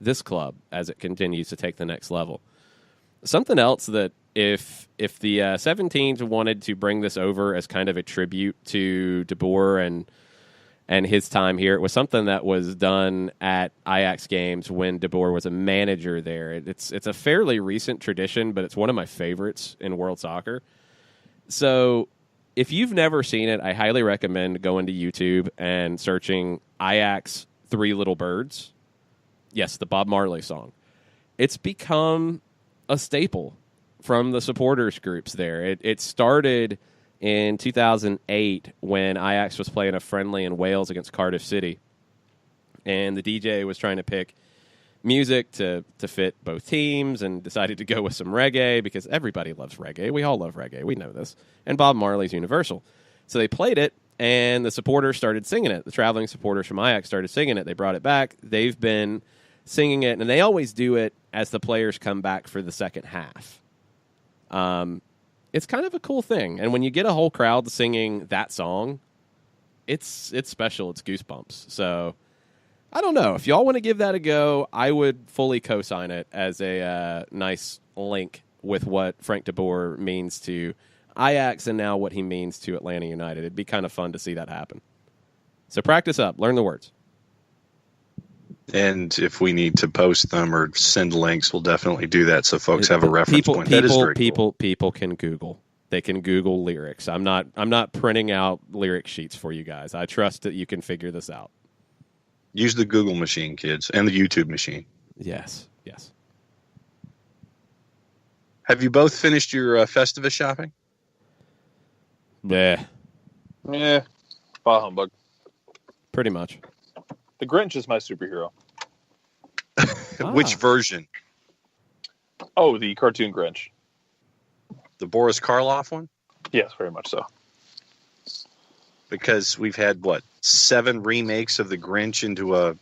this club as it continues to take the next level. Something else that if the 17s wanted to bring this over as kind of a tribute to de Boer and his time here, it was something that was done at Ajax games when de Boer was a manager there. It's a fairly recent tradition, but it's one of my favorites in world soccer. So if you've never seen it, I highly recommend going to YouTube and searching Ajax 3 Little Birds. Yes, the Bob Marley song. It's become a staple from the supporters groups there. It started in 2008 when Ajax was playing a friendly in Wales against Cardiff City. And the DJ was trying to pick music to fit both teams and decided to go with some reggae because everybody loves reggae. We all love reggae. We know this. And Bob Marley's universal. So they played it, and the supporters started singing it. The traveling supporters from Ajax started singing it. They brought it back. They've been singing it, and they always do it as the players come back for the second half. It's kind of a cool thing. And when you get a whole crowd singing that song, it's special. It's goosebumps. So I don't know. If y'all want to give that a go, I would fully co-sign it as a nice link with what Frank de Boer means to Ajax and now what he means to Atlanta United. It'd be kind of fun to see that happen. So practice up. Learn the words. And if we need to post them or send links, we'll definitely do that so folks have a reference point. That is very cool. People can Google. They can Google lyrics. I'm not printing out lyric sheets for you guys. I trust that you can figure this out. Use the Google machine, kids, and the YouTube machine. Yes. Have you both finished your Festivus shopping? Yeah. Bah humbug. Pretty much. The Grinch is my superhero. Which version? Oh, the cartoon Grinch. The Boris Karloff one? Yes, very much so. Because we've had, 7 remakes of the Grinch into an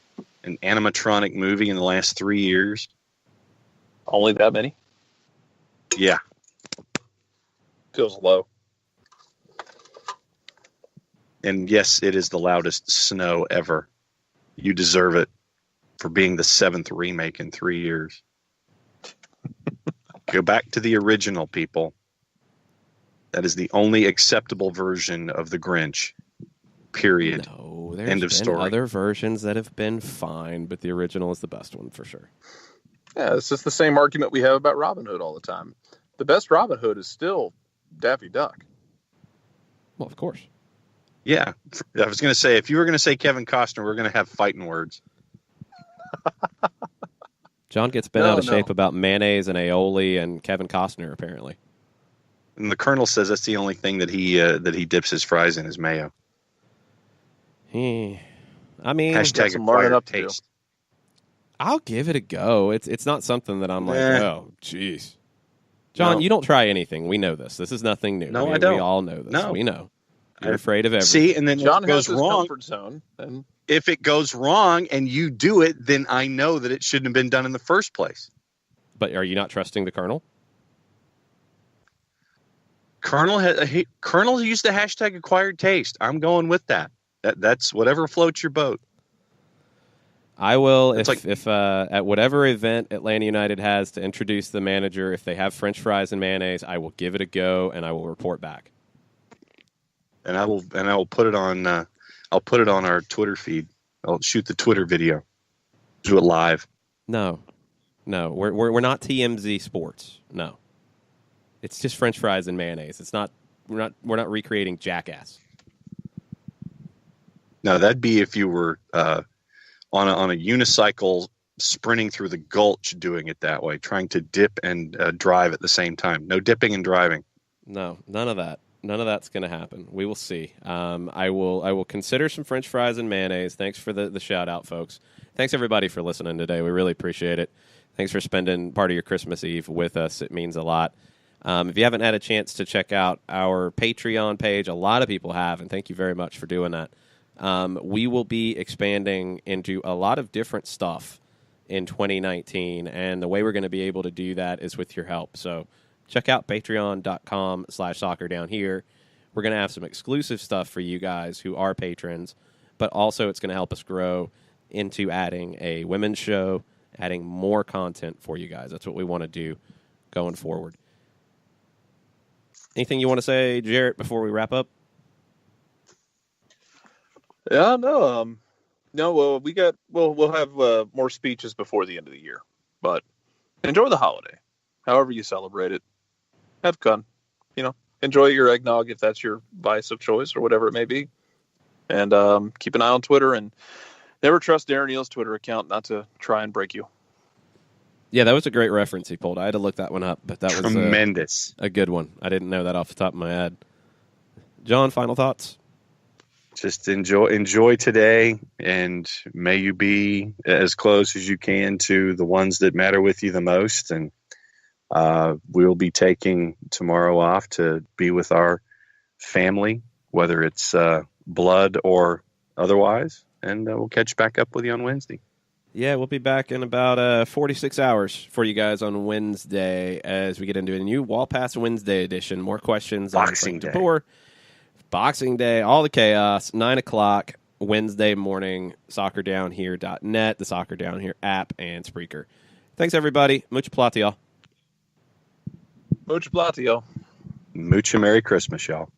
animatronic movie in the last 3 years? Only that many? Yeah. Feels low. And yes, it is the loudest snow ever. You deserve it for being the 7th remake in 3 years. Go back to the original, people. That is the only acceptable version of the Grinch. Period. No, there's End of story. Other versions that have been fine, but the original is the best one for sure. Yeah, it's just the same argument we have about Robin Hood all the time. The best Robin Hood is still Daffy Duck. Well, of course. Yeah, I was going to say, if you were going to say Kevin Costner, we're going to have fighting words. John gets bent out of shape about mayonnaise and aioli and Kevin Costner, apparently. And the Colonel says that's the only thing that he dips his fries in is mayo. I mean, hashtag some learning up to taste. I'll give it a go. It's not something that I'm like, oh, jeez. John, No. you don't try anything. We know this. This is nothing new. No, we, I don't. We all know this. No. We know. You're afraid of everything. See, and then John if it has goes his wrong, comfort zone. And if it goes wrong and you do it, then I know that it shouldn't have been done in the first place. But are you not trusting the Colonel? Colonel used the hashtag acquired taste. I'm going with that. That's whatever floats your boat. I will, if at whatever event Atlanta United has to introduce the manager, if they have French fries and mayonnaise, I will give it a go and I will report back. And I will put it on. I'll put it on our Twitter feed. I'll shoot the Twitter video. Do it live. No, we're not TMZ Sports. No, it's just French fries and mayonnaise. It's not. We're not recreating Jackass. No, that'd be if you were on a unicycle sprinting through the gulch, doing it that way, trying to dip and drive at the same time. No dipping and driving. No, none of that. None of that's going to happen. We will see. I will consider some French fries and mayonnaise. Thanks for the shout out, folks. Thanks everybody for listening today. We really appreciate it. Thanks for spending part of your Christmas Eve with us. It means a lot. If you haven't had a chance to check out our Patreon page, a lot of people have, and thank you very much for doing that. We will be expanding into a lot of different stuff in 2019, and the way we're going to be able to do that is with your help. So check out patreon.com/soccerdownhere. We're going to have some exclusive stuff for you guys who are patrons, but also it's going to help us grow into adding a women's show, adding more content for you guys. That's what we want to do going forward. Anything you want to say, Jarrett, before we wrap up? Yeah, no. Well, we'll have more speeches before the end of the year, but enjoy the holiday, however you celebrate it. Have fun, enjoy your eggnog if that's your vice of choice or whatever it may be, and keep an eye on Twitter and never trust Darren Neal's Twitter account not to try and break you. Yeah, that was a great reference he pulled. I had to look that one up, but that was tremendous. A good one. I didn't know that off the top of my head. John, final thoughts? Just enjoy today, and may you be as close as you can to the ones that matter with you the most. And we'll be taking tomorrow off to be with our family, whether it's blood or otherwise. And we'll catch back up with you on Wednesday. Yeah, we'll be back in about 46 hours for you guys on Wednesday as we get into a new Wall Pass Wednesday edition. More questions Boxing on Day. Boer. Boxing Day, all the chaos, 9 o'clock Wednesday morning, soccerdownhere.net, the Soccer Down Here app, and Spreaker. Thanks, everybody. Mucha plata, y'all. Mucha plata, y'all. Mucha Merry Christmas, y'all.